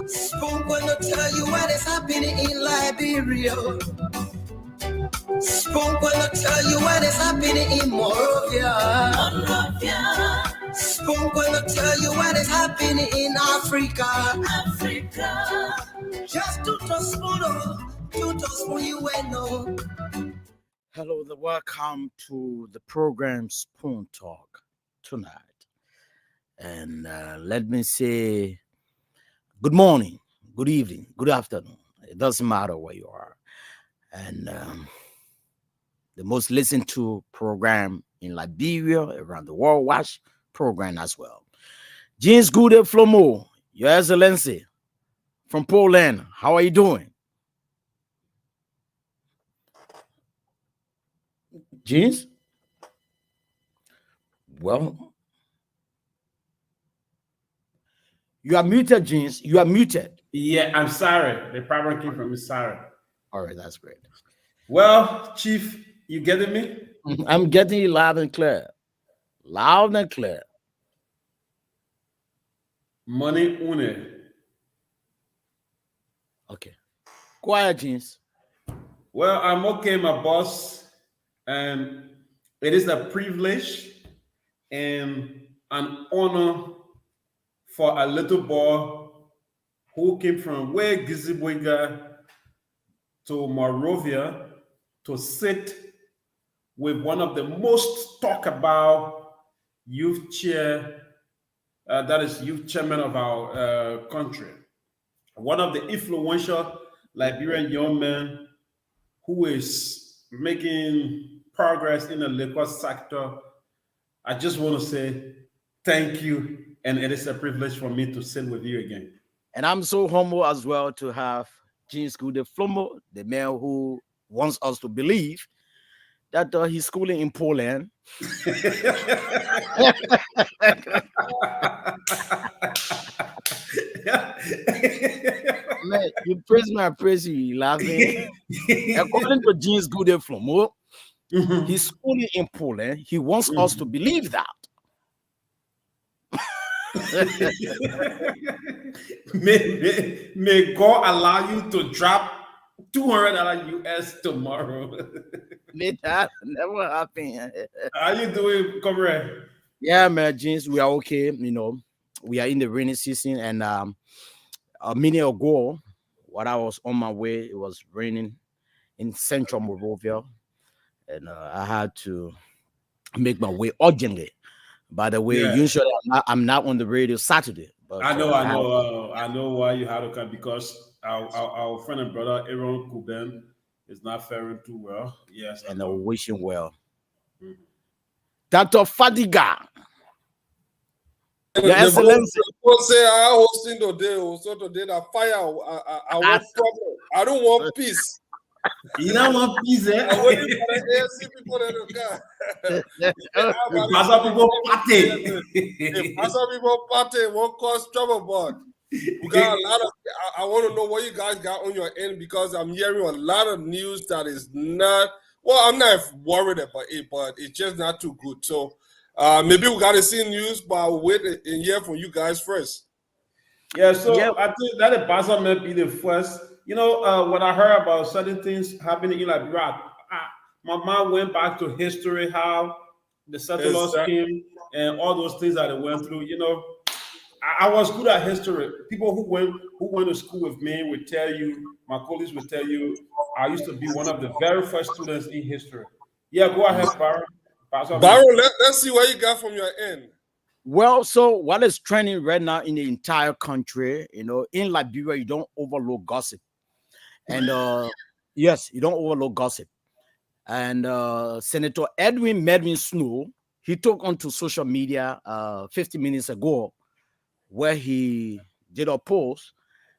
Spunk will not tell you what is happening in Liberia. Spunk will not tell you what is happening in Monrovia. Spunk will not tell you what is happening in Africa. Just to you know. Hello, welcome to the program Spoon Talk tonight. And let me say good morning, good evening, good afternoon. It doesn't matter where you are. And the most listened to program in Liberia, around the world, watch program as well. James Gude Flomo, Your Excellency, from Poland. How are you doing? James? Well, you are muted, James. You are muted. Yeah, I'm sorry. The problem came from me. Sorry. All right, that's great. Well, Chief, you getting me? I'm getting you loud and clear. Loud and clear. Money une. Okay. Quiet, James. Well, I'm okay, my boss. And it is a privilege and an honor for a little boy who came from where Gizibwega to Monrovia to sit with one of the most talked about youth chair, that is youth chairman of our country. One of the influential Liberian young men who is making progress in the liquor sector. I just want to say thank you, and it is a privilege for me to sit with you again. And I'm so humble as well to have James Gude Flomo, the man who wants us to believe that he's schooling in Poland. Man, you praise me, I praise you, laughing. According to James Gude Flomo, he's schooling in Poland. He wants us to believe that. may God allow you to drop $200 US tomorrow. May that never happen. How you doing, comrade? Yeah, man, James, we are okay. You know, we are in the rainy season, and a minute ago, when I was on my way, it was raining in central Monrovia, and I had to make my way urgently. By the way, usually I'm not on the radio Saturday. But I know why you had to come, because our friend and brother Aaron Kuben is not faring too well. Yes, and I wish him well. Dr. Fadiga. Your Excellency. Say I hosting today, so today that fire. I want problem. I don't want peace. You don't want peace, eh? I'm waiting for the ANC people in the car. People party. If people party won't cause trouble, but we got a lot of. I want to know what you guys got on your end, because I'm hearing a lot of news that is not. Well, I'm not worried about it, but it's just not too good. So maybe we got to see news, but I'll wait and hear from you guys first. Yeah, so I think that the Baza may be the first. You know, when I heard about certain things happening in Liberia, my mind went back to history, how the settlers came and all those things that they went through. You know, I was good at history. People who went to school with me would tell you, my colleagues would tell you, I used to be one of the very first students in history. Yeah, go ahead, Baron. Baron, let's see what you got from your end. Well, so what is trending right now in the entire country, you know, in Liberia, you don't overlook gossip. And yes, you don't overlook gossip. And Senator Edwin Medwin Snow, he took onto social media 50 minutes ago, where he did a post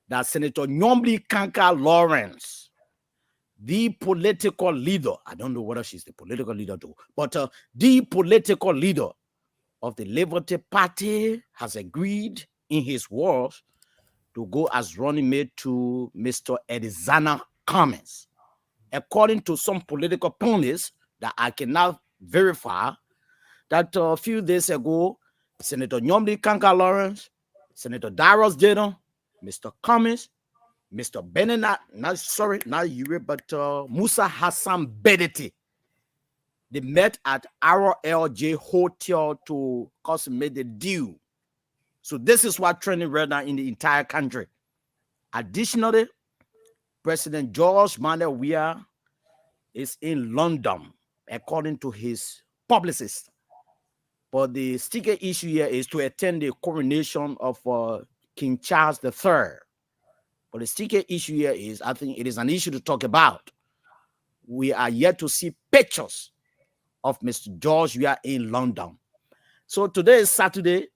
that Senator Nyombli Kanka Lawrence, the political leader, I don't know whether she's the political leader too, but the political leader of the Liberty Party has agreed in his words to go as running mate to Mr. Edizana Cummings. According to some political pundits that I cannot verify, that a few days ago, Senator Nyombli Kanka Lawrence, Senator Darius Jada, Mr. Cummings, Mr. Benin, not Europe, but Musa Hassan Bedeti. They met at RLJ Hotel to consummate the deal. So this is what trending right now in the entire country. Additionally, President George Manuel Weah is in London, according to his publicist. But the sticker issue here is to attend the coronation of King Charles III. But the sticker issue here is, I think it is an issue to talk about. We are yet to see pictures of Mr. George Weah in London. So today is Saturday,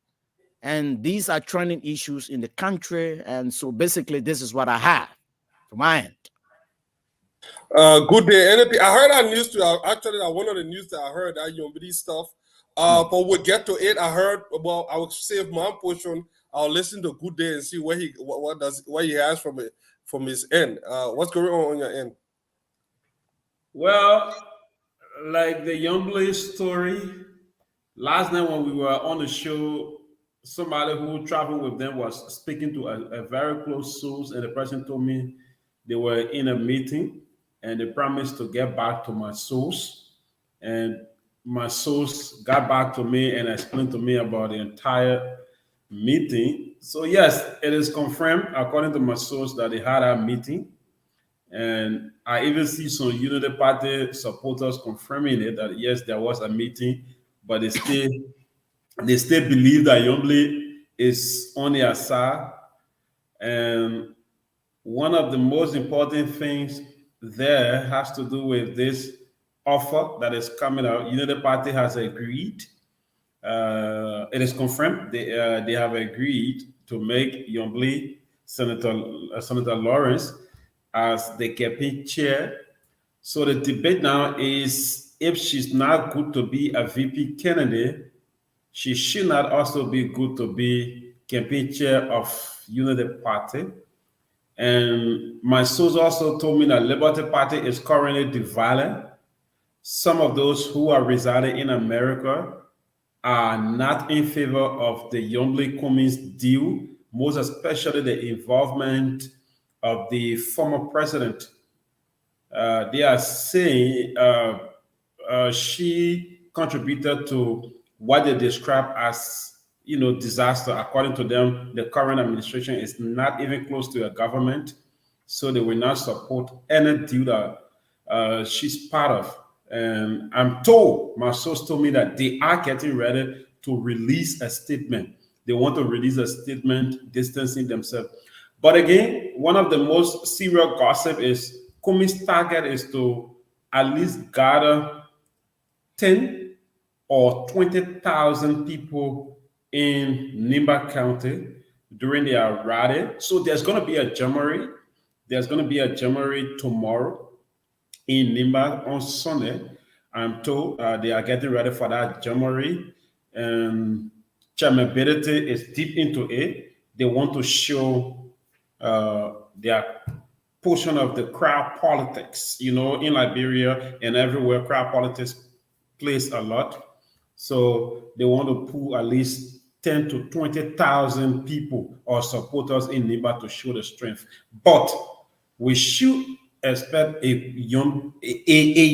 and these are trending issues in the country. And so basically, this is what I have from my end. Good day. Anything? I heard that news too. Actually, that one of the news that I heard that Yombidi stuff. But we'll get to it. I heard. Well, I will save my portion. I'll listen to Good Day and see what he has from his end. What's going on your end? Well, like the Youngblood story, last night when we were on the show, somebody who traveled with them was speaking to a very close source, and the person told me they were in a meeting and they promised to get back to my source. And my source got back to me and explained to me about the entire meeting. So yes, it is confirmed according to my source that they had a meeting. And I even see some Unity Party supporters confirming it that yes, there was a meeting, but they still believe that Yombli is on their side. And one of the most important things there has to do with this offer that is coming out. Unity Party has agreed. It is confirmed they have agreed to make Yombli Senator Lawrence as the campaign chair. So the debate now is if she's not good to be a VP candidate, she should not also be good to be campaign chair of Unity Party. And my source also told me that Liberty Party is currently divided. Some of those who are residing in America are not in favor of the Yombli Cummings deal, most especially the involvement of the former president. They are saying she contributed to what they describe as, disaster. According to them, the current administration is not even close to a government, so they will not support any deal that she's part of. And I'm told, my source told me that they are getting ready to release a statement. They want to release a statement distancing themselves. But again, one of the most serious gossip is Cummings' target is to at least gather 10 or 20,000 people in Nimba County during their rally. So there's going to be a Jamboree. There's going to be a Jamboree tomorrow in Nimba on Sunday. I'm told they are getting ready for that Jamboree. And Viability is deep into it. They want to show their portion of the crowd politics. In Liberia and everywhere, crowd politics plays a lot. So they want to pull at least 10 to 20,000 people or supporters in Nimba to show the strength. But we should expect a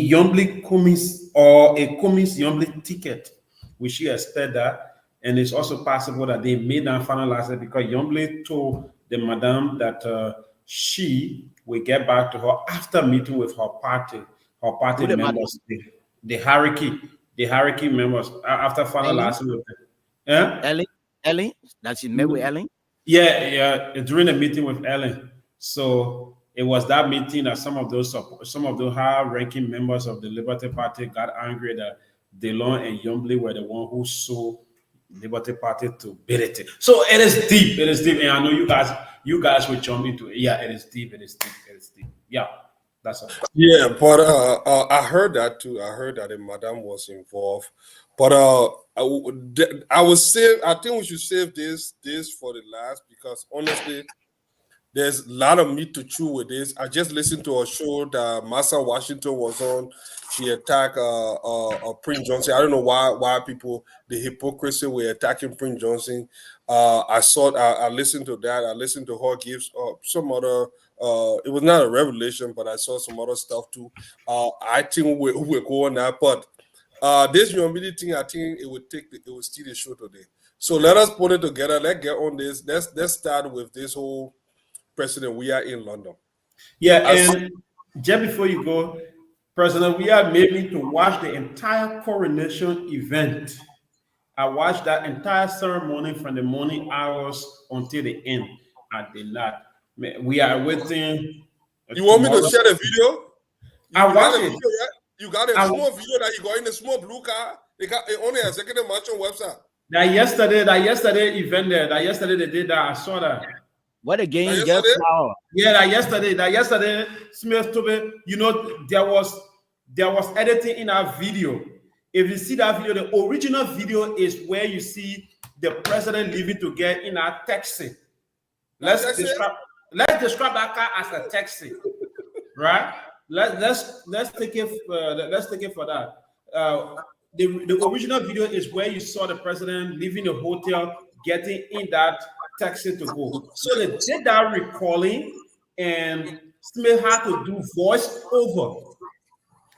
Yombli Cummings or a Cummings Yombli ticket. We should expect that. And it's also possible that they may not finalize it because Yombli told the madam that she will get back to her after meeting with her party members, the hierarchy members, after finalizing with them. Yeah? Ellen, that she met with Ellen? Yeah, during the meeting with Ellen. So it was that meeting that some of those high-ranking members of the Liberty Party got angry that DeLon and Yombli were the one who sold Liberty Party to Bility. So it is deep. And I know you guys will jump into it. Yeah, it is deep. Yeah, that's all. Yeah, but I heard that too. I heard that the madam was involved. But I think we should save this for the last, because honestly, there's a lot of meat to chew with this. I just listened to a show that Massa Washington was on. She attacked Prince Johnson. I don't know why people, the hypocrisy were attacking Prince Johnson. I listened to that. I listened to her give some other. It was not a revelation, but I saw some other stuff too. I think we're going that, but this humility thing, I think it would steal the show today. So let us put it together. Let's get on this. Let's start with this whole president. We are in London. Yeah, and just before you go, President, we are made me to watch the entire coronation event. I watched that entire ceremony from the morning hours until the end. I did not. We are waiting. You want me to share the video? I watched it. You got a small video that you got in the small blue car. They got it on the executive mansion website. That yesterday event there. That yesterday they did that. I saw that. What again? You get flower. Yeah, that yesterday Smith told me, you know, there was editing in our video. If you see that video, the original video is where you see the president leaving to get in a taxi. Let's describe that car as a taxi, right? Let's take it for that. The original video is where you saw the president leaving the hotel, getting in that taxi to go. So they did that recalling, and Smith had to do voice over.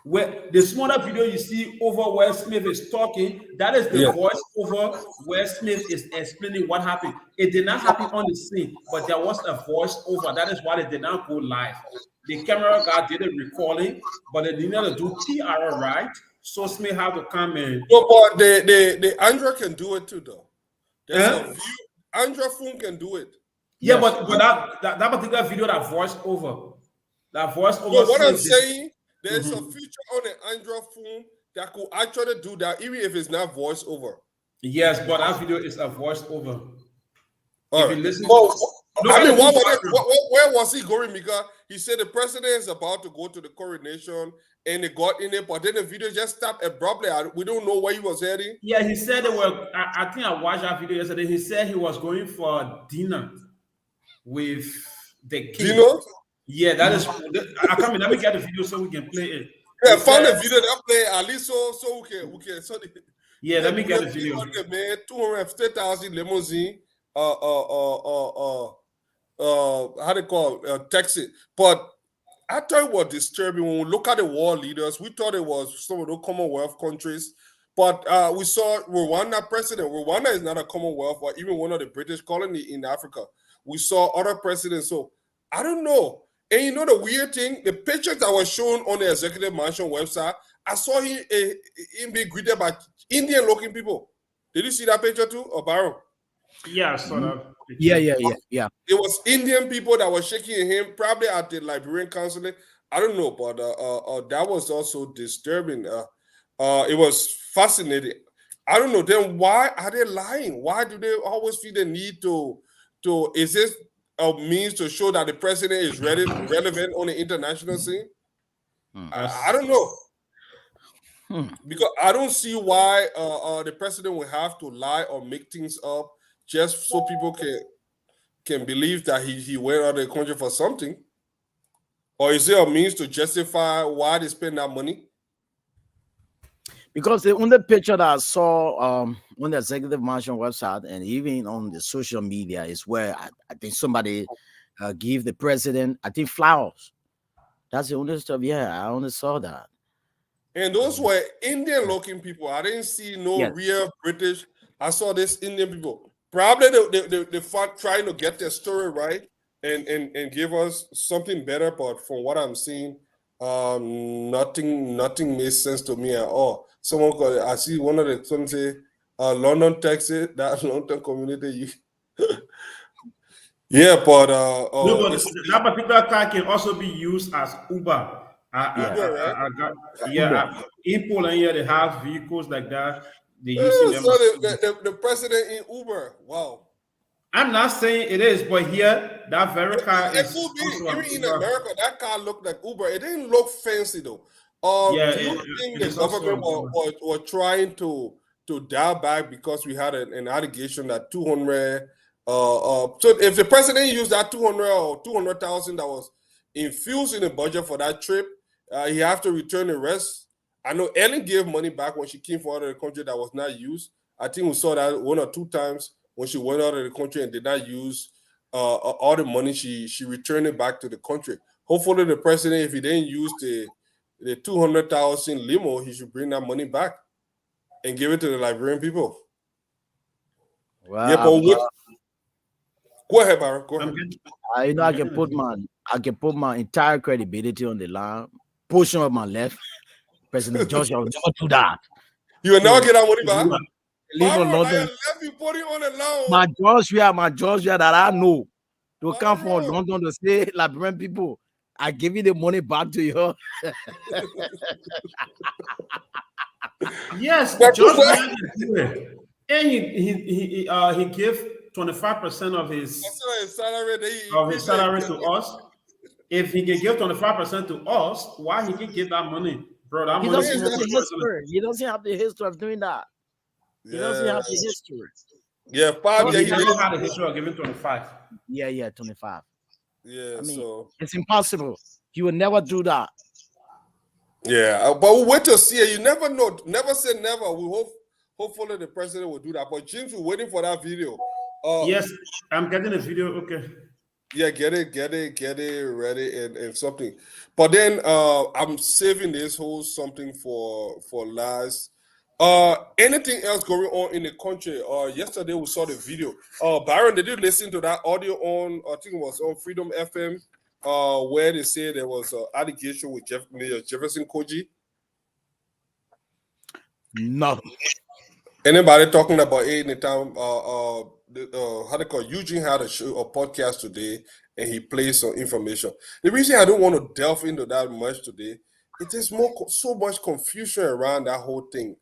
Where the smaller video you see over where Smith is talking, that is the voice over where Smith is explaining what happened. It did not happen on the scene, but there was a voice over. That is why it did not go live. The camera guy did a recalling, but they did not do PR right. So Smith had to come in. No, but the Android can do it too, though. There's a view. Android phone can do it. Yeah, but that particular video, that voice over. So what I'm saying, there's a feature on the Android phone that could actually do that, even if it's not voice over. Yes, but that video is a voice over. If you listen, where was he going? Because he said the president is about to go to the coronation, and they got in it, but then the video just stopped abruptly. We don't know where he was heading. Yeah, he said they were. I think I watched that video yesterday. He said he was going for dinner with the king. Dinner? Yeah, that is. I come in. Let me get the video so we can play it. Yeah, find the video that play at least so we can. So yeah, let me get the video. Man, 250,000 limousine. How they call taxi, but I thought it was disturbing when we look at the world leaders. We thought it was some of the Commonwealth countries, but we saw Rwanda president. Rwanda is not a Commonwealth or even one of the British colonies in Africa. We saw other presidents. So I don't know. And you know the weird thing, the pictures that were shown on the executive mansion website, I saw him being greeted by Indian-looking people. Did you see that picture too, or Baron? Yeah, I saw that. Yeah. It was Indian people that were shaking him, probably at the Liberian consulate. I don't know, but that was also disturbing. It was fascinating. I don't know. Then why are they lying? Why do they always feel the need to? Is this a means to show that the president is relevant on the international scene? I don't know. Because I don't see why the president will have to lie or make things up just so people can believe that he went out of the country for something. Or is there a means to justify why they spend that money? Because the only picture that I saw on the executive mansion website and even on the social media is where I think somebody give the president, I think, flowers. That's the only stuff. Yeah, I only saw that. And those were Indian-looking people. I didn't see no real British. I saw this Indian people. Probably they trying to get their story right and give us something better. But from what I'm seeing, nothing makes sense to me at all. I see one of the some say London, Texas, that London community. Yeah, but that particular car can also be used as Uber. In Poland here they have vehicles like that. They using them. So the president in Uber. Wow. I'm not saying it is, but here that very car is could be. Even in America, that car looked like Uber. It didn't look fancy though. Do you think the government was trying to dial back because we had an allegation that 200 So if the president used that 200 or 200,000 that was infused in the budget for that trip, he have to return the rest. I know Ellen gave money back when she came from out of the country that was not used. I think we saw that 1 or 2 times when she went out of the country and did not use all the money. She returned it back to the country. Hopefully, the president, if he didn't use the 200,000 limo, he should bring that money back and give it to the Liberian people. Well, Yeah, but go ahead, Baron. Go ahead. I can put my entire credibility on the line. Portion of my left. President Joshua will never do that. You will never get that money back. Leave London. My Georgia that I know to come from London to say Liberian people, I give you the money back to you. Yes, Georgia. And he gave 25% of his salary to us. If he can give 25% to us, why he can give that money, bro? That He money doesn't have the history. He doesn't have the history of doing that. He doesn't have the history. Yeah, he doesn't have the history of giving 25. Yeah, 25. Yeah, I mean, so it's impossible. He would never do that. Yeah, but we'll wait to see it. You never know. Never say never. We hopefully the president will do that. But James, we're waiting for that video. Yes, I'm getting the video. Okay. Yeah, get it ready and something. But then I'm saving this whole something for last. Anything else going on in the country? Yesterday we saw the video. Byron, did you listen to that audio on? I think it was on Freedom FM, where they say there was an allegation with Mayor Jefferson Koji. No. Anybody talking about it in the time? How they call it? Eugene had a podcast today, and he played some information. The reason I don't want to delve into that much today, it is so much confusion around that whole thing.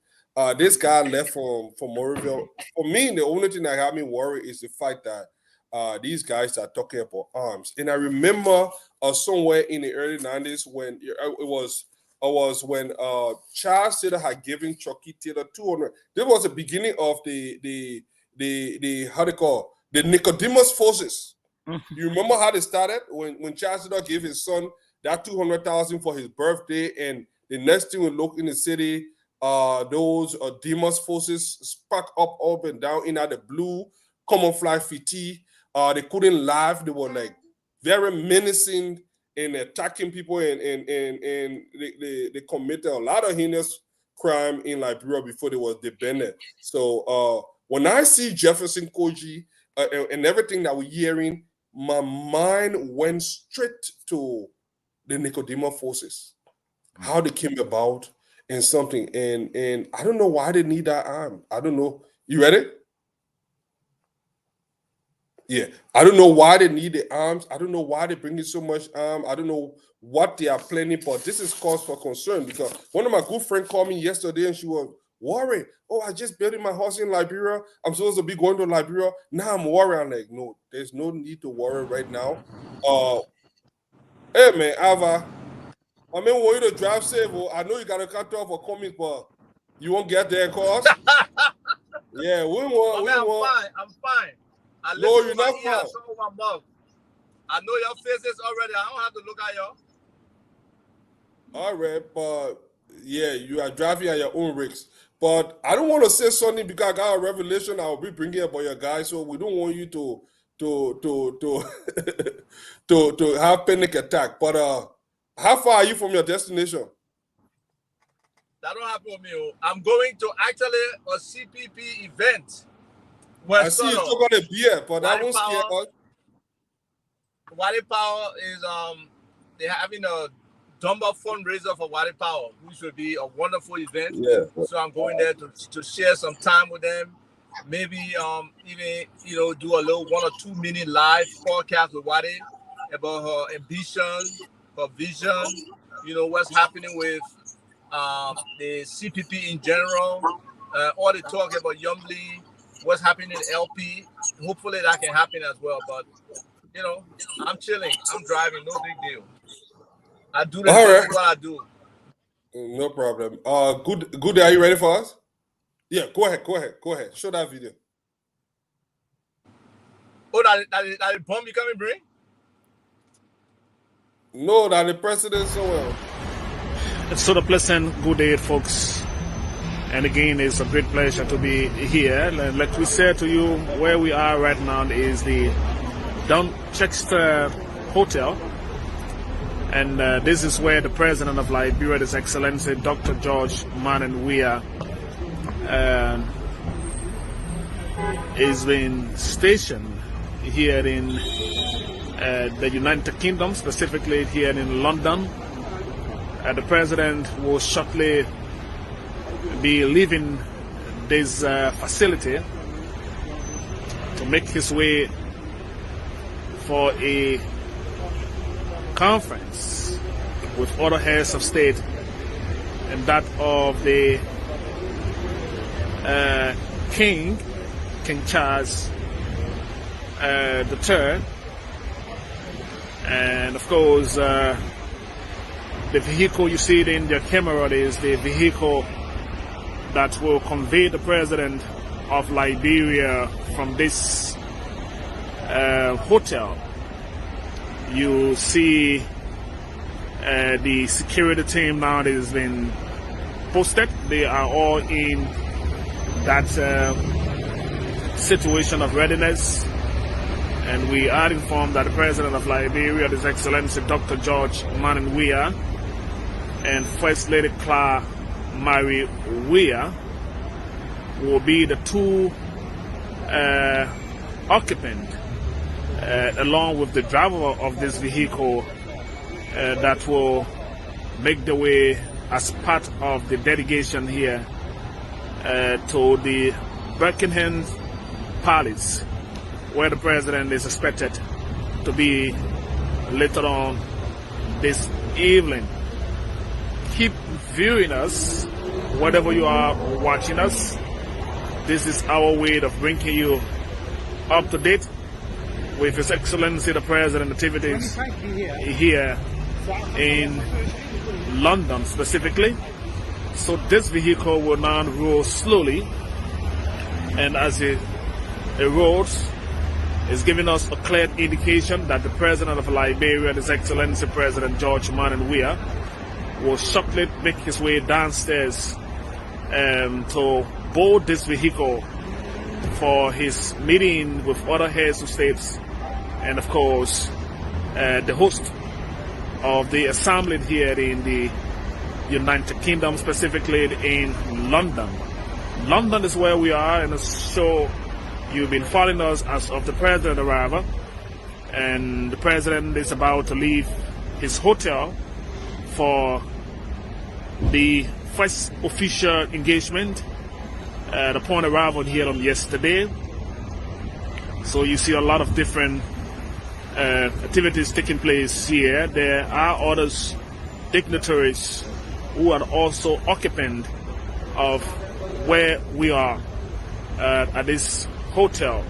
This guy left from Morrieville. For me, the only thing that had me worried is the fact that these guys are talking about arms. And I remember somewhere in the early 90s when it was when Charles Taylor had given Chucky Taylor 200. This was the beginning of the how they call the Nicodemus forces. You remember how they started when Charles Taylor gave his son that 200,000 for his birthday, and the next thing we look in the city, those Demas forces spark up and down in the blue camouflage fatigue. They couldn't laugh. They were like very menacing and attacking people, and they committed a lot of heinous crime in Liberia before they was debanded. So when I see Jefferson Koji and everything that we're hearing, my mind went straight to the Nicodemus forces, how they came about and something. And I don't know why they need that arm. I don't know. You ready? Yeah, I don't know why they need the arms. I don't know why they bring in so much arm. I don't know what they are planning, but this is cause for concern because one of my good friends called me yesterday and she was worried. Oh, I just built my house in Liberia. I'm supposed to be going to Liberia. Now I'm worried. I'm like, no, there's no need to worry right now. Hey man, Ava, I mean, want you to drive safe. Well, I know you got a cut off for Cummings, but you won't get there, cause yeah, I'm fine. No, you're not fine. I know your faces already. I don't have to look at y'all. All right, but yeah, you are driving at your own risks. But I don't want to say something because I got a revelation I will be bringing about your guys. So we don't want you to to have panic attack. But how far are you from your destination? That don't happen with me. I'm going to actually a CPP event. I see you took on a beer, but that won't scare us. Wadi Power is they're having a Dumba fundraiser for Wadi Power, which will be a wonderful event. Yeah. So I'm going there to share some time with them. Maybe even do a little 1 or 2 minute live podcast with Wadi about her ambition, her vision. What's happening with the CPP in general. All the talk about Yumbly. What's happening in LP? Hopefully that can happen as well. But I'm chilling. I'm driving. No big deal. I do this what I do. No problem. Good. Are you ready for us? Yeah. Go ahead. Show that video. Oh, that the bomb you coming bring? No, that the president somewhere. It's sort of pleasant good day, folks. And again, it's a great pleasure to be here. And like we said to you, where we are right now is the Dorchester Hotel. And this is where the President of Liberia, His Excellency Dr. George Manan Weah, is being stationed here in the United Kingdom, specifically here in London. The President will shortly be leaving this facility to make his way for a conference with other heads of state, and that of the King Charles III, and of course the vehicle you see in your camera is the vehicle that will convey the President of Liberia from this hotel. You see the security team now that has been posted. They are all in that situation of readiness. And we are informed that the President of Liberia, His Excellency Dr. George Manan Weah, and First Lady Claire Mary Weah will be the two occupants, along with the driver of this vehicle, that will make the way as part of the delegation here to the Buckingham Palace, where the President is expected to be later on this evening. Keep viewing us wherever you are watching us. This is our way of bringing you up to date with His Excellency the President activities here in London specifically. So this vehicle will now roll slowly, and as it rolls, is giving us a clear indication that the President of Liberia, His Excellency President George Manan Weah, will shortly make his way downstairs to board this vehicle for his meeting with other heads of states, and of course the host of the assembly here in the United Kingdom, specifically in London. London is where we are, and so you've been following us as of the President arrival, and the President is about to leave his hotel for the first official engagement upon arrival here on yesterday. So you see a lot of different activities taking place here. There are others dignitaries who are also occupant of where we are at this hotel,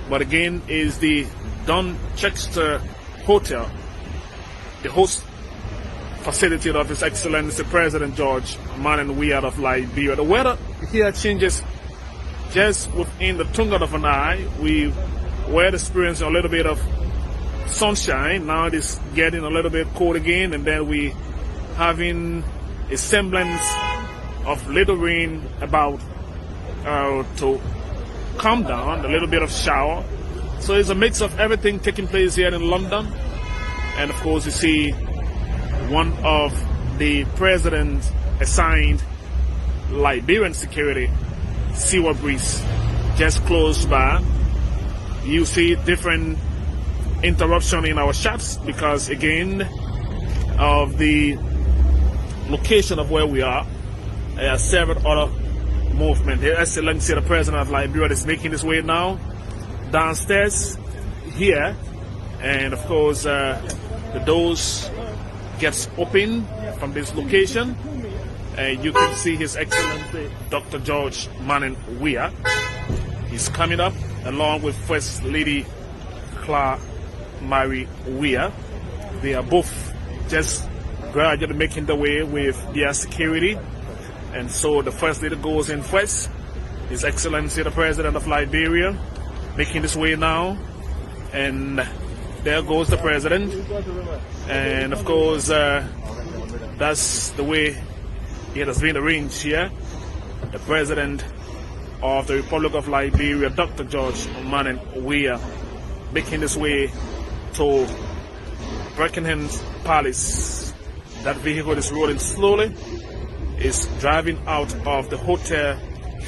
but again is the Dorchester Hotel, the host facility of His Excellency President George Manan Weah of Liberia. The weather here changes just within the twinkle of an eye. We were experiencing a little bit of sunshine. Now it is getting a little bit cold again, and then we having a semblance of little rain about to come down, a little bit of shower. So it's a mix of everything taking place here in London. And of course you see one of the President's assigned Liberian security, Seaward Breeze, just close by. You see different interruption in our shots because again of the location of where we are. There are several other movement. His Excellency the President of Liberia is making his way now downstairs here, and of course the doors gets open from this location, and you can see His Excellency Dr. George Manan Weah. He's coming up along with First Lady Claire Mary Weah. They are both just gradually making their way with their security. And so the First Lady goes in first. His Excellency the President of Liberia making his way now And there goes the president. And of course, that's the way it has been arranged here. The president of the Republic of Liberia, Dr. George Manen Weah, making his way to Buckingham Palace. That vehicle is rolling slowly. It's driving out of the hotel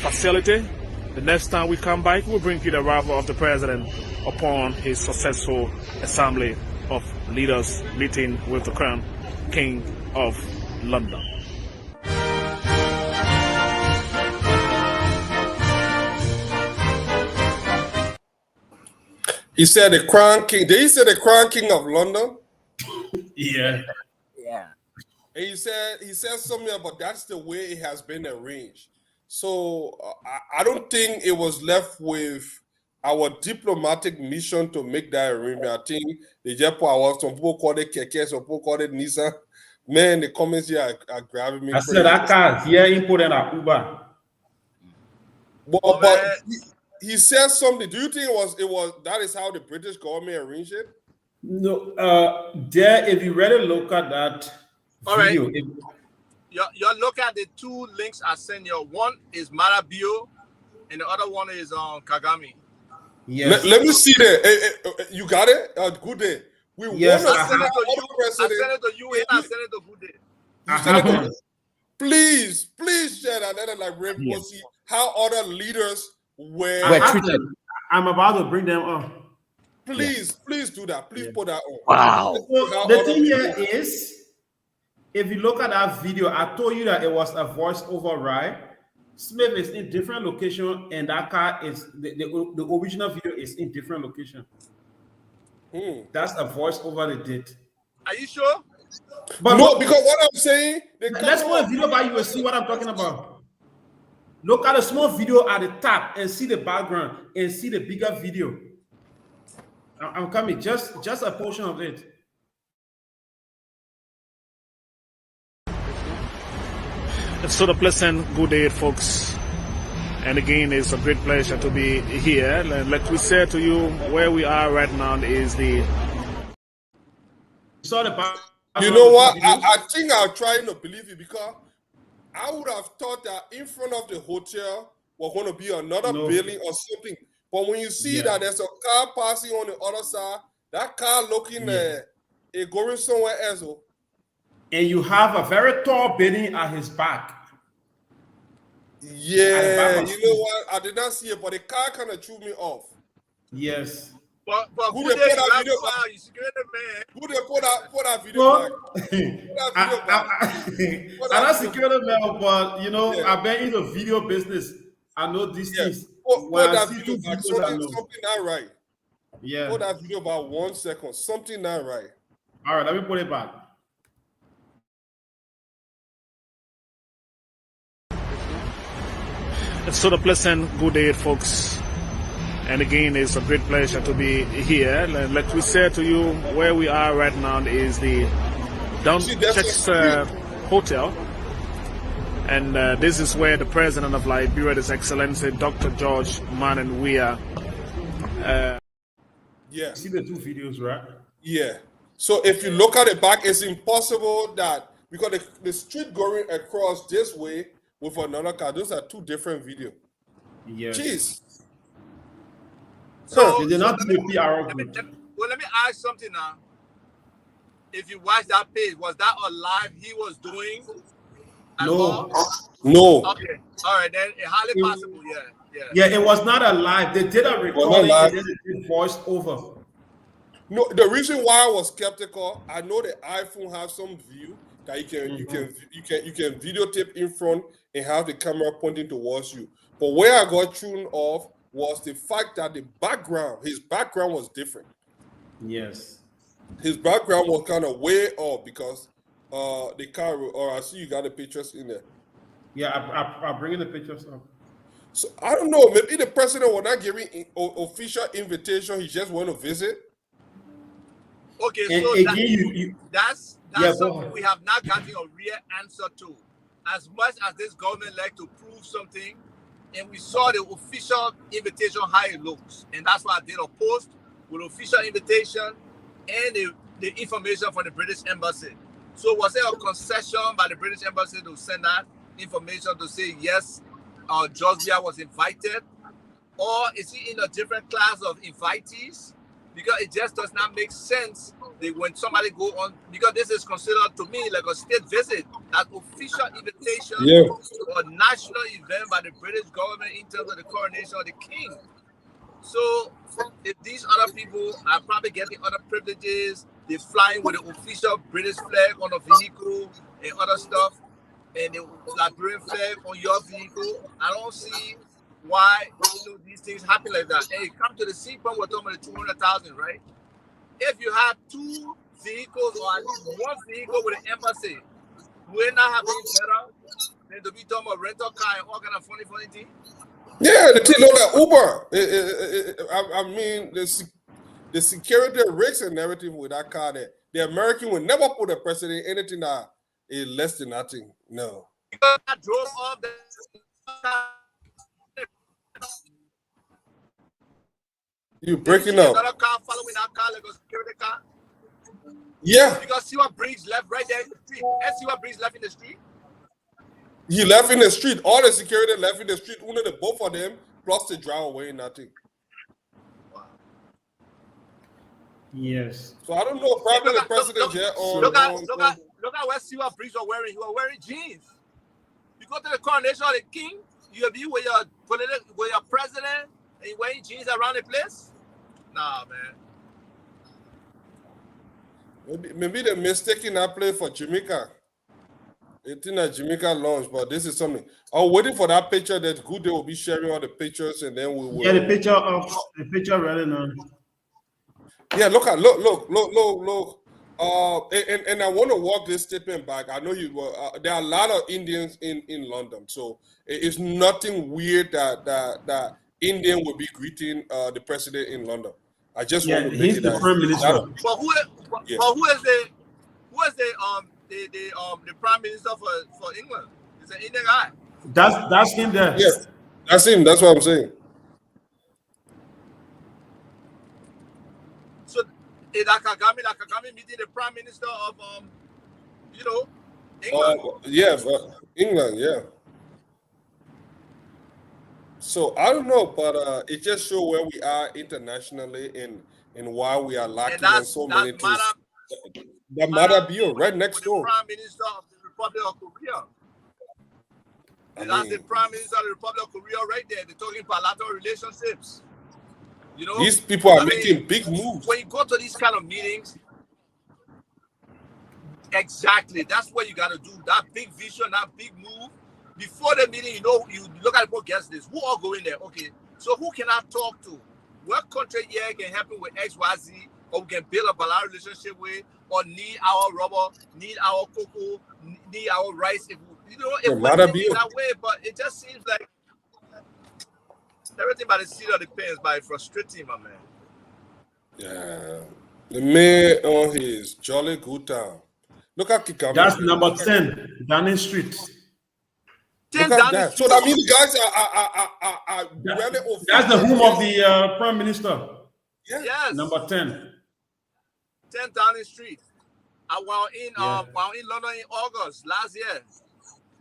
facility. The next time we come back, we'll bring you the arrival of the president upon his successful assembly of leaders meeting with the Crown King of London. He said the Crown King. Did he say the Crown King of London? Yeah. Yeah. And he said something about that's the way it has been arranged. So I don't think it was left with our diplomatic mission to make that arrangement. I think they just put some people call it Keke, some people call it Nissan. Man, the comments here are grabbing me. I said that car here input in a Uber. But he said something. Do you think it was that is how the British government arranged it? No, there, if you really look at that video, right. You look at the two links I sent you. One is Marabio, and the other one is Kagame. yes. Let me see that. You got it? Good day. Yes, want to I sent it to you. I sent it to you, and I sent it to Good Day. Please share that. Let like people see how other leaders were treated. I'm about to bring them on. Please do that. Please put that on. Wow. So the thing here is, if you look at that video, I told you that it was a voiceover, right? Smith is in different location, and that car is the original video is in different location. That's a voiceover they did. Are you sure? But no, because what I'm saying, let's go a video by you will see what I'm talking about. Look at a small video at the top and see the background and see the bigger video. I'm coming, just a portion of it. So the pleasant good day, folks. And again, it's a great pleasure to be here. Like we said to you, where we are right now is the. You know what? I think I'll try to believe you because I would have thought that in front of the hotel was going to be another building or something. But when you see that there's a car passing on the other side, that car looking it going somewhere else. And you have a very tall building at his back. Yeah, you know what? I did not see it, but the car kind of threw me off. Yes. But who they put that video back? You scared the man. Who they put that video back? I'm not security man, but you know, I've been in the video business. I know these things. Put that video back. Something not right. Yeah. Put that video back 1 second. Something not right. All right, let me put it back. So the pleasant good day, folks. And again, it's a great pleasure to be here. Like we said to you, where we are right now is the Downchecks Hotel. And this is where the President of Liberia, His Excellency Dr. George Manen Weah. Yeah. See the two videos, right? Yeah. So if you look at it back, it's impossible that because the street going across this way with another car, those are two different videos. Yes. Jeez. So they did not do the PR. Let me ask something now. If you watch that page, was that a live he was doing? No. No. Okay. All right, then it's highly possible. Yeah. Yeah, it was not a live. They did a recording and then they did voice over. No, the reason why I was skeptical, I know the iPhone has some view that you can videotape in front and have the camera pointing towards you. But where I got thrown off was the fact that his background was different. Yes. His background was kind of way off because the car, or I see you got the pictures in there. Yeah, I'll bring in the pictures up. So I don't know, maybe the president was not giving official invitation, he just want to visit. Okay, and so again, that's something we have not gotten a real answer to. As much as this government like to prove something, and we saw the official invitation how it looks, and that's why I did a post with official invitation and the information from the British Embassy. So was there a concession by the British Embassy to send that information to say, yes, Georgia was invited? Or is he in a different class of invitees? Because it just does not make sense that when somebody go on, because this is considered to me like a state visit, that official invitation or national event by the British government in terms of the coronation of the king. So if these other people are probably getting other privileges, they're flying with the official British flag on the vehicle and other stuff, and the Liberian flag on your vehicle, I don't see why these things happen like that. Hey, come to the seaport, we're talking about the 200,000, right? If you have 2 vehicles or at least 1 vehicle with an embassy, we're not having better than to be talking about rental car and all kind of funny things. Yeah, the thing that Uber. I mean, the security risks and everything with that car there. The American will never put a president in anything that is less than nothing. No. Because I drove off the You breaking up. another car following that car like a security car. Yeah. Because see what Briggs left right there in the street. And see what Briggs left in the street. He left in the street. All the security left in the street. Only the both of them plus the drive away. Nothing. Wow. Yes. So I don't know. Probably the president yet. Look at what Siwa Briggs was wearing. He was wearing jeans. You go to the coronation of the king. You'll be with your president. And you wearing jeans around the place? Nah, man. Maybe they're mistaking that place for Jamaica. They think that Jamaica launched, but this is something. I'm waiting for that picture. That's good. They will be sharing all the pictures, and then we will. Yeah, the picture right now. Yeah, look. And I want to walk this statement back. I know you were. There are a lot of Indians in London, so it's nothing weird that Indian will be greeting the president in London. I just want to make he's it the prime minister. But who is the prime minister for England? It's an Indian guy. That's him there. Yes, that's him. That's what I'm saying. So is that Kagame meeting the prime minister of England? England, yeah. So I don't know, but it just shows where we are internationally and why we are lacking on so many things. That Mada Bio, right next door. The Prime Minister of the Republic of Korea. That's the Prime Minister of the Republic of Korea right there. They're talking bilateral relationships. These people are making big moves. When you go to these kind of meetings, exactly, that's what you got to do. That big vision, that big move. Before the meeting, you look at the guest list. Who all go in there? Okay, so who can I talk to? What country here can help me with XYZ, or we can build a bilateral relationship with, or need our rubber, need our cocoa, need our rice. If we're thinking that way, but it just seems like everything by the seat of the pants by frustrating, my man. Yeah, the man on his jolly good time. Look at Kikami. That's number 10, Downing Street. Look at that. So that means guys are really over. That's the home of the prime minister. Yeah. Yes. Number 10. 10 Downing Street. While in London in August last year,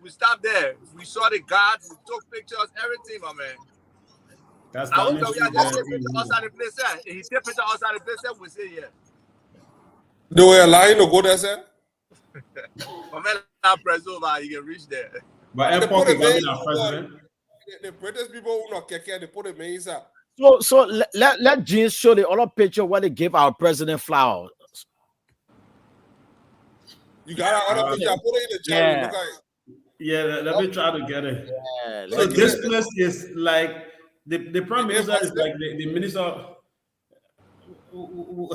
we stopped there. We saw the guards. We took pictures. Everything, my man. That's I hope Downing that we Street. are just taking pictures outside the place. If he take picture outside the place, we say yeah. They were lying to go there, sir. My man, now press over. You can reach there. But airport is our president. The British people who not care, they put a main inside. So let Jeans show the other picture where they give our president flowers. You got another picture. I put it in the channel. Yeah. Look at it. Yeah, let me try to get it. Yeah, So this place is like the prime minister is like the minister.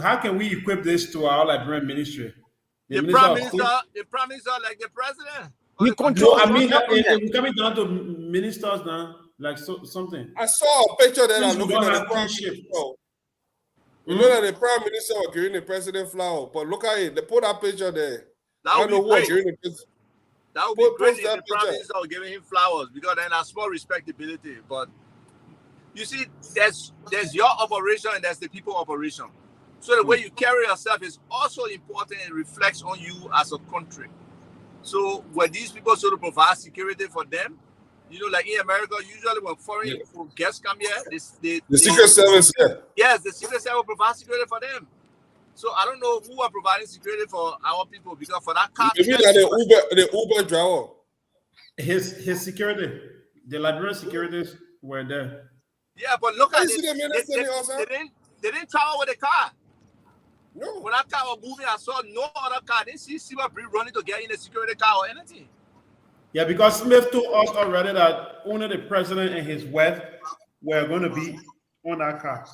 How can we equip this to our Liberian ministry? The prime minister, like the president. We control. No, I mean, we're coming down to ministers now, like something. I saw a picture that I'm Since we looking don't at have the prime kingship. minister. You know that the prime minister was giving the president flower, but look at it. They put that picture there. That would be great. That would be great if the prime picture. minister was giving him flowers, because then that's more respectability. But You see, there's your operation and there's the people operation. So the way you carry yourself is also important and reflects on you as a country. So when these people sort of provide security for them, you know, like in America, usually when foreign guests come here, the Secret Service, yes, the Secret Service will provide security for them. So I don't know who are providing security for our people, because for that car, maybe like the Uber driver. His security, the Liberian securities were there. Yeah, but look at You it. see the minister They didn't travel with the car. No. When that car was moving, I saw no other car. I didn't see Silver running to get in a security car or anything. Yeah, because Smith told us already that only the president and his wife were going to be on that car.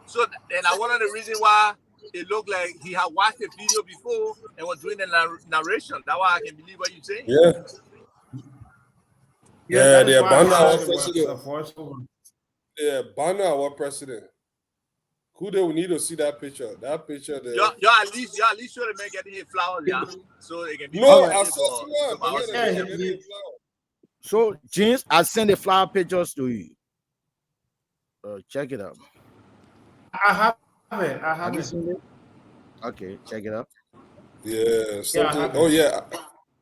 So, and I one of the reasons why it looked like he had watched the video before and was doing the narration. That's why I can believe what you're saying. Yeah, they abandoned our president. They abandoned our president. Who they will need to see that picture? That picture there. Y'all at least should have made getting his flowers, yeah. So it can be I saw So, James, I sent the flower pictures to you. Check it out. I have it. I have it. Okay, check it out. Yeah, something.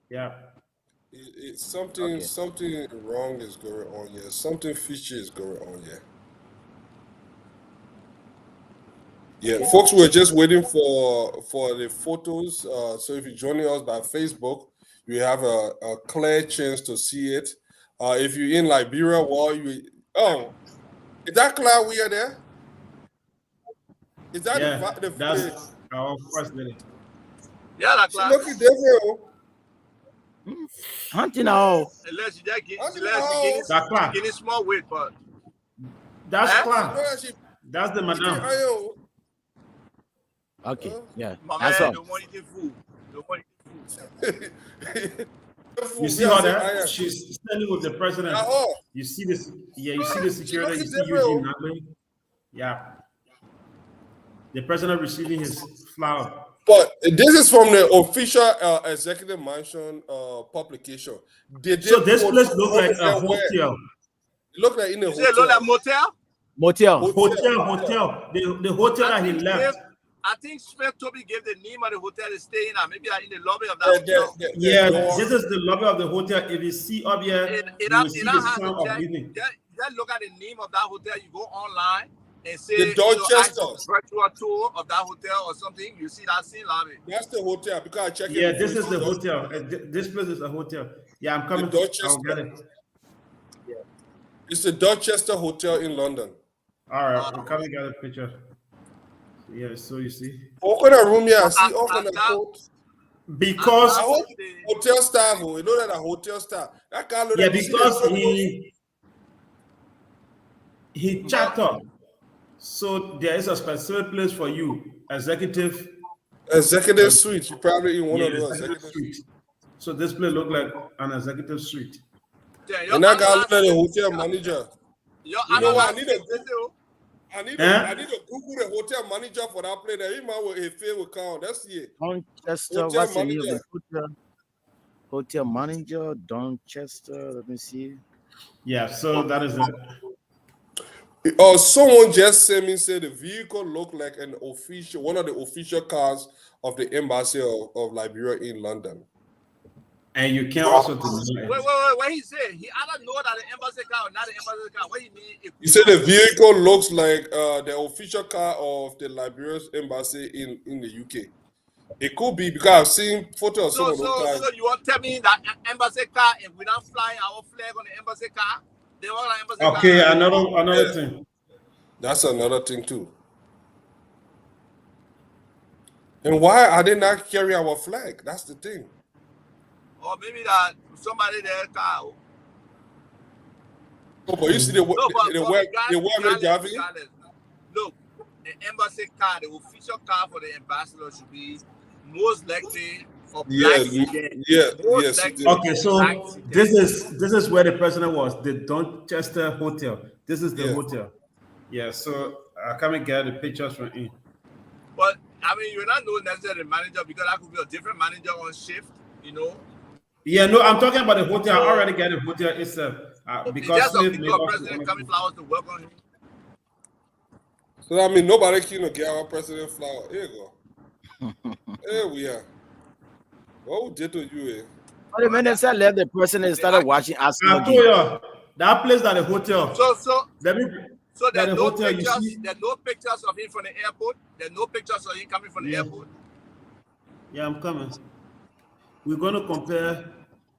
Yeah. It's something wrong is going on here. Something fishy is going on here. Yeah, folks, we're just waiting for the photos. So if you're joining us by Facebook, you have a clear chance to see it. If you're in Liberia, is that cloud we are there? Is that that's our first lady? Yeah, that cloud. Look at different. Hunting now. Unless you getting small weight, but that's cloud. That's the madam. Okay, yeah. My that's man all. don't want to eat food. You see her there? She's standing with the president. You see this? Yeah, you see the security. You see Eugene Nagbe. Yeah. The president receiving his flower. But this is from the official executive mansion publication. So this place looks like a hotel. It looked like in a hotel. It look like motel? Hotel. The hotel that he left. I think Smith Toby gave the name of the hotel to stay in. Maybe in the lobby of that hotel. This is the lobby of the hotel. If you see up here, you will see the sound of living. Just look at the name of that hotel. You go online and say the Dorchester virtual tour of that hotel or something. You see that same lobby. That's the hotel because I checked. Yeah, this is the hotel. This place is a hotel. Yeah, I'm coming. I'll get it. Yeah. It's the Dorchester Hotel in London. All right, we're coming to get a picture. Yeah, so you see. Open a room here. See, open a coat. Because hotel star, you know that a hotel star. That guy because he chat up. So there is a specific place for you, executive suite. You probably in one of those executive suites. So this place look like an executive suite. Yeah, and that guy look like a hotel manager. You know what? I need to Google the hotel manager for that place. That man with a favorite account. That's it. Dorchester, what's the name of the hotel manager? Dorchester. Let me see. Yeah, so that is it. Someone just sent me said the vehicle looked like one of the official cars of the embassy of Liberia in London. And you can also deny it. Wait, what he said? He either know that the embassy car or not the embassy car. What he mean? He said the vehicle looks like the official car of the Liberia's embassy in the UK. It could be because I've seen photos of some of those cars. So you want to tell me that embassy car, if we don't fly our flag on the embassy car, they want an embassy car? Okay, another thing. That's another thing too. And why are they not carry our flag? That's the thing. Or maybe that somebody there car. Oh, but you see the way they're driving. Look, the embassy car, the official car for the ambassador should be most likely for black citizens. Yes. Okay, so this is where the president was, the Dorchester Hotel. This is the hotel. Yeah, so I come and get the pictures from him. But I mean, you're not knowing necessarily the manager because that could be a different manager on shift, you know. Yeah, no, I'm talking about the hotel. I already got the hotel itself. because there's a slave video of labor. President Cummings flowers to welcome him. So that means nobody can get our president flower. Here you go. Here we are. What we did to you, eh? But the minute I left, the president started watching us. I told you that place at the hotel. So Let me. So there's the no hotel, you pictures. see? There's no pictures of him from the airport. There's no pictures of him coming from the airport. Yeah, I'm coming. We're gonna compare.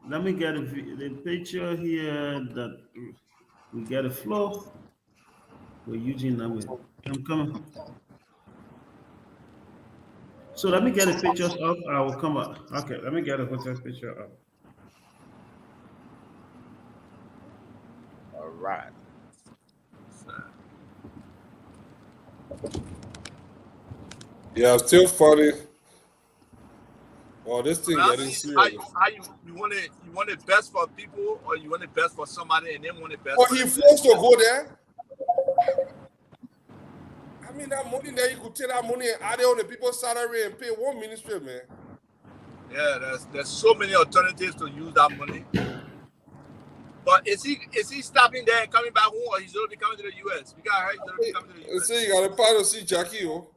Let me get the picture here that we get a flow. We're using that. I'm coming. So let me get the pictures up. I will come up. Okay, let me get a hotel picture up. All right. Yeah, still funny. Oh, this thing getting serious. How you want it best for people, or you want it best for somebody, and then want it best? Oh, he forced to go there. I mean, that money there, you could take that money and add it on the people's salary and pay one ministry, man. Yeah, there's so many alternatives to use that money. But is he stopping there and coming back home, or he's going to be coming to the U.S.? We got heard he's going to be coming to the U.S. See, you got a part to see Jackie, oh.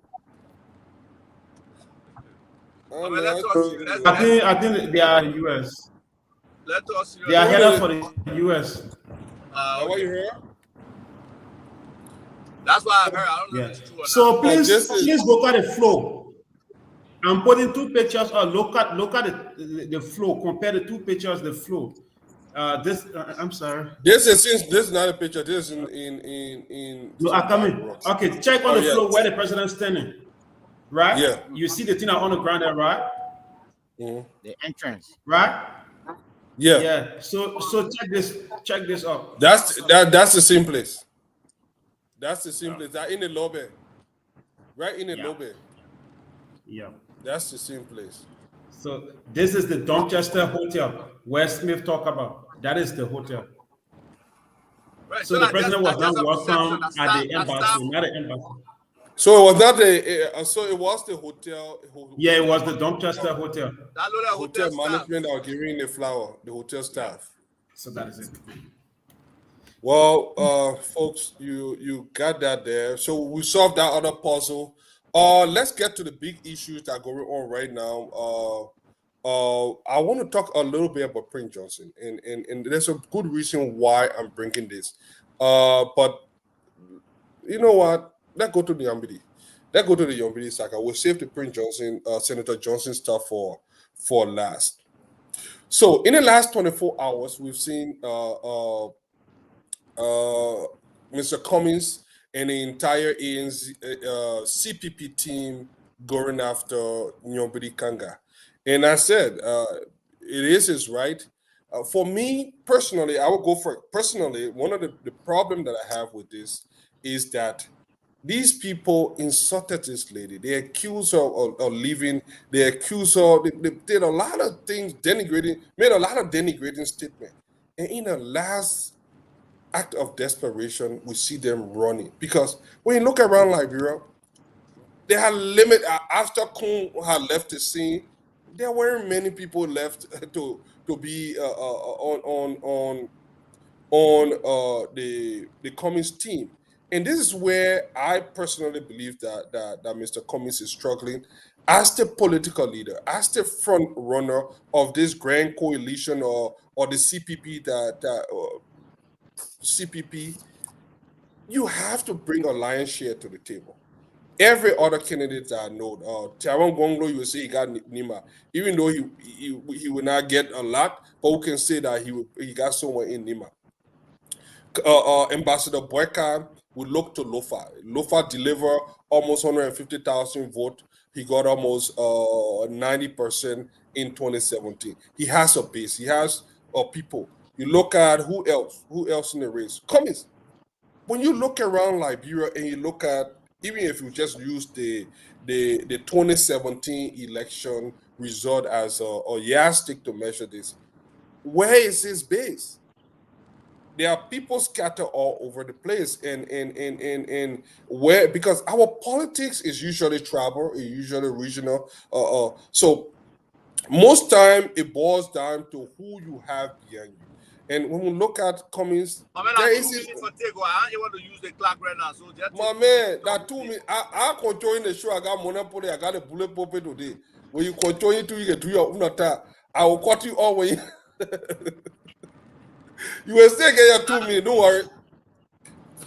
I think they are in the US. Let us. They are headed for the US. What you heard? That's what I heard. I don't know if it's true or So not. please look at the flow. I'm putting two pictures. Look at the flow. Compare the two pictures. The flow. I'm sorry. This is not a picture. This is in. No, I come in. Okay, check on the floor where the president's standing. Right? Yeah. You see the thing on the ground there, right? Mm-hmm. The entrance. Right? Yeah. Yeah. So check this up. That's the same place. That's the same place. That in the lobby. Right in the lobby. Yeah. That's the same place. So this is the Dorchester Hotel where Smith talked about. That is the hotel. Right. So the president was not welcome at the embassy, not the embassy. So it was not so it was the hotel. Yeah, it was the Dorchester Hotel. Hotel management that were giving the flower, the hotel staff. So that is it. Well, folks, you got that there. So we solved that other puzzle. Let's get to the big issues that are going on right now. I want to talk a little bit about Prince Johnson, and there's a good reason why I'm bringing this. But you know what? Let's go to the Yambidi. Let's go to the Yambidi saga. We'll save the Prince Johnson, Senator Johnson stuff for last. So in the last 24 hours, we've seen Mr. Cummings and the entire ANC CPP team going after Nyombidi Kanga. And I said, it is his right. For me, personally, I would go for it. Personally, one of the problem that I have with this is that these people insulted this lady. They accused her of leaving. They accused her. They did a lot of things denigrating, made a lot of denigrating statements. And in the last act of desperation, we see them running. Because when you look around Liberia, they had limit. After Kun had left the scene, there weren't many people left to be on the Cummings team. And this is where I personally believe that Mr. Cummings is struggling as the political leader, as the front runner of this grand coalition or the CPP CPP. You have to bring a lion's share to the table. Every other candidate that I know, Tyrone Gonglo, you will say he got Nima, even though he will not get a lot, but we can say that he got someone in Nima. Ambassador Boyka would look to Lofa. Lofa delivered almost 150,000 votes. He got almost 90% in 2017. He has a base. He has people. You look at who else in the race? Cummings. When you look around Liberia and you look at, even if you just use the 2017 election result as a yardstick to measure this, where is his base? There are people scattered all over the place, and where, because our politics is usually tribal, it's usually regional. So most time it boils down to who you have behind you. And when we look at Cummings, I mean, there I'm 2 is minutes for take. I ain't able to use the clock right now. So just my man, that 2 minutes. I controlling the show. I got monopoly. I got a bullet puppet today. When you control it, you can do your own attack. I will cut you all when you, you will still get your 2 minutes. Don't worry.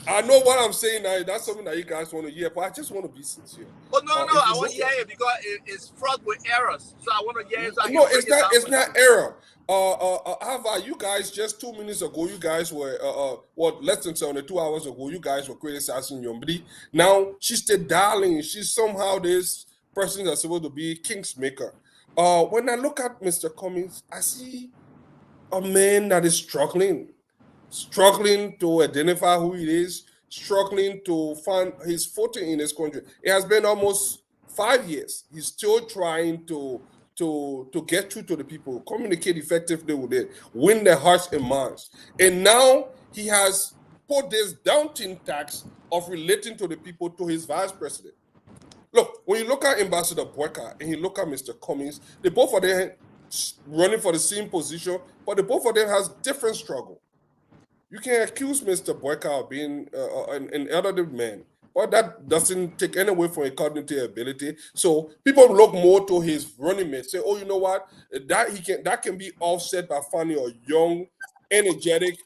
I know what I'm saying now. That's something that you guys want to hear, but I just want to be sincere. Oh no, I want to hear it because it's fraught with errors. So I want to hear it. So No, it's not. It's not error. However, you guys just 2 minutes ago, you guys were less than 72 hours ago, you guys were criticizing Yombri. Now she's the darling. She's somehow this person that's supposed to be kingsmaker. When I look at Mr. Cummings, I see a man that is struggling to identify who he is, struggling to find his footing in this country. It has been almost 5 years. He's still trying to get through to the people, communicate effectively with them, win their hearts and minds. And now he has put this daunting task of relating to the people to his vice president. Look, when you look at Ambassador Boyka and you look at Mr. Cummings, they both of them running for the same position, but the both of them has different struggle. You can accuse Mr. Boyka of being an elderly man, but that doesn't take any away from his cognitive ability. So people look more to his running mate, say, "Oh, you know what? That can be offset by finding a young, energetic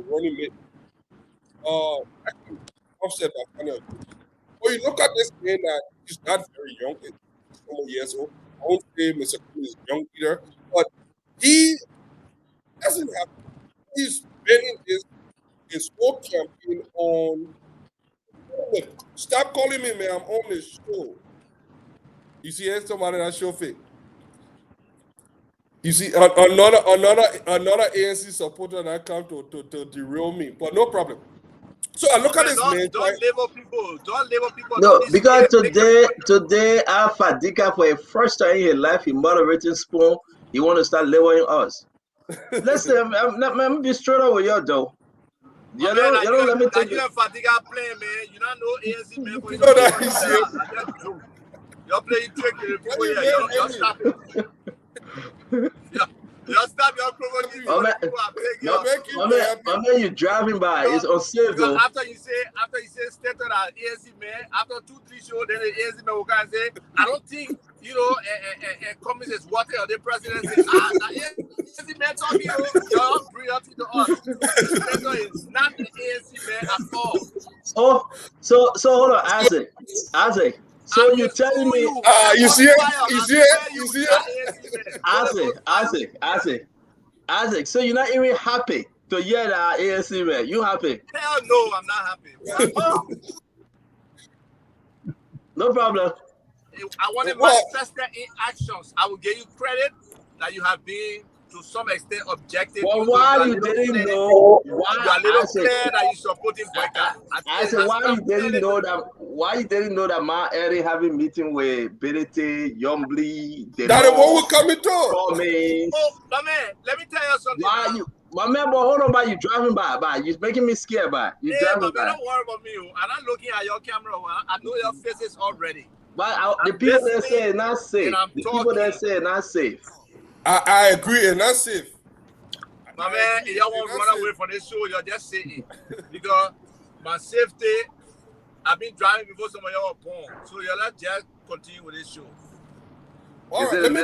running mate. That can be offset by finding a." When you look at this man that he's not very young, he's 20 years old. I won't say Mr. Cummings is young either, but he doesn't have. He's spending his whole campaign on. Stop calling me, man. I'm on this show. You see, there's somebody that show fake. You see, another ANC supporter that come to derail me, but no problem. So I look at this man. Don't label people. Don't label people. No, because today Alpha Dika for a first time in his life, he moderating spoon. He want to start labeling us. Listen, I'm be straight up with you though. You don't let me take you. And Fatiga playing, man. You don't know ANC man. You know that he's here. You're playing trick. You're stopping. You're stopping. You're man, you driving by. It's unsafe though. After you say stated that ANC man, after 2-3 shows, then the ANC man will come and say, I don't think Cummings is worthy of the presidency. ANC man talking, you're brilliant to us. Senator is not the ANC man at all. So hold on, Isaac. So you're telling me? You see Isaac. So you're not even happy to hear that ANC man? You happy? Hell no, I'm not happy. No problem. I want to manifest that in actions. I will give you credit that you have been to some extent objective. Well, why you didn't know? You are a little clear that you supporting Boyka. I said, why you didn't know that? Why you didn't know that my area having meeting with Benete, Yombly? That is what we're coming to. Oh, my man, let me tell you something. Why you? My man, but hold on, you driving by. You're making me scared, by. You driving by. Don't worry about me. I'm not looking at your camera. I know your faces already. But the people that say it's not safe. The people that say it's not safe. I agree, and that's safe. My man, if y'all want to run away from this show, you're just saying because my safety, I've been driving before some of y'all are born. So you're not just continue with this show. All right, let me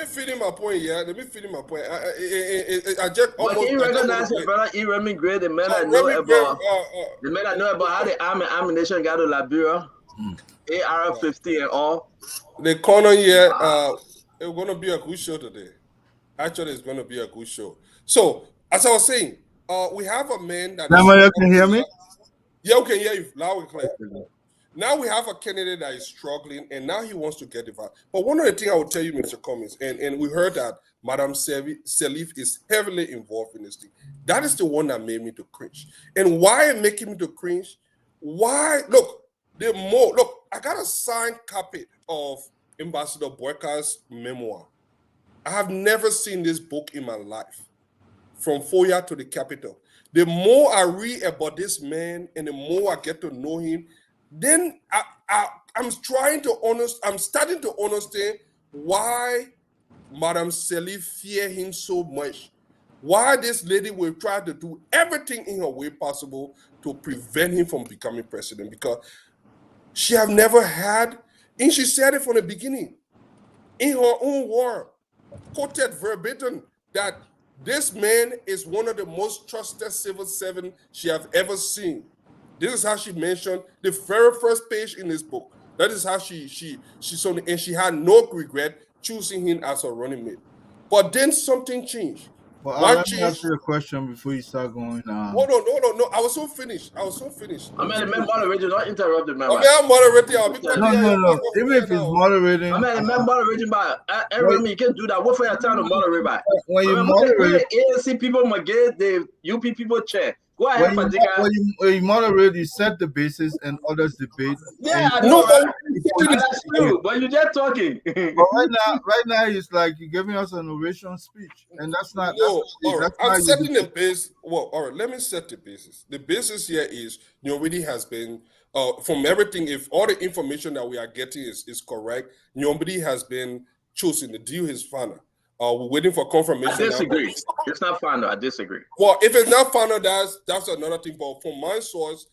feed him my point, yeah. Let me feed him my point. I just almost. He recognize your brother. He Remy Gray, the man I know about. The man I know about how the ammunition got to Liberia, AR-15 and all. The corner here, it's going to be a good show today. Actually, it's going to be a good show. So, as I was saying, we have a man that. Now you can hear me? Yeah, we can hear you loud and clear. Now we have a candidate that is struggling, and now he wants to get the vote. But one of the things I will tell you, Mr. Cummings, and we heard that Madam Sirleaf is heavily involved in this thing. That is the one that made me to cringe. And why it making me to cringe? Why? Look, I got a signed copy of Ambassador Boyka's memoir. I have never seen this book in my life, from Foya to the Capitol. The more I read about this man and the more I get to know him, then I'm starting to understand why Madam Sirleaf fear him so much? Why this lady will try to do everything in her way possible to prevent him from becoming president? Because she have never had, and she said it from the beginning, in her own word, quoted verbatim, that this man is one of the most trusted civil servants she have ever seen. This is how she mentioned the very first page in this book. That is how she saw it, and she had no regret choosing him as her running mate. But then something changed. But One let me change. ask you a question before you start going. Hold on, no. I was so finished. I mean, the man moderator, don't interrupt the man. I mean, I'm moderating. I'll be No. Even if he's moderating, I mean, the man moderating by Aaron, you can do that. What for your time to moderate by? when you I mean, moderate, ANC people might get the UP people chair. Go ahead, when Fadika. you moderate, you set the basis and others debate. Yeah, I And know, No, right? That's true, but you just talking. but right now, it's like you're giving us an ovation speech, and that's not. No, all right. That's I'm not setting the base. Well, all right. Let me set the basis. The basis here is Nyombidi has been, from everything. If all the information that we are getting is correct, Nyombidi has been chosen. The deal is final. We're waiting for confirmation. I disagree. It's not final. I disagree. Well, if it's not final, that's another thing. But from my source,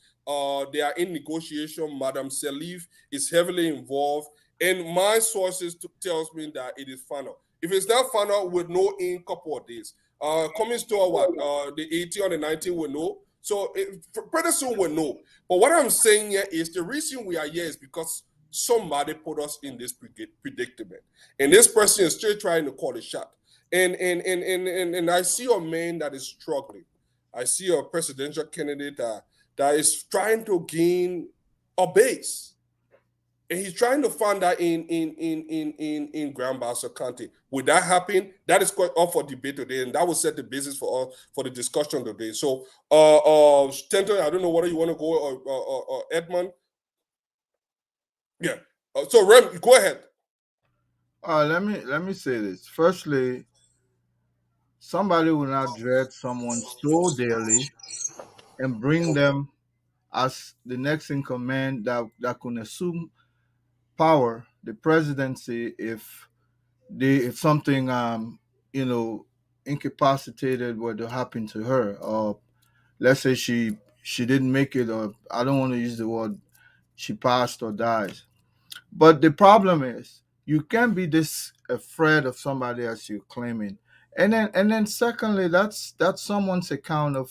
they are in negotiation. Madam Sirleaf is heavily involved, and my sources tells me that it is final. If it's not final, we'll know in a couple of days. Cummings to what? The 18 or the 19 will know. So pretty soon we'll know. But what I'm saying here is the reason we are here is because somebody put us in this predicament, and this person is still trying to call a shot. And I see a man that is struggling. I see a presidential candidate that is trying to gain a base, and he's trying to find that in Grand Bassa County. Would that happen? That is quite up for debate today, and that will set the basis for the discussion today. So, Stenton, I don't know whether you want to go or Edmund. Yeah. So Rem, go ahead. let me say this. Firstly, somebody will not dread someone so dearly and bring them as the next in command that can assume power, the presidency, if something incapacitated were to happen to her, or let's say she didn't make it, or I don't want to use the word she passed or dies. But the problem is you can't be this afraid of somebody as you're claiming. And then secondly, that's someone's account of,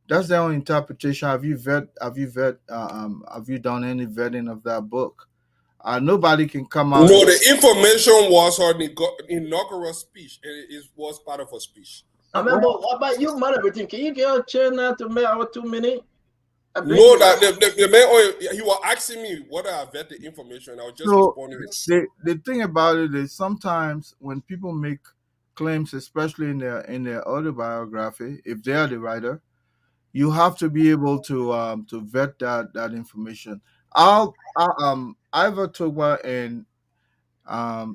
that's their own interpretation. Have you have you done any vetting of that book? Nobody can come out. No, the information was her inaugural speech, and it was part of her speech. I remember, what about you moderating? Can you get a chair now to make our 2 minutes? No, that the man, he was asking me whether I vet the information. I was just responding. The thing about it is sometimes when people make claims, especially in their autobiography, if they are the writer, you have to be able to vet that information. Ivor Togba and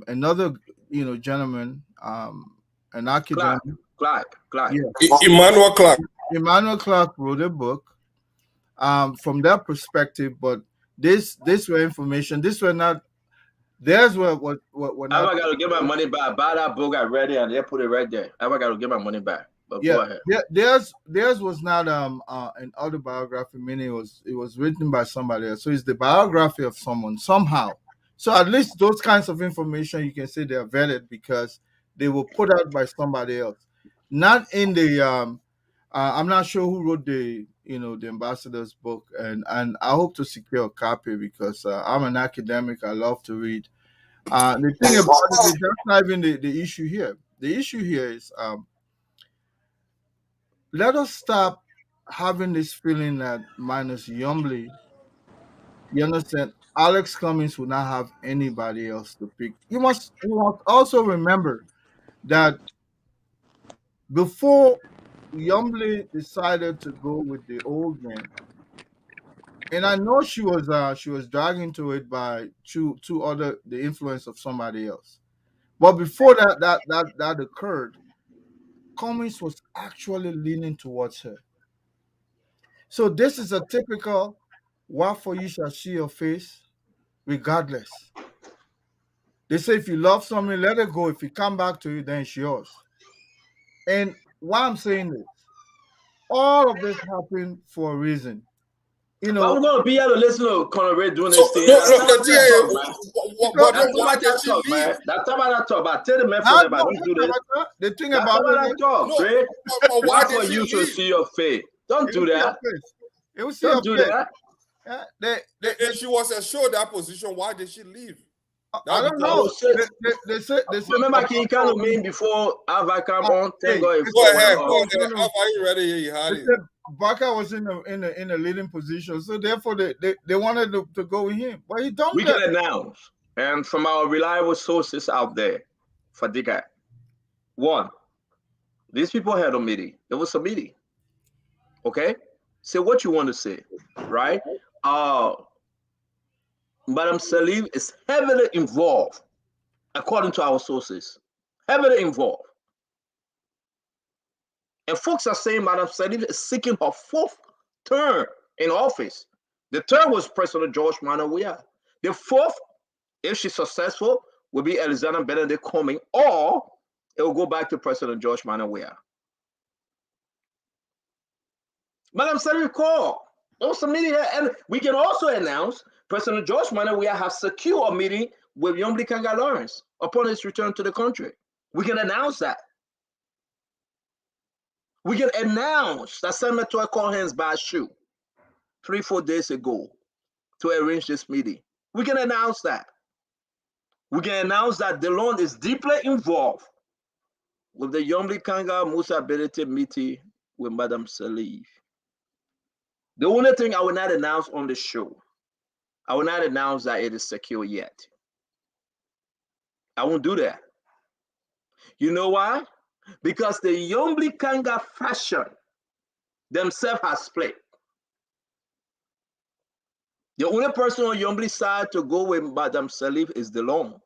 another gentleman, an academic, Clark. yeah, Emmanuel Clark. Emmanuel Clark wrote a book from that perspective, but this were information. This were not. Theirs were what not. I got to get my money back. Buy that book, I read it, and they put it right there. I got to get my money back. But Yeah, go ahead. theirs was not an autobiography, meaning it was written by somebody else. So it's the biography of someone somehow. So at least those kinds of information you can say they are vetted because they were put out by somebody else, not in the. I'm not sure who wrote the ambassador's book, and I hope to secure a copy because I'm an academic. I love to read. The thing about it is that's not even the issue here. The issue here is let us stop having this feeling that minus Yumley, you understand, Alex Cummings will not have anybody else to pick. You must also remember that before Yumley decided to go with the old man, and I know she was dragged into it by two other the influence of somebody else. But before that occurred, Cummings was actually leaning towards her. So this is a typical what for you shall see your face, regardless. They say if you love something, let it go. If it come back to you, then it's yours. And why I'm saying this, all of this happened for a reason. You But I'm know, gonna be able to listen to Conor Ray doing So this thing. no, That's not the what thing I is, talk, man. but That's then not why what did I she talk, leave? man. That's not what I talk about. Tell the man I from them, I don't do this. the thing That's about not what I it, talk, No, Craig. but why That's did what she you should leave? see your face. Don't it do will see your that. face. It will see Don't your do face. that. Yeah, If she was assured that position, why did she leave? I don't I know. will say, They say remember King Kano mean before Ava come on. Thank God Go ahead, for go no, ahead. no. How are you ready? You had They it. said Baka was in a leading position, so therefore they wanted to go with him, but he dumped we that. can announce, and from our reliable sources out there, Fadika, one, these people had a meeting. It was a meeting. Okay? Say what you want to say, right? Madam Sirleaf is heavily involved, according to our sources. Heavily involved. And folks are saying Madam Sirleaf is seeking her 4th term in office. The third was President George Weah. The 4th, if she's successful, will be Alexander Benedict Cummings, or it will go back to President George Weah. Madam Sirleaf called. There was a meeting, and we can also announce President George Weah has secured a meeting with Yombli Kanga Lawrence upon his return to the country. We can announce that. We can announce that Senator called hands by shoe 3-4 days ago to arrange this meeting. We can announce that. We can announce that DeLon is deeply involved with the Yombli Kanga Musa Ability meeting with Madam Sirleaf. The only thing I will not announce on the show, I will not announce that it is secure yet. I won't do that. You know why? Because the Yombli Kanga faction themselves has split. The only person on Yombli side to go with Madam Sirleaf is DeLon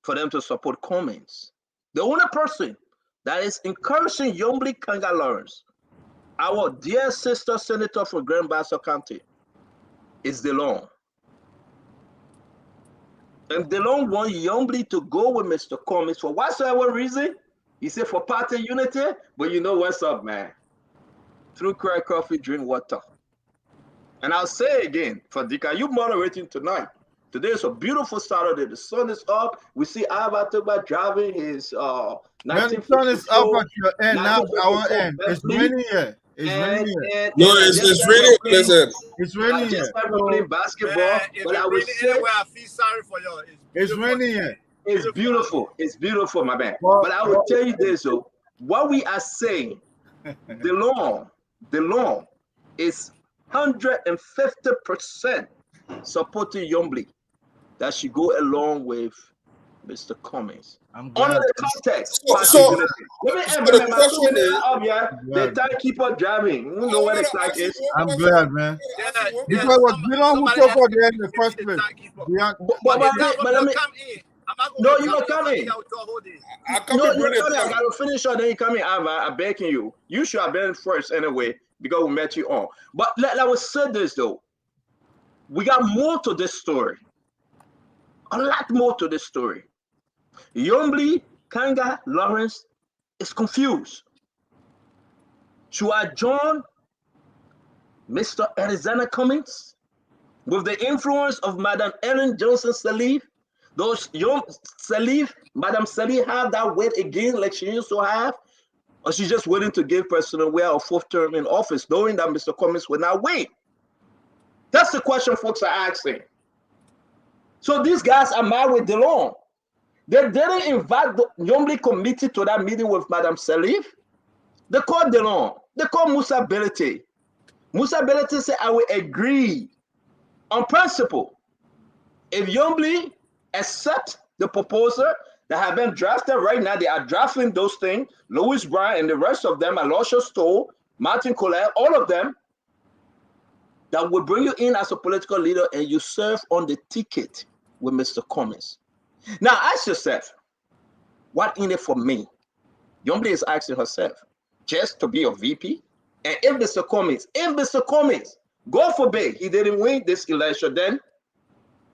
for them to support Cummings. The only person that is encouraging Yombli Kanga Lawrence, our dear sister senator from Grand Bassa County, is DeLon. And DeLon want Yombli to go with Mr. Cummings for whatsoever reason. He said for party unity, but you know what's up, man. Through crack coffee, drink water. And I'll say again, Fadika, you moderating tonight. Today is a beautiful Saturday. The sun is up. We see Abatoba driving his Man, the sun is up at your end, not our end. It's raining here. It's raining here. No, it's really listen. It's raining here. Just like we're playing basketball, Man, if but it's I would raining say anywhere, I feel sorry for you. It's raining here. it's beautiful. It's beautiful, my man. Well, But I will tell you this, though. What we are saying, the law is 150% supporting Yombli that should go along with Mr. Cummings. I'm glad. Under the context, So let me the remember question is, up here. The time keep on driving. You know where the clock is. I'm glad, man. Yeah, Because it was Dylan who took out there in the first place. But let me. come in. I'm not No, going you to not come coming. in. I come No, to you're bring it coming. I down. gotta finish on. Then you coming. I'm begging you. You should have been first anyway because we met you on. But let us say this though. We got more to this story. A lot more to this story. Yombli Kanga Lawrence is confused. Should I join Mr. Alexander Cummings with the influence of Madam Ellen Johnson Sirleaf? Those young Sirleaf, Madam Sirleaf have that weight again like she used to have? Or she's just willing to give President Weah a 4th term in office, knowing that Mr. Cummings will not win? That's the question folks are asking. So these guys are mad with DeLon. They didn't invite the Yombli committee to that meeting with Madam Sirleaf. They called DeLon. They called Musa Ability. Musa Ability said, I will agree on principle. If Yombli accept the proposal that have been drafted right now, they are drafting those things. Louis Brown and the rest of them, Alosha Stowe, Martin Colette, all of them, that will bring you in as a political leader and you serve on the ticket with Mr. Cummings. Now ask yourself, what in it for me? Yombli is asking herself, just to be a VP? And if Mr. Cummings, God forbid, he didn't win this election, then,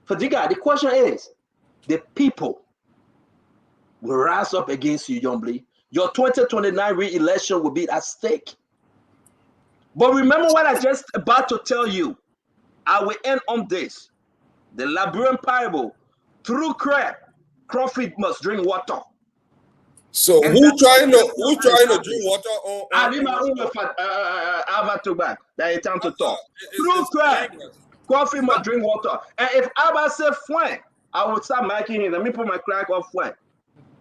Fadiga, the question is, the people will rise up against you, Yombly. Your 2029 re-election will be at stake. But remember what I just about to tell you. I will end on this. The Liberian parable, through Crawford must drink water. So who trying to drink water on Alva to back. That is time to talk. Through Coffee must drink water. And if Alva say fine, I will start making him. Let me put my crack off fine.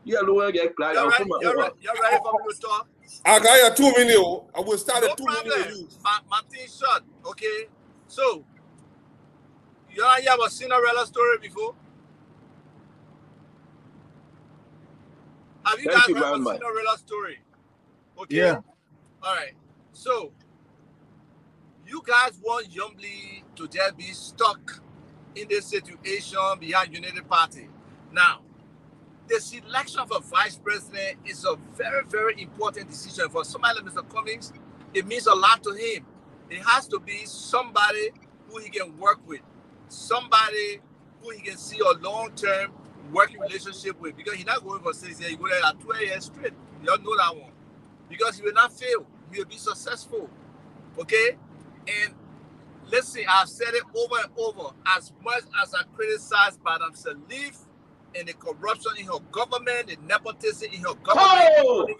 Yeah, lower get crack. You're ready for me to talk? I got your 2 minutes. I will start at 2 minutes. Martin shot. Okay. So you ever seen a Cinderella story before? Have you guys heard a Cinderella story? Okay. Yeah. All right. So you guys want Yombly to just be stuck in this situation behind Unity Party. Now, the selection of a vice president is a very, very important decision for somebody like Mr. Cummings. It means a lot to him. It has to be somebody who he can work with, somebody who he can see a long-term working relationship with, because he's not going for 6 years, he go there at 12 years straight. You all know that one. Because he will not fail. He will be successful. Okay? And listen, I've said it over and over. As much as I criticize Madam Sirleaf and the corruption in her government, the nepotism in her government,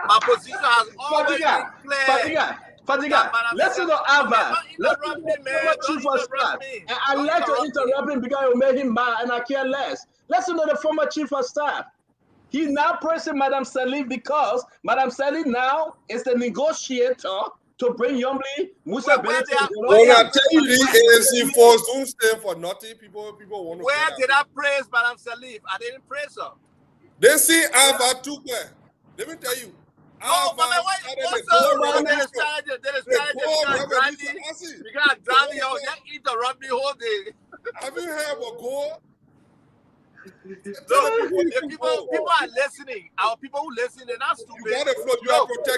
my position has always been clear. Fadiga, listen to Alva. Chief of staff. And I like to interrupt him because it will make him mad, and I care less. Listen to the former chief of staff. He's now praising Madam Sirleaf because Madam Sirleaf now is the negotiator to bring Yombly Musa Benedict. When I tell you the ANC force don't stand for nothing, people want to. Where did I praise Madam Sirleaf? I didn't praise her. They see Alva too clear. Let me tell you. Oh, but then you gotta drive me out. Just interrupt me whole day. Have you heard about Gore? Look, people are listening. Our people who listen, they're not stupid.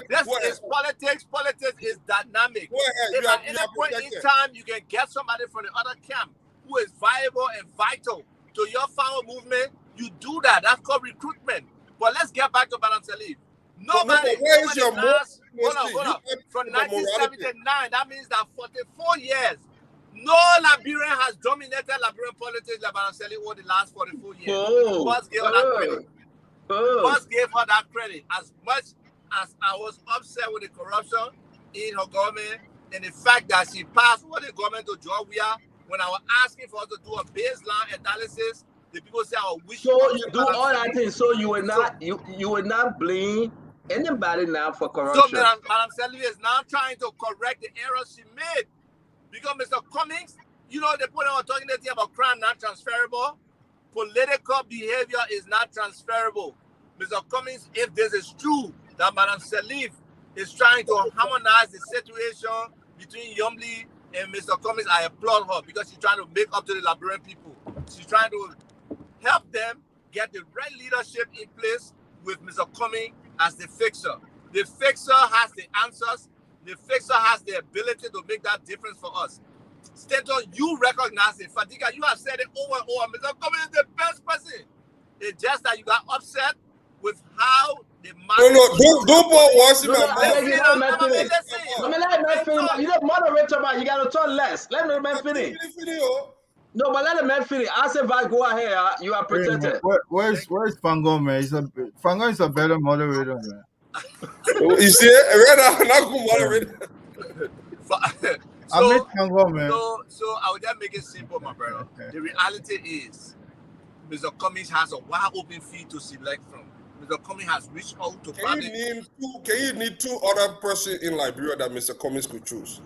This is politics. Politics is dynamic. If at any point in time you can get somebody from the other camp who is viable and vital to your farmer movement, you do that. That's called recruitment. But let's get back to Madam Sirleaf. Nobody hold on. From 1979, that means that 44 years, no Liberian has dominated Liberian politics like Madam Sirleaf over the last 44 years. First gave her that credit. First gave her that credit. As much as I was upset with the corruption in her government and the fact that she passed over the government to Georgia, when I was asking for her to do a baseline analysis, the people say I wish. So you do all that thing. So you would not blame anybody now for corruption. So Madam Sirleaf is now trying to correct the errors she made. Because Mr. Cummings, you know, the point I was talking about crime not transferable. Political behavior is not transferable. Mr. Cummings, if this is true, that Madam Sirleaf is trying to harmonize the situation between Yombly and Mr. Cummings, I applaud her because she's trying to make up to the Liberian people. She's trying to help them get the right leadership in place with Mr. Cummings as the fixer. The fixer has the answers. The fixer has the ability to make that difference for us. Stanton, you recognize it. Fadiga, you have said it over and over. Mr. Cummings is the best person. It's just that you got upset with how the man. Don't put words in my mouth. You don't moderate about. You got to talk less. Let me finish. No, but let the man finish. I said, go ahead. You are protected. Where's Fango, man? Fango is a better moderator, man. You see, right now, I'm not moderator. I Fango, man. So I would just make it simple, my brother. Okay. The reality is, Mr. Cummings has a wide open field to select from. Mr. Cummings has reached out to Can you name two other persons in Liberia that Mr. Cummings could choose?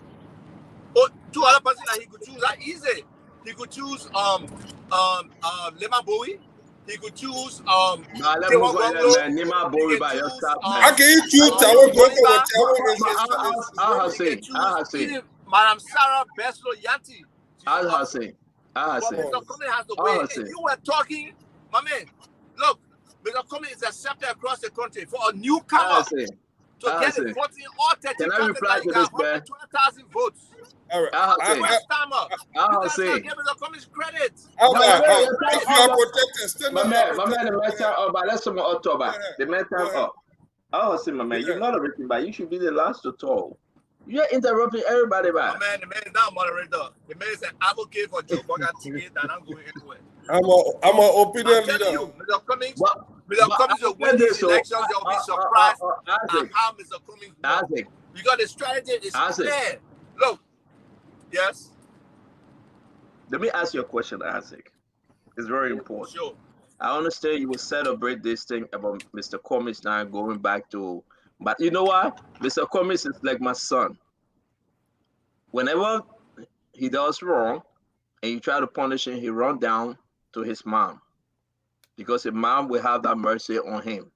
Oh, two other persons that he could choose are easy. He could choose Lema Bowie. He could choose How can you choose Madam Sarah Beslo Yanti. Mr. Cummings has the way. And you were talking, my man. Look, Mr. Cummings is accepted across the country for a newcomer to get the 14 or 30. Can I reply to this, man? 120,000 votes. I'll say. Give Mr. Cummings credit. If you are protected, stand my up. man, the mental up, but that's some October. The mental up. Oh, see, my man, you're moderating, but you should be the last to talk. You're interrupting everybody, My man, the man is not moderator. The man is an advocate for Joe Bugger ticket that I'm going anywhere. I'm an opinion I'm telling leader. you, Mr. Cummings, But Cummings will win these elections. You'll be surprised at how Mr. Cummings won. Because the strategy is clear. Look, yes. Let me ask you a question, Isaac. It's very important. Sure. I understand you will celebrate this thing about Mr. Cummings now going back to, but you know what? Mr. Cummings is like my son. Whenever he does wrong and you try to punish him, he run down to his mom because his mom will have that mercy on him.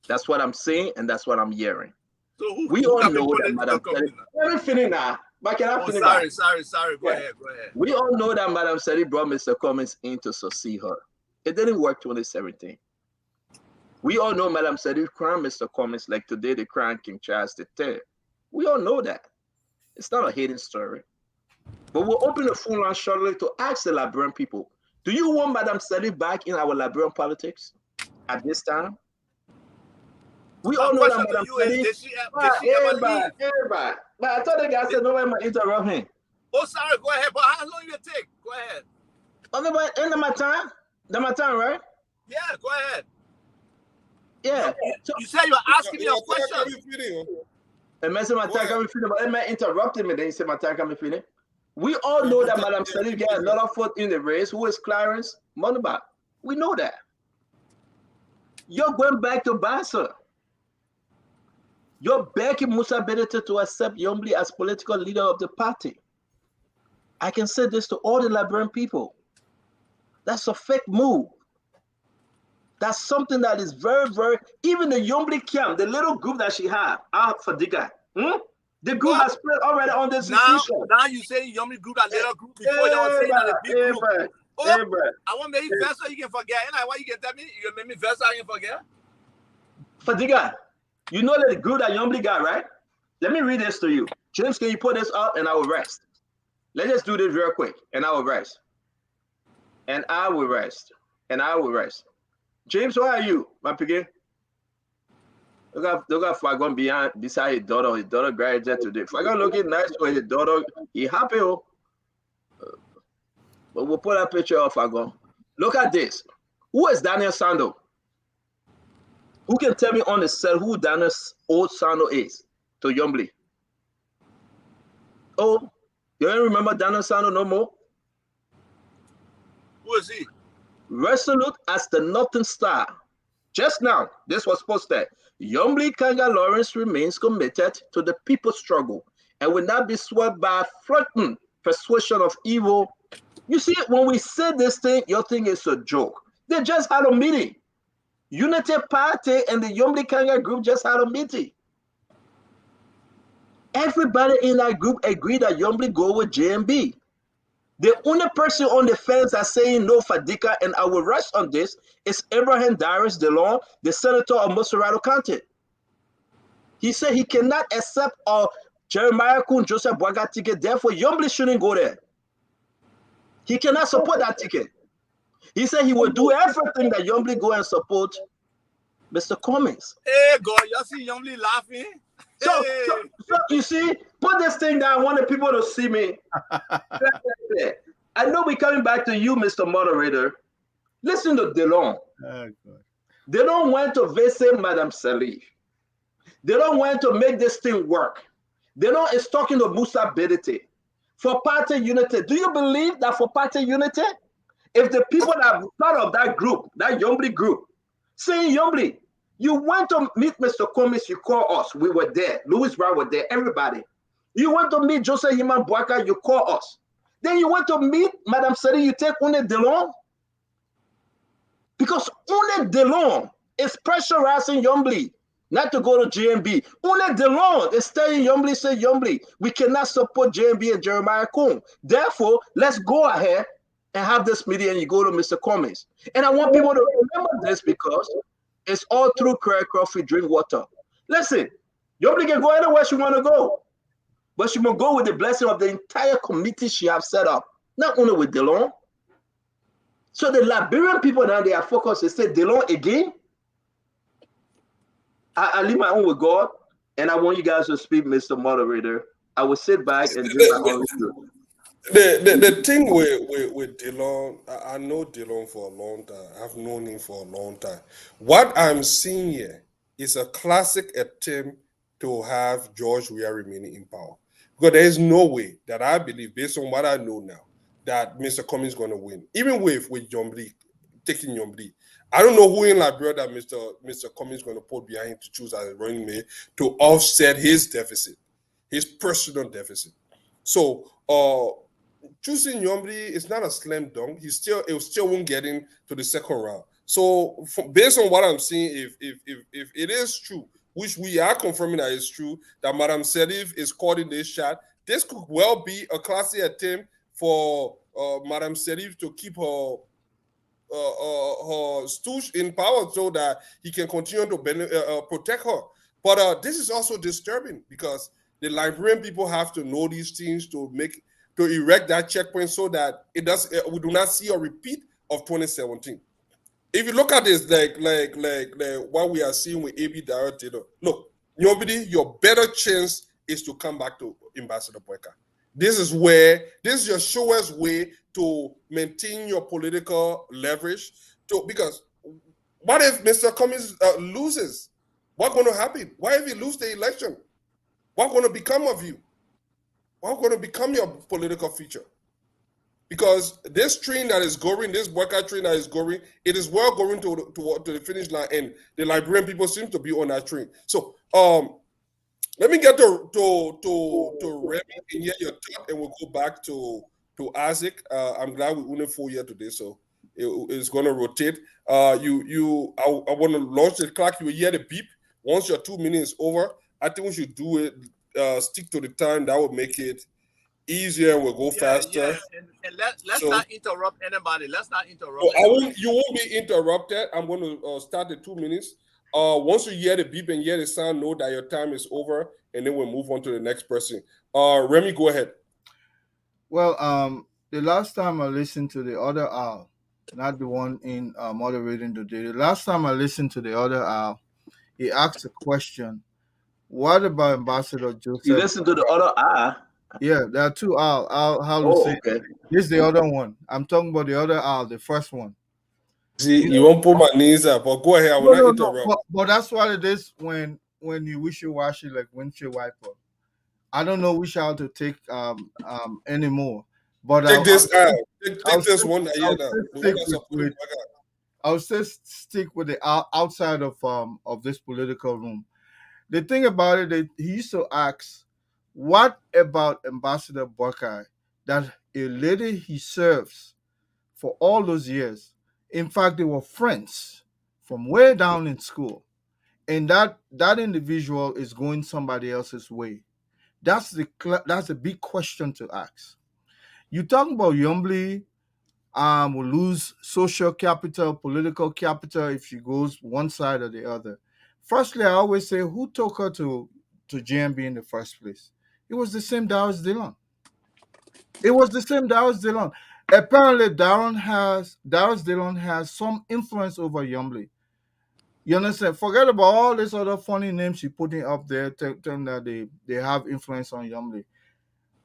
That's what I'm saying, and that's what I'm hearing. So we all know that Madam Sally. Let me finish now. But can I finish? Sorry. Go ahead. We all know that Madam Sally brought Mr. Cummings in to succeed her. It didn't work 2017. We all know Madam Sally crowned Mr. Cummings like today they crowned King Charles III. We all know that. It's not a hidden story. But we'll open the phone line shortly to ask the Liberian people, do you want Madam Sally back in our Liberian politics at this time? We all know that Madam Sally. Everybody. But I thought the guy said nobody might interrupt him. Oh, sorry, go ahead. But how long will it take? Go ahead. End of my time? My time, right? Yeah, go ahead. Yeah. You said you were asking me a question. And man said my time coming feeling, but that man interrupted me. Then he said my time coming feeling. We all know that Madam Sally got another foot in the race. Who is Clarence Monabak? We know that. You're going back to Bassa. You're begging Musa Benete to accept Yombli as political leader of the party. I can say this to all the Liberian people. That's a fake move. That's something that is very, very, even the Yombli camp, the little group that she had, Fadiga, the group has spread already on this institution. Now you say Yombli group, that little group, before you were saying that a big group. I want to make you verse so you can forget. And why you can tell me? You can make me verse so I can forget? Fadiga, you know that the group that Yombli got, right? Let me read this to you. James, can you put this up and I will rest? Let's just do this real quick and I will rest. And I will rest. And I will rest. James, where are you, my piggy? Look at Fagon beside his daughter. His daughter graduated today. Fagon looking nice for his daughter. He happy. But we'll put a picture of Fagon. Look at this. Who is Daniel Sando? Who can tell me on the set who Daniel's old Sando is to Yombli? Oh, you don't remember Daniel Sando no more? Who is he? Resolute as the Northern Star. Just now, this was posted. Yombli Kanga Lawrence remains committed to the people's struggle and will not be swept by a frightened persuasion of evil. You see, when we say this thing, your thing is a joke. They just had a meeting. Unity Party and the Yombli Kanga group just had a meeting. Everybody in that group agreed that Yombli go with JMB. The only person on the fence that's saying no Fadika, and I will rest on this, is Abraham Darius DeLong, the senator of Moserado County. He said he cannot accept Jeremiah Kun Joseph Boaga ticket, therefore Yombli shouldn't go there. He cannot support that ticket. He said he will do everything that Yombli go and support Mr. Cummings. Hey, God, you see Yombli laughing? So you see, put this thing down. I want the people to see me. I know we're coming back to you, Mr. Moderator. Listen to DeLong. They don't want to visit Madam Sirleaf. They don't want to make this thing work. They don't is talking to Musa Benete for party unity. Do you believe that for party unity, if the people that are part of that group, that Yombli group, saying Yombli, you went to meet Mr. Cummings, you call us. We were there. Louis Brown was there. Everybody. You went to meet Joseph Himan Boaka, you call us. Then you went to meet Madame Seri, you take Une DeLong. Because Une DeLong is pressurizing Yombli not to go to JMB. Une DeLong is telling Yombli, say Yombli, we cannot support JMB and Jeremiah Kun. Therefore, let's go ahead and have this meeting and you go to Mr. Cummings. And I want people to remember this because it's all through Craig Coffee, drink water. Listen, Yombli can go anywhere she want to go. But she will go with the blessing of the entire committee she have set up. Not only with DeLong. So the Liberian people now, they are focused. They say Delon again. I leave my own with God, and I want you guys to speak, Mr. Moderator. I will sit back and do my own research. The thing with Dillon, I know Dillon for a long time. I've known him for a long time. What I'm seeing here is a classic attempt to have George Weah remaining in power. Because there is no way that I believe, based on what I know now, that Mr. Cummings is going to win. Even with Yombli, taking Yombli. I don't know who in Liberia that Mr. Cummings is going to put behind him to choose as a running mate to offset his deficit, his personal deficit. So, choosing Yombli is not a slam dunk. It still won't get into the second round. So based on what I'm seeing, if it is true, which we are confirming that it's true, that Madam Sirleaf is calling this shot, this could well be a classy attempt for Madam Sirleaf to keep her stooge in power so that he can continue to protect her. But this is also disturbing because the Liberian people have to know these things to erect that checkpoint so that we do not see a repeat of 2017. If you look at this, like what we are seeing with AB Darrell Taylor, look, your better chance is to come back to Ambassador Boyka. This is your surest way to maintain your political leverage. Because what if Mr. Cummings loses? What's going to happen? What if you lose the election? What's going to become of you? What's going to become your political future? Because this train that is going, this Boyka train that is going, it is well going to the finish line, and the Liberian people seem to be on that train. So, let me get to Remy and hear your thought, and we'll go back to Isaac. I'm glad we're only 4 here today, so it's going to rotate. I want to launch the clock. You will hear the beep once your 2 minutes over. I think we should do it. Stick to the time. That would make it easier. We'll go faster. Yeah. And let's not interrupt anybody. Let's not interrupt. You won't be interrupted. I'm going to start the 2 minutes. Once you hear the beep and hear the sound, know that your time is over, and then we'll move on to the next person. Remy, go ahead. Well, the last time I listened to the other Al, not the one in moderating today, the last time I listened to the other Al, he asked a question. What about Ambassador Joseph? You listen to the other Al? Yeah, there are two Al. Okay. This is the other one. I'm talking about the other Al, the first one. See, you won't put my knees up, but go ahead. I will not interrupt. But that's what it is when you wishy-washy like windshield wiper. I don't know which Al to take anymore. But take this out. Take this one here now. I'll just stick with the outside of this political room. The thing about it, he used to ask, what about Ambassador Boyka, that a lady he serves for all those years? In fact, they were friends from way down in school. And that individual is going somebody else's way. That's the big question to ask. You talk about Yombli will lose social capital, political capital if she goes one side or the other. Firstly, I always say, who took her to JMB in the first place? It was the same Darius Dillon. Apparently, Darius Dillon has some influence over Yombli. You understand? Forget about all these other funny names you're putting up there, telling that they have influence on Yombli.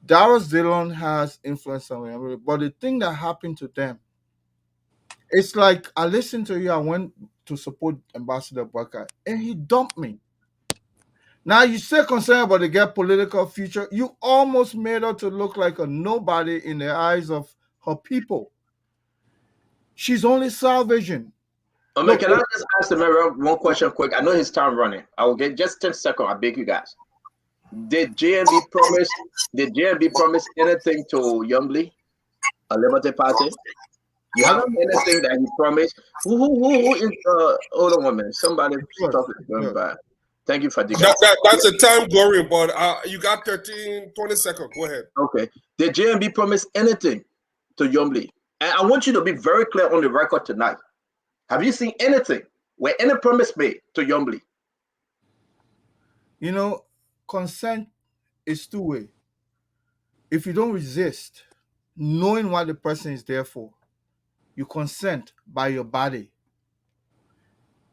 Darius Dillon has influence on Yombli. But the thing that happened to them, it's like I listened to you, I went to support Ambassador Boyka, and he dumped me. Now you're still concerned about the girl political future. You almost made her to look like a nobody in the eyes of her people. She's only salvaging. Can I just ask the mayor one question quick? I know his time running. I will get just 10 seconds. I beg you guys. Did JMB promise anything to Yombli, a Liberty Party? You have anything that he promised? Who is hold on 1 minute. Somebody stuff is going by. Thank you for that's a time going, but you got 20 seconds. Go ahead. Okay. Did JMB promise anything to Yombli? And I want you to be very clear on the record tonight. Have you seen anything where any promise made to Yombli? You know, consent is two-way. If you don't resist, knowing what the person is there for, You consent by your body.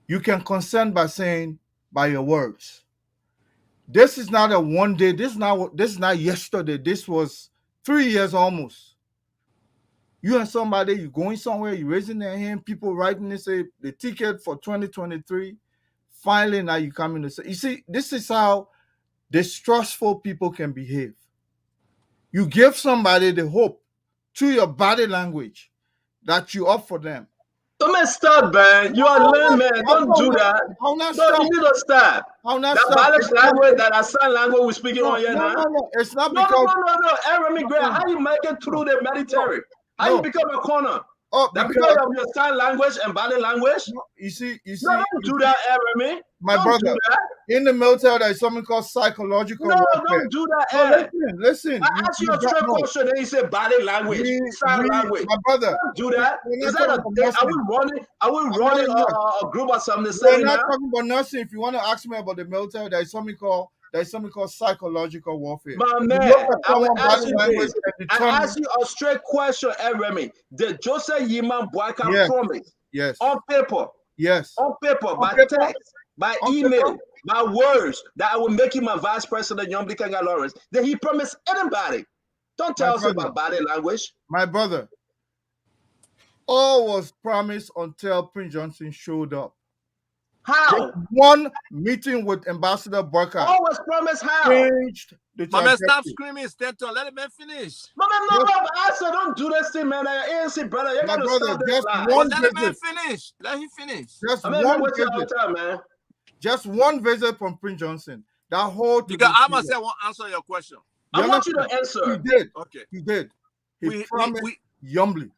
You can consent by saying by your words. This is not a one day. This is not yesterday. This was 3 years almost. You and somebody, you going somewhere, you raising their hand, people writing and say the ticket for 2023. Finally, now you come in to say, you see, this is how distrustful people can behave. You give somebody the hope through your body language that you up for them. Don't stop, man. You are lame, man. Don't do that. I'll not No, stop. you need to stop. I'll not That stop. Balish language, that sign language we're speaking on here now. No. It's not No, because. no. Remy Gray, how you make it through the military? How you become a corner? Oh, That because of your sign language and body language? You see. No, don't do that, Remy. My don't brother, do that. in the military, there's something called psychological warfare. Don't do that, No, listen. I asked you a straight question, and you said body language, sign language. My brother, don't do that. Is that a thing? Are we running a group or something? We're not talking about nothing. If you want to ask me about the military, there's something called psychological warfare. My man, I asked you a straight question, Remy. Did Joseph Yiman Boyka promise? Yes. On paper. Yes. On paper, by text, by email, by words, that I will make him a vice president, Young Kanga Lawrence. Did he promise anybody? Don't tell us about body language. My brother, all was promised until Prince Johnson showed up. How? Just one meeting with Ambassador Boyka. All was promised how? Changed the My man, stop screaming, Stanton. Let the man finish. No, I said don't do this thing, man. ANC brother, you gotta stop this lie. Let the man finish. Let him finish. Just one visit from Prince Johnson. That whole because I must say I won't answer your question. I want you to answer. He did. Okay. He did. He promised Yumbly.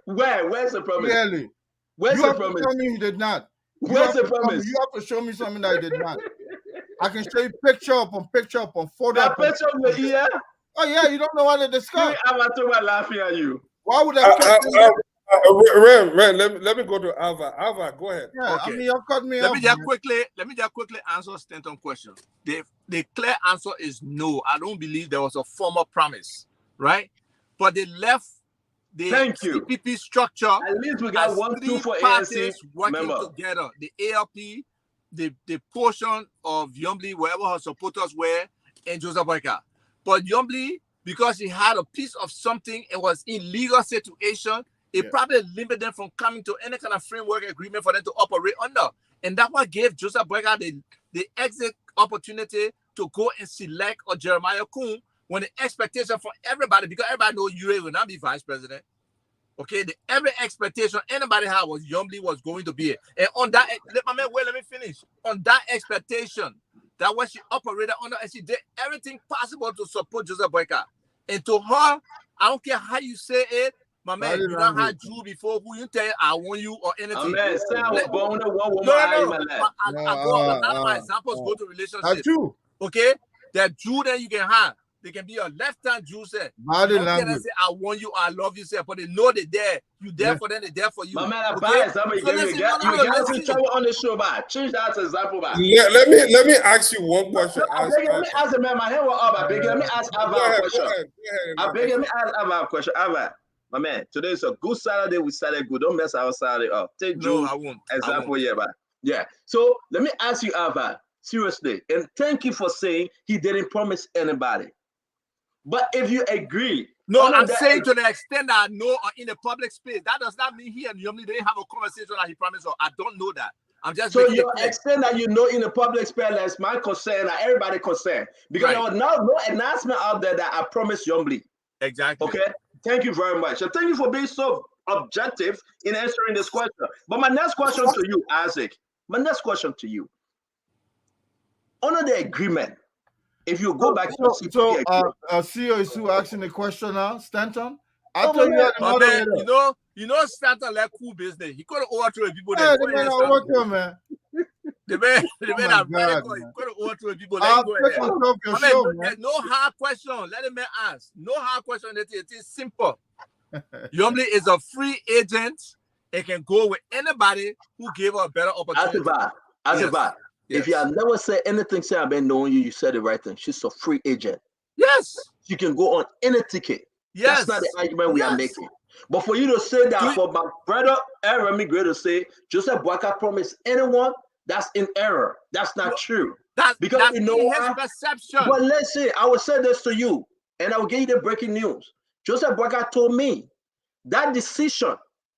Where's the promise? Clearly. Where's you the have promise? To tell me he did not. Where's the promise? You have to show me something that he did not. I can show you picture upon photo. That picture of the ear? Oh yeah, you don't know what to discuss. I'm laughing at you. Why would I? Ren, let me go to Alva. Alva, go ahead. Yeah, okay. I mean, you cut me off. Let me just quickly answer Stanton's question. The clear answer is no. I don't believe there was a formal promise, right? But they left the CPP structure. At least we got 1, 2 for ANC working together. The ALP, the portion of Yumbly, wherever her supporters were, and Joseph Boyka. But Yumbly, because he had a piece of something and was in legal situation, it probably limited them from coming to any kind of framework agreement for them to operate under. And that's what gave Joseph Boyka the exit opportunity to go and select a Jeremiah Kuhn when the expectation for everybody, because everybody knows Ure will not be vice president. Okay, every expectation anybody had was Yumbly was going to be it. And on that, let me finish. On that expectation, that when she operated under, and she did everything possible to support Joseph Boyka. And to her, I don't care how you say it, my man, you don't have Jew before who you tell I want you or anything. Man, say I was born with one woman. None of my examples go to relationships. Okay? That Jew that you can have. They can be a left-hand Jew, say. Body language. Say, I want you, I love you, say, but they know they're there. You there for them, they're there for you. My man, bias. You got some trouble on the show, man. Change that example, man. Let me ask you one question. Let me ask the man, my hand was up. I beg you, let me ask Ava a question. I beg you, let me ask Ava a question. Ava, my man, today is a good Saturday. We started good. Don't mess our Saturday up. Take Jew example here, man. Yeah. So let me ask you, Ava, seriously, and thank you for saying he didn't promise anybody. But if you agree, no, I'm saying to the extent that I know in the public space, that does not mean he and Yumbly didn't have a conversation that he promised. Or I don't know that. I'm just so your extent that you know in the public space, that's my concern, that everybody concerned, because there was no announcement out there that I promised Yumbly. Exactly. Okay. Thank you very much. So thank you for being so objective in answering this question. But my next question to you, Isaac. My next question to you. Under the agreement. If you go back to the CEO is who asking the question now, Stanton. I tell you, you know, Stanton like cool business. He could have overthrown people. Yeah, the man overthrow, man. The man are very good. He could have overthrown people. No hard question. Let the man ask. No hard question. It is simple. Yumbly is a free agent. It can go with anybody who gave her a better opportunity. Yes. If you have never said anything, say I've been knowing you, you said the right thing. She's a free agent. Yes. You can go on any ticket. That's not the argument we are making. But for you to say that, for my brother Remy Gray to say Joseph Boakai promised anyone, that's in error. That's not true. Because you know his perception. But let's say, I will say this to you, and I will give you the breaking news. Joseph Boakai told me that decision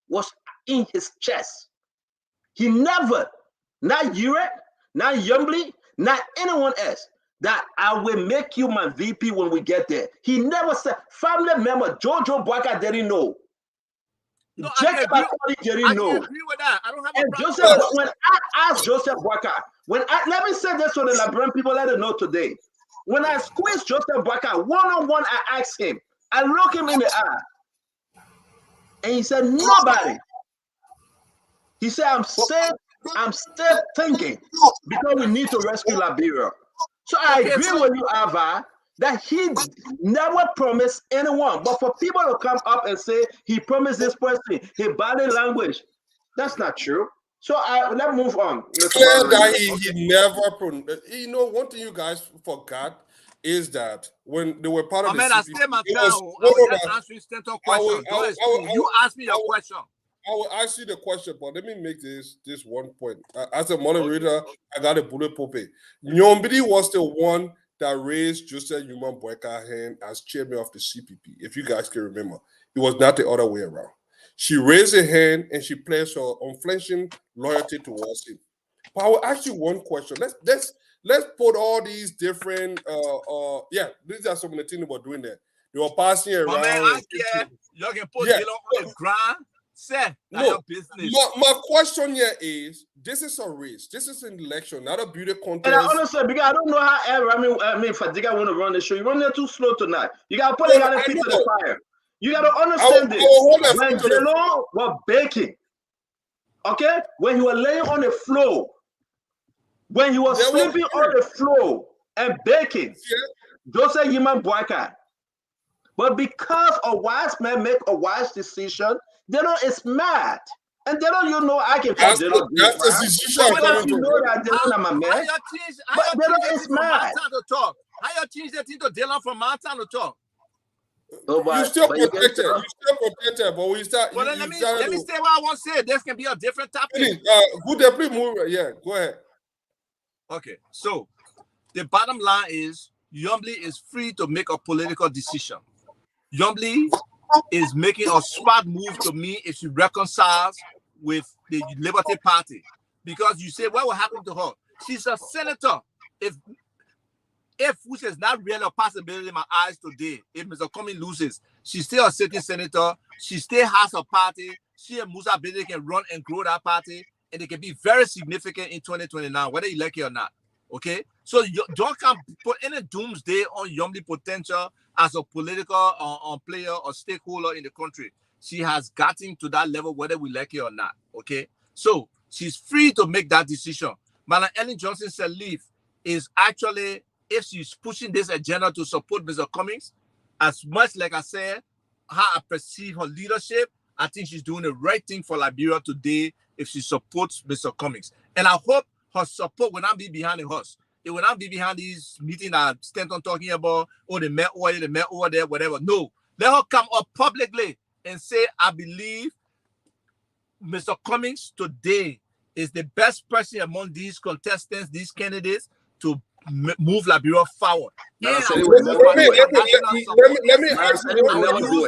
was in his chest. He never, not Europe, not Yombly, not anyone else, that I will make you my VP when we get there. He never said. Family member Jojo Boakai didn't know. No, Jacob didn't know. I agree with that. I don't have and a problem. Joseph, when I asked Joseph Boakai, let me say this to the Liberian people, let them know today. When I squeezed Joseph Boakai one-on-one, I asked him, I looked him in the eye, and he said, nobody. He said, I'm still thinking because we need to rescue Liberia. So I agree with you, Ava, that he never promised anyone. But for people to come up and say he promised this person, his body language, that's not true. So let's move on. Clear that he never promised. You know, one thing you guys forgot is that when they were part of the CPP, I stay my time. I was just answering Stentor question. You ask me your question. I will ask you the question, but let me make this one point. As a moderator, I got a bullet pope. Nyombidi was the one that raised Joseph Human Boakai hand as chairman of the CPP. If you guys can remember, it was not the other way around. She raised her hand and she pledged her unflinching loyalty towards him. But I will ask you one question. Let's put all these different these are some of the things they were doing there. They were passing around. Man, I care. You can put it on the ground. Say, your business. My question here is: this is a race. This is an election, not a beauty contest. And I honestly, because I don't know how Fadiga want to run the show. You run there too slow tonight. You got to put a feet to the fire. You got to understand this. When Jelon was baking, okay, when he was laying on the floor, when he was sleeping on the floor and baking, Joseph Human Boakai. But because a wise man make a wise decision, Jelon is mad. And Jelon, you know, I can that's the decision. You know that Jelon, I'm a man. But Jelon is mad. How you change that into Jelon from my time to talk? You still protected. But we start. Well, let me say what I want to say. This can be a different topic. Please move. Yeah, go ahead. Okay, so the bottom line is Yombly is free to make a political decision. Yombly is making a smart move to me if she reconciles with the Liberty Party. Because you say, what will happen to her? She's a senator. If which is not really a possibility in my eyes today, if Mr. Cummings loses, she's still a sitting senator. She still has a party. She and Musa Bede can run and grow that party, and they can be very significant in 2029, whether you like it or not. Okay? So you don't come put any doomsday on Yombly potential as a political player or stakeholder in the country. She has gotten to that level, whether we like it or not. Okay? So she's free to make that decision. Madam Ellen Johnson Sirleaf is actually, if she's pushing this agenda to support Mr. Cummings, as much like I said, how I perceive her leadership, I think she's doing the right thing for Liberia today if she supports Mr. Cummings. And I hope her support will not be behind the horse. It will not be behind these meetings that Stanton talking about, or they met over there, whatever. No. Let her come up publicly and say, I believe Mr. Cummings today is the best person among these contestants, these candidates, to move Liberia forward. Let me use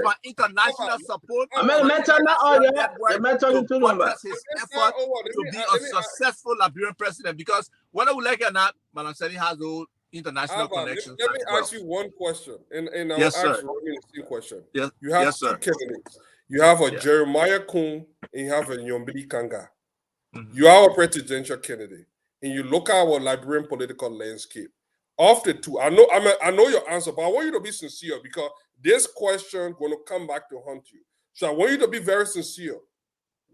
my international support. His effort to be a successful Liberian president, because whether we like it or not, Madam Sally has those international connections. Let me ask you one question, and I'll ask Remy the same question. Yes. You have two candidates. You have a Jeremiah Kun and you have a Nyombidi Kanga. You are a presidential candidate, and you look at our Liberian political landscape. Of the two, I know your answer, but I want you to be sincere, because this question going to come back to haunt you. So I want you to be very sincere.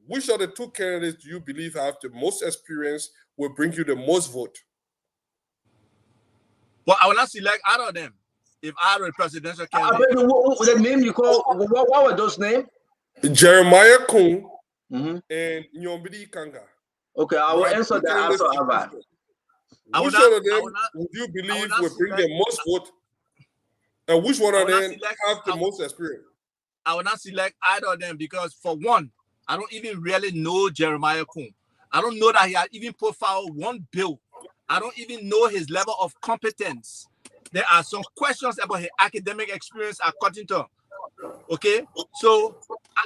Which of the two candidates do you believe have the most experience, will bring you the most vote? Well, I will not select out of them if I were a presidential candidate. The name you call, what were those names? Jeremiah Kun and Nyombidi Kanga. Okay, I will answer that after Ava. Which of them would you believe will bring the most vote? And which one I of will not them select- have the most experience? I will not select either of them because, for one, I don't even really know Jeremiah Kuhn. I don't know that he has even put forward one bill. I don't even know his level of competence. There are some questions about his academic experience according to him. Okay? So,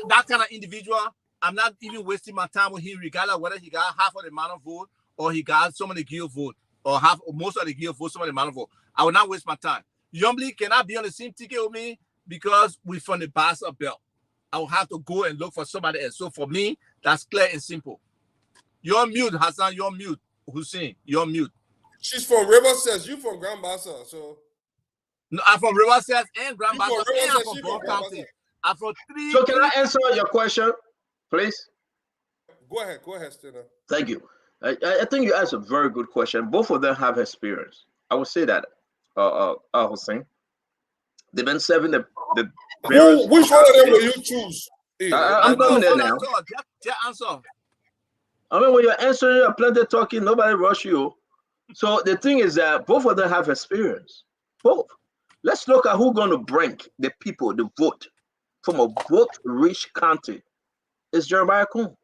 that kind of individual, I'm not even wasting my time with him, regardless of whether he got half of the amount of vote or he got some of the guild vote, or half or most of the guild vote, some of the amount of vote. I will not waste my time. Yombly cannot be on the same ticket with me because we're from the Bassa belt. I will have to go and look for somebody else. So for me, that's clear and simple. You're mute, Hassan. You're mute. Hussein, you're mute. She's from Riverside. You from Grand Bassa, so. No, I'm from Riverside and Grand You Bassa, from and I'm Riverside, from she Bond from Grand County. Bassa. I'm from three. So can I answer your question, please? Go ahead, Stina. Thank you. I think you asked a very good question. Both of them have experience. I would say that, Hussein. They've been serving the various. Which one of them will you choose? I'm coming there now. Just answer. I mean, when you're answering, you're plenty talking, nobody rush you. So the thing is that both of them have experience. Both. Let's look at who's going to bring the people, the vote, from a vote-rich county. It's Jeremiah Kuhn.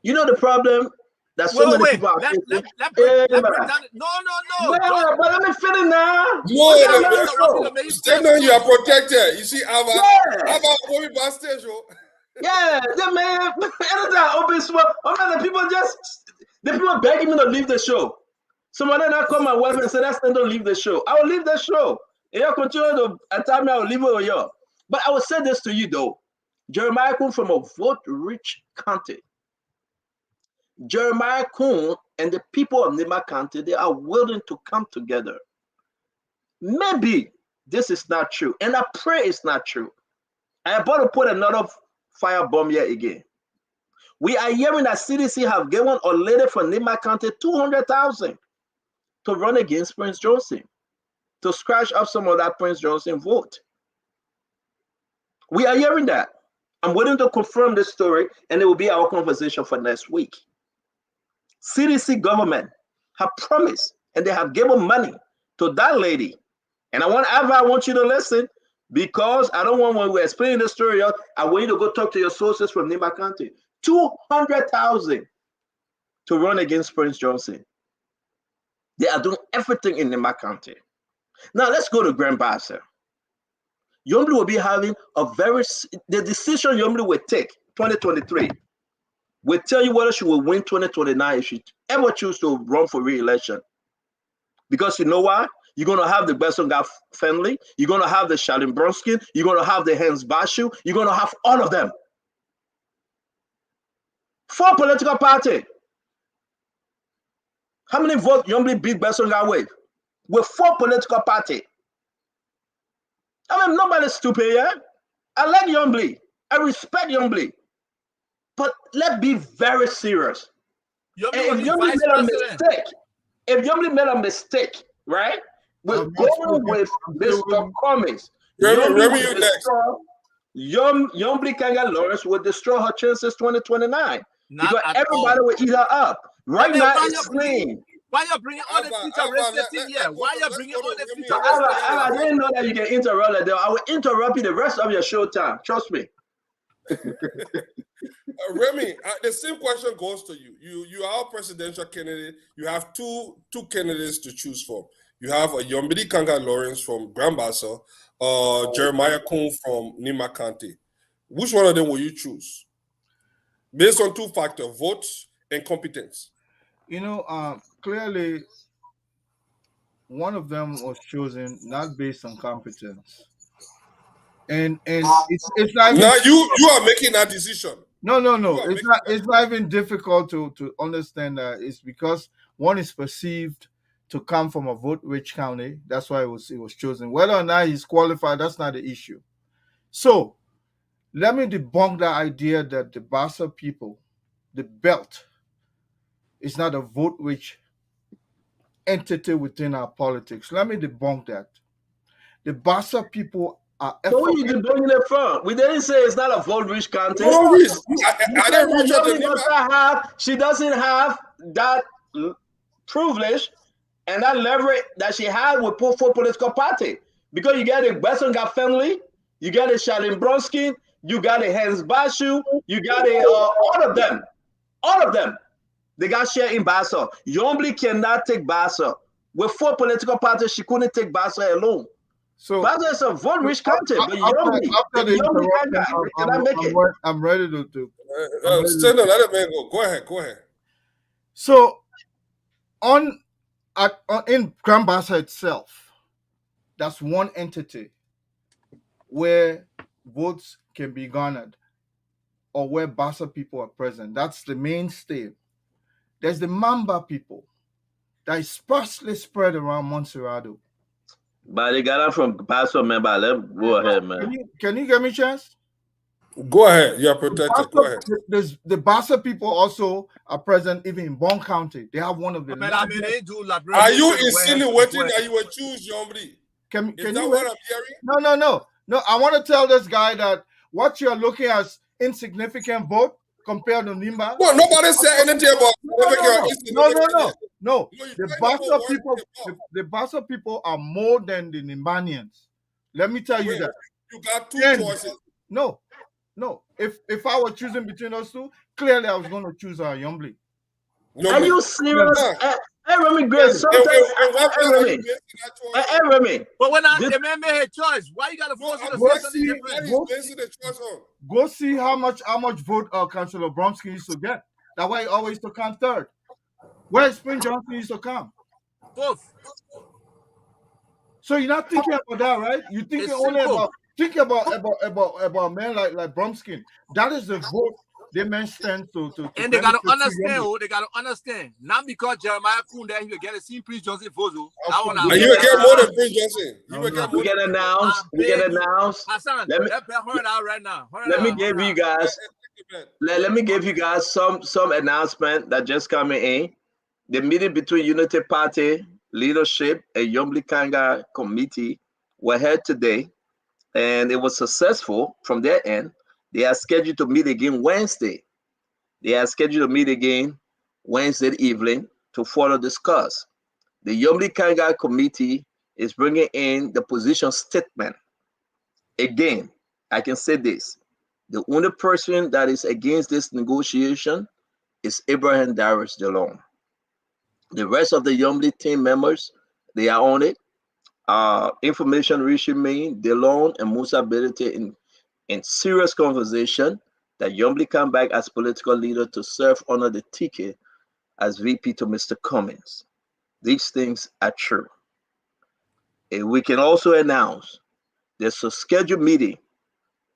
You know the problem that so many people are facing? Let break down. No. But let me finish now. No, Stina, you are protected. You see, Ava, Bobby Bastage. Yeah, man. Anytime open swap, the people begging me to leave the show. Someone then I call my wife and say, "That's don't leave the show." I will leave the show. And you continue to attack me, I will leave it with you. But I will say this to you though. Jeremiah Kuhn from a vote-rich county. Jeremiah Kuhn and the people of Nima County, they are willing to come together. Maybe this is not true, and I pray it's not true. I am about to put another firebomb here again. We are hearing that CDC have given a lady from Nima County $200,000 to run against Prince Johnson, to scratch up some of that Prince Johnson vote. We are hearing that. I'm waiting to confirm this story, and it will be our conversation for next week. CDC government have promised, and they have given money to that lady. And I want you to listen, because I don't want, when we're explaining the story, I want you to go talk to your sources from Nima County. $200,000 to run against Prince Johnson. They are doing everything in Nima County. Now let's go to Grand Bassa. Yombly will be having the decision Yombly will take 2023 will tell you whether she will win 2029 if she ever choose to run for re-election. Because you know why? You're going to have the Besonga family. You're going to have the Shalin Bronskin. You're going to have the Hans Bashu. You're going to have all of them. 4 political parties. How many votes Yombly beat Besonga with? With 4 political parties. I mean, nobody's stupid, yeah? I like Yombly. I respect Yombly. But let's be very serious. If Yombly made a mistake, right? We're going with Mr. Cummings. Yombly Kanga Lawrence will destroy her chances 2029. Because everybody will eat her up. Right now, it's clean. Why you bringing all the future racists in here? Why you bringing all the future racists? I didn't know that you can interrupt like that. I will interrupt you the rest of your show time. Trust me. Remy, the same question goes to you. You are a presidential candidate. You have two candidates to choose from. You have a Yombidi Kanga Lawrence from Grand Bassa, Jeremiah Kuhn from Nima County. Which one of them will you choose? Based on 2 factors, votes and competence. You know, clearly, one of them was chosen not based on competence, and it's like now you are making that decision. No. It's not even difficult to understand that. It's because one is perceived to come from a vote-rich county. That's why it was chosen. Whether or not he's qualified, that's not the issue. So let me debunk the idea that the Bassa people, the belt, is not a vote-rich entity within our politics. Let me debunk that. The Bassa people are. So what are you debunking it from? We didn't say it's not a vote-rich county. She doesn't have that privilege and that leverage that she had with 4 political parties. Because you got a Weston got family, you got a Charlene Bronski, you got a Hans Bashu, you got a all of them. They got share in Bassa. Yombly cannot take Bassa. With 4 political parties, she couldn't take Bassa alone. So Bassa is a vote-rich county, but after the interruption, cannot make it. I'm ready to. Still no, let it man go. Go ahead. So in Grand Bassa itself, that's one entity where votes can be garnered or where Bassa people are present. That's the mainstay. There's the Mamba people that is sparsely spread around Montserrado. But they got them from Bassa, man. But let them go ahead, man. Can you give me a chance? Go ahead. You're protected. Go ahead. The Bassa people also are present even in Bon County. They have one of the. Are you insinuating that you will choose Yombly? Can Is that you? what I'm hearing? No. I want to tell this guy that what you're looking at is insignificant vote compared to Nimba. No, nobody said anything about No. The Bassa people are more than the Nimbanians. Let me tell you that. You got 2 choices. No. If I were choosing between those two, clearly I was going to choose Yombly. Are you serious? Hey, Remy, great. Sometimes, Remy. But when the man made a choice, why you gotta force him to say something? Go see how much vote Councillor Bromsky used to get. That's why he always used to come third. Where Spring Johnson used to come. Both. So you're not thinking about that, right? You're thinking only about a man like Bromsky. That is the vote they men stand to and they gotta understand. They gotta understand. Not because Jeremiah Kunda he will get a same Prince Johnson Fozo. And you will get more than Prince Johnson. We get announced. Hassan, let her out right now. Let me give you guys. Let me give you guys some announcement that just coming in. The meeting between Unity Party leadership and Yombly Kanga committee were held today, and it was successful from their end. They are scheduled to meet again Wednesday. Wednesday evening to further discuss. The Yombly Kanga committee is bringing in the position statement. Again, I can say this. The only person that is against this negotiation is Abraham Darius DeLong. The rest of the Yombly team members, they are on it. Information reaching me, DeLong and Musa Bedete in serious conversation that Yombly come back as political leader to serve under the ticket as VP to Mr. Cummings. These things are true. And we can also announce there's a scheduled meeting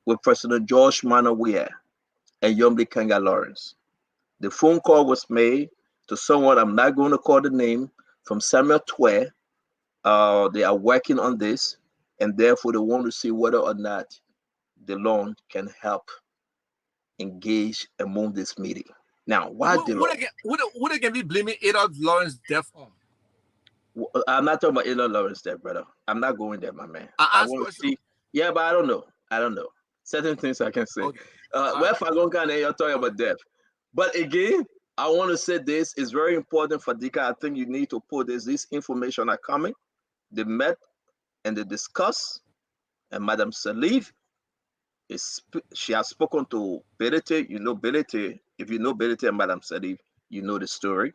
with President George Manawia and Yombly Kanga Lawrence. The phone call was made to someone, I'm not going to call the name, from Samuel Twe. They are working on this, and therefore they want to see whether or not DeLong can help engage and move this meeting. Now, why DeLong? Would they can be blaming Adolf Lawrence death on? I'm not talking about Adolf Lawrence death, brother. I'm not going there, my man. I want to see. Yeah, but I don't know. Certain things I can say. Okay. Where Fagonka you're talking about death. But again, I want to say this is very important for Dika. I think you need to put this information are coming. They met and they discussed, and Madam Sirleaf she has spoken to Bedete. You know Bedete. If you know Bedete and Madam Sirleaf, you know the story.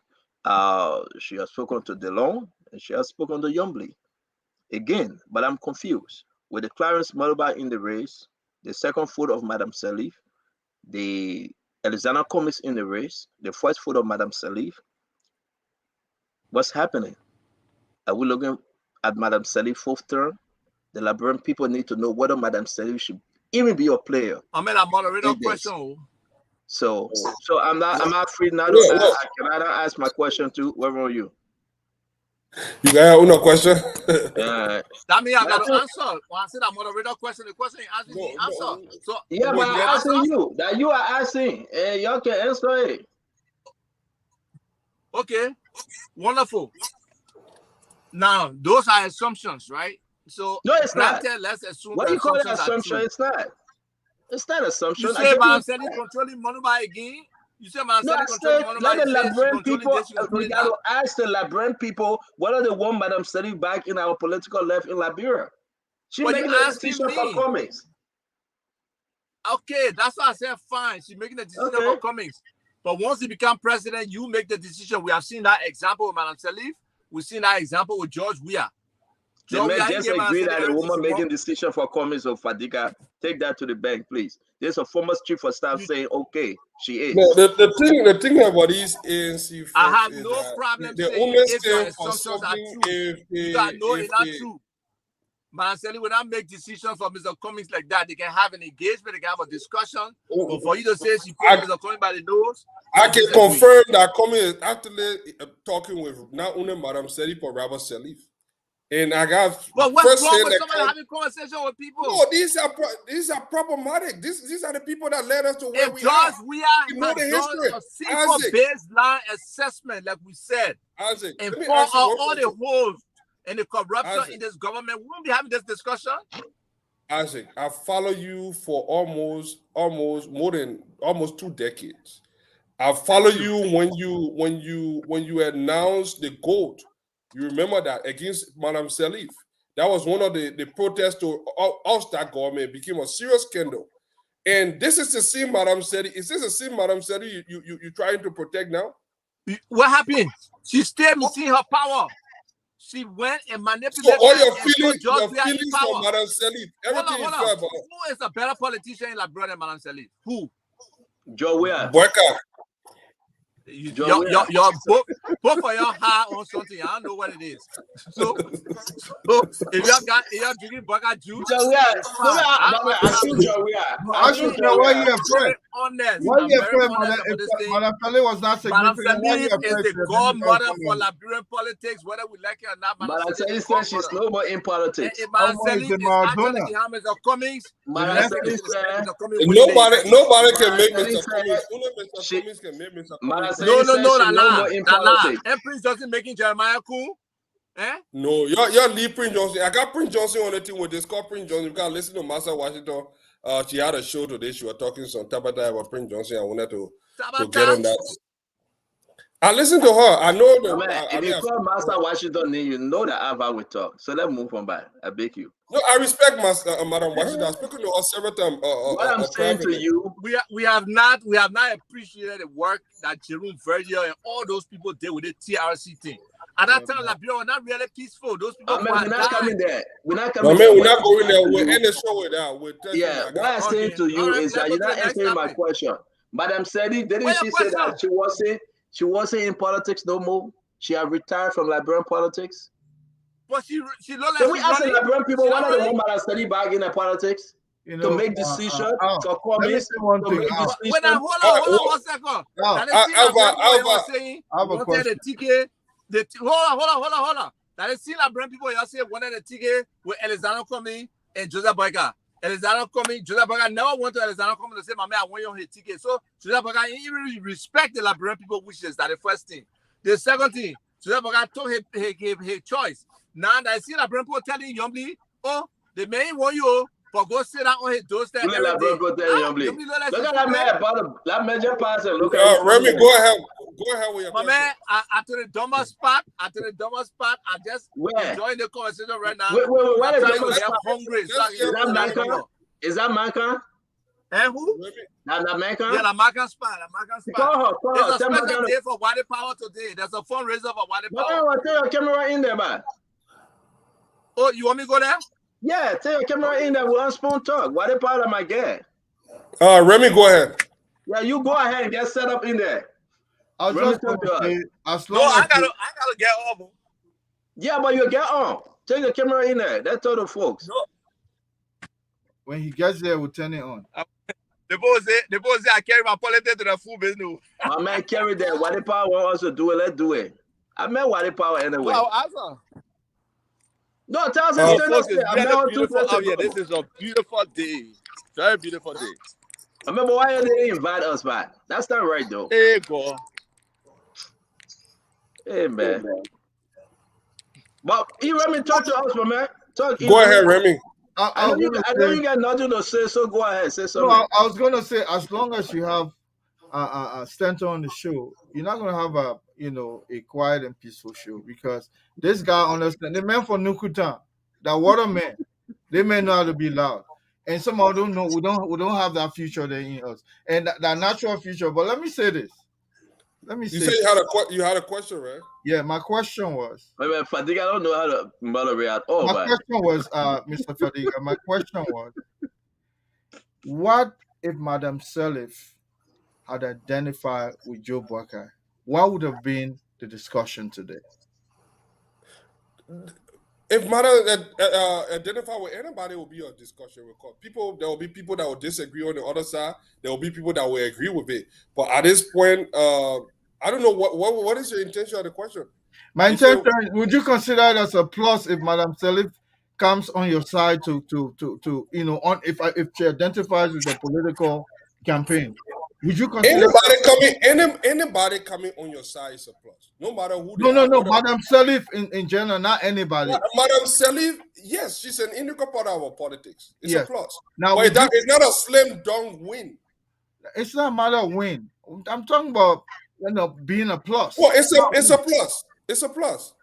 She has spoken to DeLong and she has spoken to Yombly. Again, but I'm confused. With the Clarence Mulba in the race, the second foot of Madam Sirleaf, the Alexander Cummings in the race, the first foot of Madam Sirleaf. What's happening? Are we looking at Madam Sirleaf fourth term? The Liberian people need to know whether Madam Sirleaf should even be a player. I mean, a moderator question. So I'm not free now. I can either ask my question to whoever you. You got no question? That means I got to answer. When I said a moderator question, the question is asking me answer. So yeah, but I'm asking you. That you are asking. Y'all can answer it. Okay. Wonderful. Now, those are assumptions, right? So no, it's granted, not. Let's assume what do you call it assumption? It's not. It's not assumption. You say Madam Sirleaf controlling money by again? You say Madam Sirleaf controlling money by the Liberian people. We got to ask the Liberian people whether they want Madam Sirleaf back in our political life in Liberia. She But making you a asking decision for me. Cummings. Okay, that's why I said fine. She's making the decision for Cummings. But once he become president, you make the decision. We have seen that example with Madam Sirleaf. We've seen that example with George Weah. The man just agreed that a woman making decision for Cummings or Fadika. Take that to the bank, please. There's a former chief of staff saying, okay, she is. No, the thing about these ANC folks I have is no that problem they saying only if your stand for assumptions are something true. You got no, it's not true. Madam Sirleaf will not make decisions for Mr. Cummings like that. They can have an engagement, they can have a discussion. But for you to say she put Mr. Cummings by the nose, I can confirm that Cummings is actually talking with not only Madam Sirleaf but Robert Sirleaf. And I got but what's wrong with somebody having conversation with people? No, these are problematic. These are the people that led us to where we are. We know the history. A simple baseline assessment, like we said, Isaac, and for all the holes and the corruption in this government, we won't be having this discussion. Isaac, I follow you for almost 2 decades. I follow you when you announced the gold. You remember that against Madam Sirleaf. That was one of the protests to oust that government. It became a serious scandal. And this is the same Madam Sirleaf. Is this the same Madam Sirleaf you trying to protect now? What happened? She stayed within her power. She went and manipulated. So all your feelings for Madam Sirleaf. Everything hold on. Who is a better politician in Liberia than Madam Sirleaf? Who? Joe Weah. Your both of y'all high on something. I don't know what it is. So if you're drinking burger juice, I should know why you're afraid. Why you're afraid, Madam Sirleaf was not significant. Madam Sirleaf is the godmother for Liberian politics, whether we like it or not. Madam Sirleaf says she's no more in politics. If Madam Sirleaf is actually behind Mr. Cummings, nobody can make Mr. Cummings. Only Mr. Cummings can make Mr. Cummings. No, Prince Johnson making Jeremiah cool? No, you're leave Prince Johnson. I got Prince Johnson on the team with this called Prince Johnson. You can listen to Master Washington. She had a show today. She was talking some tabata about Prince Johnson. I wanted to get on that. I listened to her. I know that. If you call Master Washington, you know that Ava will talk. So let's move on by. I beg you. No, I respect Madam Washington. I've spoken to her several times. What I'm saying to you, we have not appreciated the work that Jerome Verdier and all those people did with the TRC thing. At that time, Liberia was not really peaceful. Those people we're not coming there. We're not coming there. We're not going there. We're in the show with that. What I'm saying to you is that you're not answering my question. Madam Sirleaf, didn't she say that she wasn't in politics no more? She had retired from Liberian politics. But she looked like. Can we ask the Liberian people why are they want Madam Sirleaf back in politics? To make decisions, to Cummings, hold on 1 second. I have a question. Hold on. That is still Liberian people. You say wanted the ticket with Alexander Cummings and Joseph Boyka. Alexander Cummings, Joseph Boyka never went to Alexander Cummings to say, "My man, I want you on his ticket." So Joseph Boyka even respect the Liberian people wishes. That the first thing. The second thing, Joseph Boyka told his choice. Now that I see Liberian people telling Yombly, "Oh, the man want you." But go sit down on his doorstep. Look at that man, that major person. Look at Remy, go ahead with your question. Man, after the dumber spot, I just enjoying the conversation right now. Where is the hungry? Is that Manka? And who? That Manka? Yeah, the Manka spot. There's a special day for Wadi Power today. There's a fundraiser for Wadi Power. Take your camera in there, man. Oh, you want me to go there? Yeah, take your camera in there. We're on Spoon Talk. What part of my guy? Remy, go ahead. Yeah, you go ahead and get set up in there. I was just going to say, I gotta get over. Yeah, but you get on. Take the camera in there. That's all the folks. No. When he gets there, we'll turn it on. The boss say I carry my politics to the full business. My man carry that. What the power want us to do it? Let's do it. I meant what the power anyway. Well, answer. No, tell us. This is a beautiful day. Very beautiful day. I remember why they didn't invite us back. That's not right, though. Hey, go. Hey, man. But you let me talk to us, my man. Go ahead, Remy. I know you got nothing to say, so go ahead. Say something. No, I was going to say, as long as you have a center on the show, you're not going to have a quiet and peaceful show, because this guy understands. The man from Nukutan, that water man, They may know how to be loud. And some of them know we don't have that future there in us. And that natural future. But let me say this. You said you had a question, right? Yeah, my question was. Wait, Fadiga, I don't know how to moderate at all. My question was, Mr. Fadiga, my question was, what if Madam Sirleaf had identified with Joe Buckeye? What would have been the discussion today? If Madam identify with anybody, it will be a discussion. There will be people that will disagree on the other side. There will be people that will agree with it. But at this point, I don't know what is your intention of the question. My intention, would you consider it as a plus if Madam Sirleaf comes on your side to if she identifies with the political campaign? Would you consider anybody coming on your side is a plus, no matter who? No. Madam Sirleaf in general, not anybody. Madam Sirleaf, yes, she's an integral part of our politics. It's a plus. Now, but it's not a slam dunk win. It's not a matter of win. I'm talking about being a plus. Well, it's a plus. It's a plus.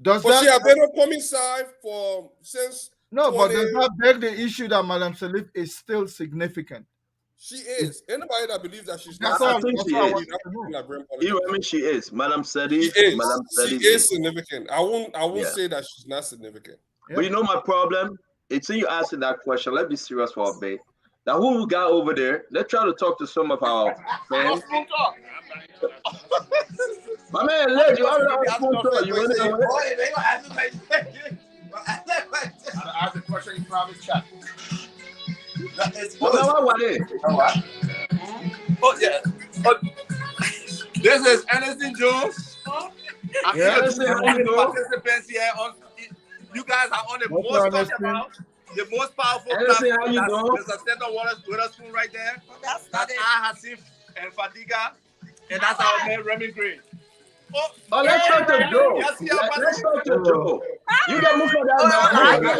She has been on Cummings' side since. No, but does that beg the issue that Madam Sirleaf is still significant? She is. Anybody that believes that she's not, I think she is. She is. Madam Sirleaf. She is significant. I won't say that she's not significant. Yeah. But you know my problem? It's you asking that question. Let's be serious for a bit. Now, who we got over there? Let's try to talk to some of our friends. My man, let you ask the question in private chat. Oh, yeah. This is Anderson Jones. I see the participants here. You guys are on the the most powerful platform. There's a set of Witherspoon right there. That's Hasif and Fadiga. And that's our man, Remy Green. Let's talk to Joe. Let's talk to Joe. You can move on that, man.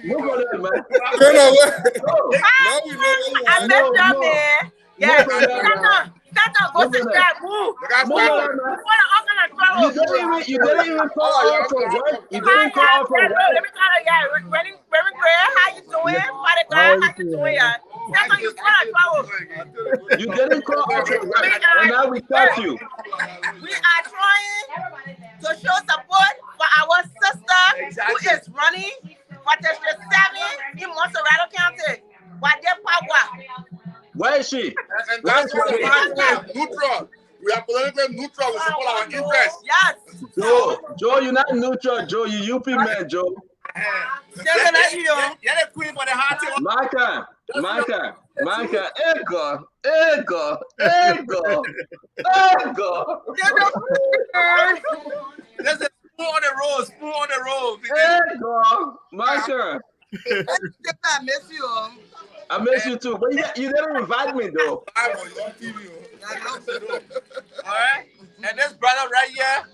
Move on that, man. Now we know. I met your man. Yeah. Go to that move. You didn't even call out for work. You didn't call out for work. Let me call her. Yeah, Remy Green, how you doing? How you doing? You didn't call out for work, and now we thank you. We are trying to show support for our sister who is running for District 7 in Montserrat County. Where is she? And that's why we are neutral. We are politically neutral. We support our interests. Yes. Joe, you're not neutral, Joe. You UP man, Joe. Micah. Ego. There's a spoon on the road. Ego. Micah. I miss you. I miss you too, but you didn't invite me though. All right, and this brother right here.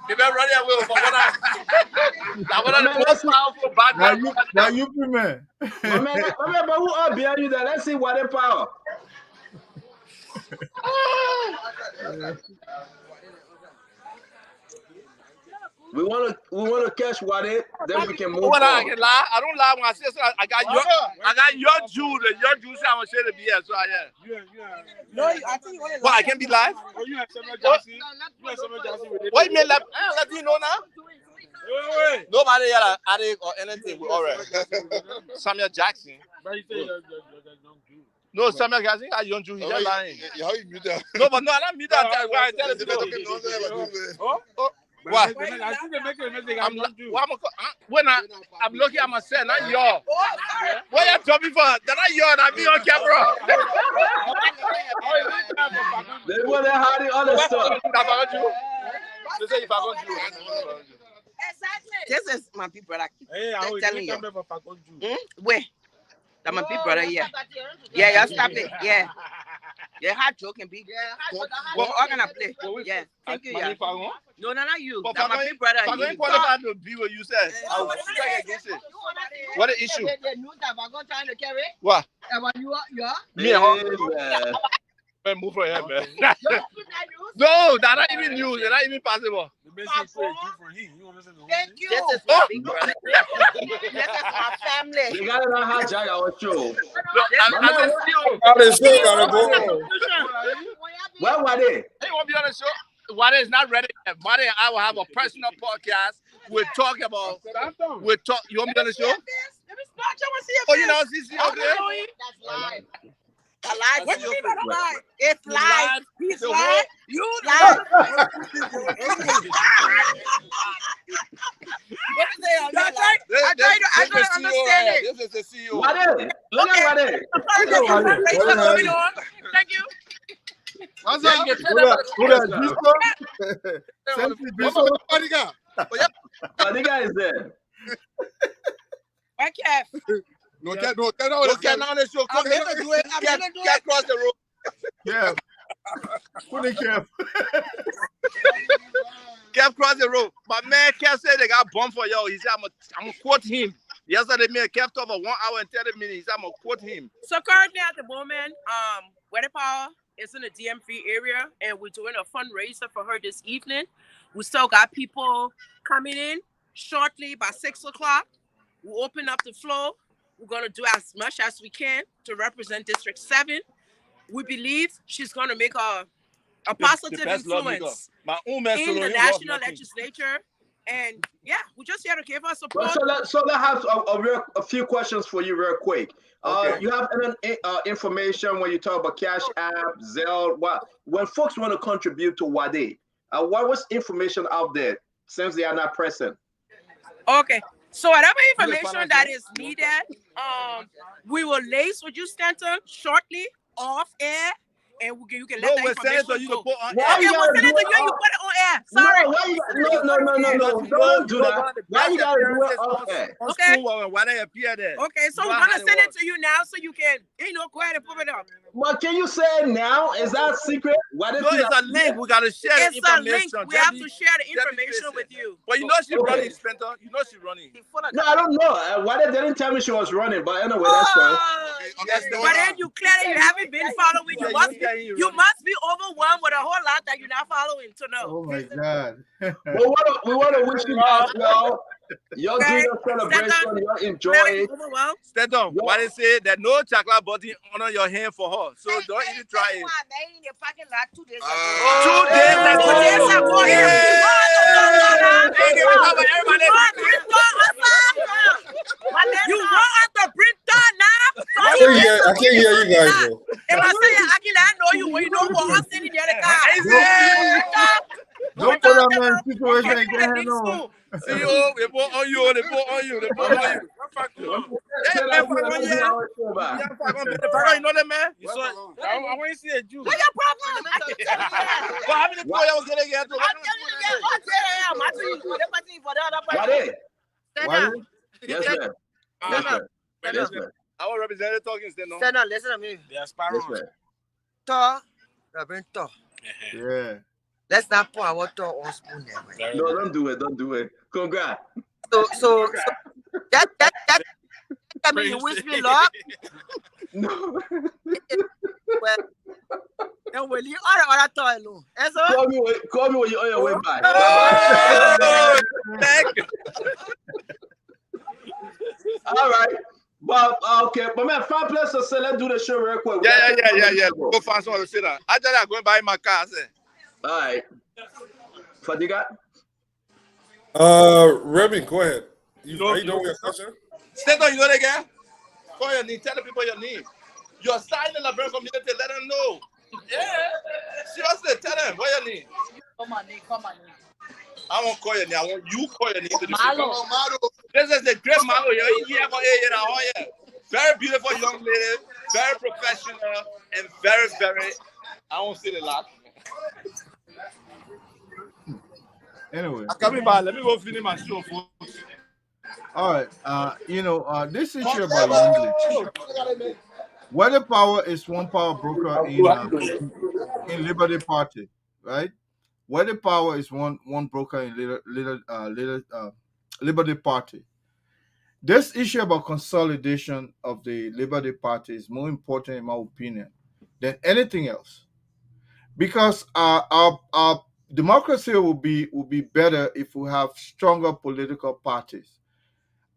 They been running away from one of the most powerful background. Now you man. But who are behind you there? Let's see what the power. We want to catch Wade, then we can move on. I don't lie when I say so. I got your Jew. Your Jew say I'm share the BS. So No, I think you want to. What, I can't be live? Oh, you have Samuel Jackson. You have Samuel Jackson with it. What you mean? Let you know now. Wait. Nobody here addict or anything. All right. Samuel Jackson. But he said no, Samuel Jackson, I young Jew. He's just lying. How you mute that? No, but no, I don't mute that. I tell it. What? I see they make a mistake. I'm looking at myself, not y'all. What you talking for? That not y'all, that be on camera. They want to hide the other stuff. They say if I go to This is my big brother. Hey, I will telling you. Where? That's my big brother, yeah. Yeah, stop it. Yeah. Yeah, hard joking, big. Yeah, well, I'm gonna play. Yeah, thank you, yeah. No, not you. That's my big brother. I'm going to qualify to be what you said. I will strike against it. What the issue? What? Me and her? Man, move from here, man. No, that's not even news. It's not even possible. Thank you. This is my big brother. This is my family. You gotta know how Jack our show. No, I'm How the show gotta go? Where were they? Hey, won't be on the show. Wade is not ready yet. Wade and I will have a personal podcast. We'll talk about. We'll talk. You want me on the show? Oh, you know, CC over there? That's live. Live. What do you mean by live? It's live. He's live. You live. What is it? I try to understand it. This is the CEO. Wade, look at Wade. Thank you. What's up? Fadiga is there. Why can't? No, get on the show. Come here. Get across the road. Yeah. Put it careful. Kev cross the road. My man Kev said they got bomb for y'all. He said, I'm gonna quote him. Yesterday, me and Kev talked for 1 hour and 30 minutes. He said, I'm gonna quote him. So currently at the moment, Weather Power is in the DMV area, and we're doing a fundraiser for her this evening. We still got people coming in shortly by 6 o'clock. We'll open up the floor. We're gonna do as much as we can to represent District 7. We believe she's gonna make a positive influence in the national legislature. And yeah, we're just here to give her support. So let's have a few questions for you real quick. Okay. You have any information when you talk about Cash App, Zelle, when folks want to contribute to Wade, what was information out there since they are not present? Okay, so whatever information that is needed, we will liaise with you, Stanton, shortly off air. And you can let that information go. Why you we'll send it to you and you put it on air. Sorry. No. Don't do that. Why you gotta do it off air? Okay. Why they appear there? Okay, so we're gonna send it to you now so you can, go ahead and put it up. But can you say it now? Is that secret? No, it's a link. We gotta share the information. It's a link. We have to share the information with you. But you know she's running, Spencer. You know she's running. No, I don't know. Why they didn't tell me she was running? But anyway, that's fine. But then you clearly you haven't been following. You must be overwhelmed with a whole lot that you're not following to know. Oh my God. we want to wish you guys well. Y'all do your celebration. Y'all enjoy it. Stanton, why they say that no chocolate body under your hand for her? So don't even try it. 2 days ago. 2 days ago. You want us to bring that now? I can't hear you guys. Though. If I say I know you when you don't want us sitting there the car. Don't put that man in situation and get him on. See you, they put on you. You know that man? You saw it? I want to see a Jew. What's your problem? But how many people y'all gonna get? Yes, sir. Yes, sir. Our representative talking, Stand on, listen to me. Yes, Talk, Reverend talk. Yeah. Let's not put our talk on spoon there. No, don't do it. Congrats. So that I mean, you wish me luck. No. Well, and will you other talk alone? Call me when you're on your way back. All right. But okay, but man, find place to say, let's do the show real quick. Yeah. Go find someone to sit down. I just am going to buy my car. All right. Fadiga? Remy, go ahead. Are you doing your question? Stanton, you know that guy? Call your name. Tell the people your name. You're signing the brand community. Let them know. Yeah. Seriously, tell them what your name. Call my name. I won't call your name. I want you call your name to the people. This is the great Malo. Very beautiful young lady. Very professional. And very, very, I won't say the last. Anyway. Coming back. Let me go finish my show, folks. All right. This issue about English. Weather Power is one power broker in Liberty Party, right? Weather Power is one broker in Liberty Party. This issue about consolidation of the Liberty Party is more important, in my opinion, than anything else. because our democracy will be better if we have stronger political parties.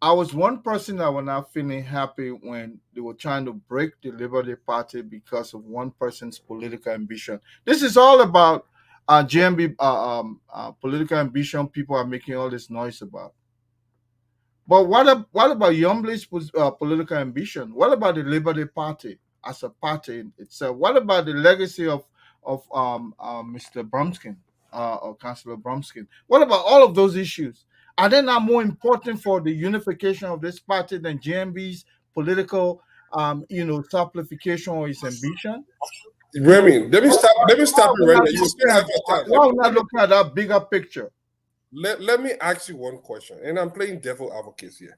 I was one person that was not feeling happy when they were trying to break the Liberty Party because of one person's political ambition. This is all about GMB political ambition. People are making all this noise about. But what about Yombly's political ambition? What about the Liberty Party as a party in itself? What about the legacy of Mr. Bromskin or Councillor Bromskin? What about all of those issues? Are they not more important for the unification of this party than GMB's political, simplification or its ambition? Remy, let me stop you right there. You still have your time. Why are we not looking at that bigger picture? Let me ask you one question, and I'm playing devil advocate here.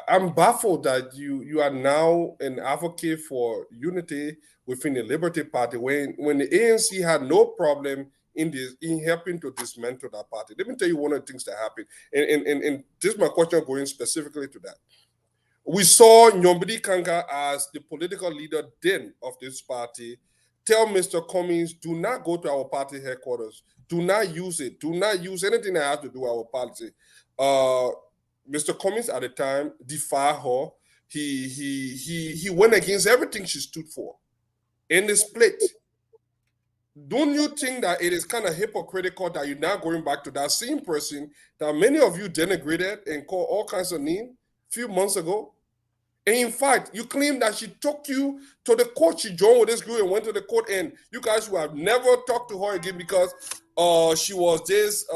I'm baffled that you are now an advocate for unity within the Liberty Party when the ANC had no problem in helping to dismantle that party. Let me tell you one of the things that happened, and this is my question going specifically to that. We saw Nyombili Kanga as the political leader then of this party tell Mr. Cummings, do not go to our party headquarters. Do not use it. Do not use anything that has to do with our party. Mr. Cummings at the time defied her. He went against everything she stood for. In the split, don't you think that it is kind of hypocritical that you're now going back to that same person that many of you denigrated and called all kinds of names a few months ago? And in fact, you claim that she took you to the court. She joined with this group and went to the court, and you guys will have never talked to her again because she was this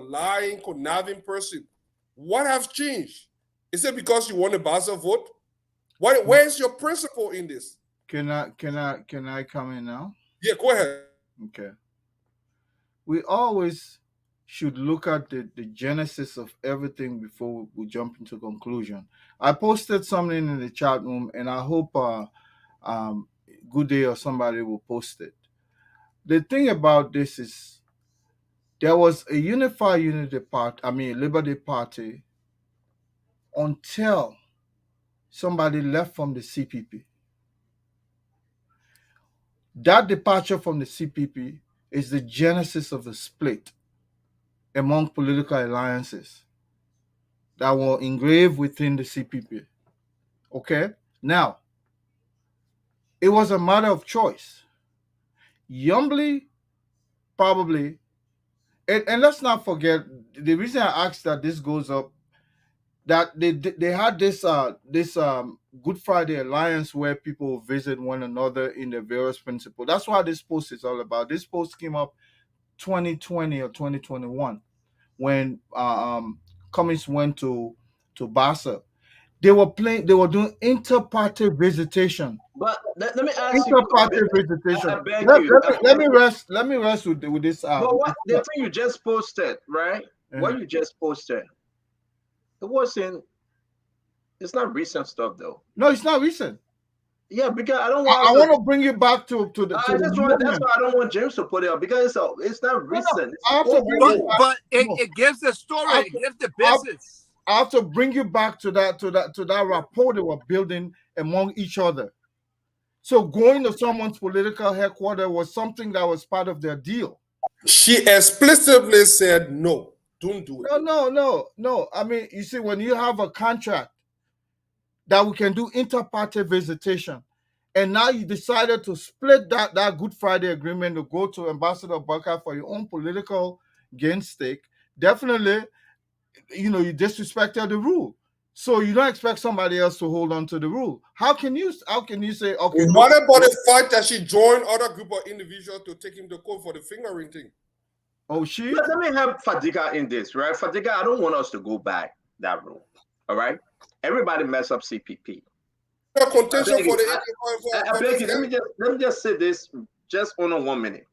lying, conniving person. What has changed? Is it because you won a buzzer vote? Where is your principle in this? Can I come in now? Yeah, go ahead. Okay. We always should look at the genesis of everything before we jump into conclusion. I posted something in the chat room, and I hope Good Day or somebody will post it. The thing about this is there was a Liberty Party until somebody left from the CPP. That departure from the CPP is the genesis of the split among political alliances that were engraved within the CPP. Okay? Now, it was a matter of choice. Yombly probably, and let's not forget, the reason I asked that this goes up, that they had this Good Friday Alliance where people visit one another in their various principles. That's what this post is all about. This post came up 2020 or 2021 when Cummings went to Bassa. They were doing inter-party visitation. But let me ask you. Inter-party visitation. I beg you. Let me rest with this. But what the thing you just posted, right? What you just posted, it's not recent stuff though. No, it's not recent. Yeah, because I don't want. I want to bring you back to the. That's why I don't want James to put it up because it's not recent. But it gives the story. It gives the business. I have to bring you back to that rapport they were building among each other. So going to someone's political headquarters was something that was part of their deal. She explicitly said no. Don't do it. No. I mean, you see, when you have a contract that we can do inter-party visitation, and now you decided to split that Good Friday agreement to go to Ambassador Barker for your own political gain stake, definitely, you disrespected the rule. So you don't expect somebody else to hold on to the rule. How can you say, okay? What about the fact that she joined other group of individuals to take him to court for the fingering thing? Oh, let me have Fadika in this, right? Fadika, I don't want us to go back that rule. All right? Everybody mess up CPP. Contention for I beg you, let me just say this just on 1 minute.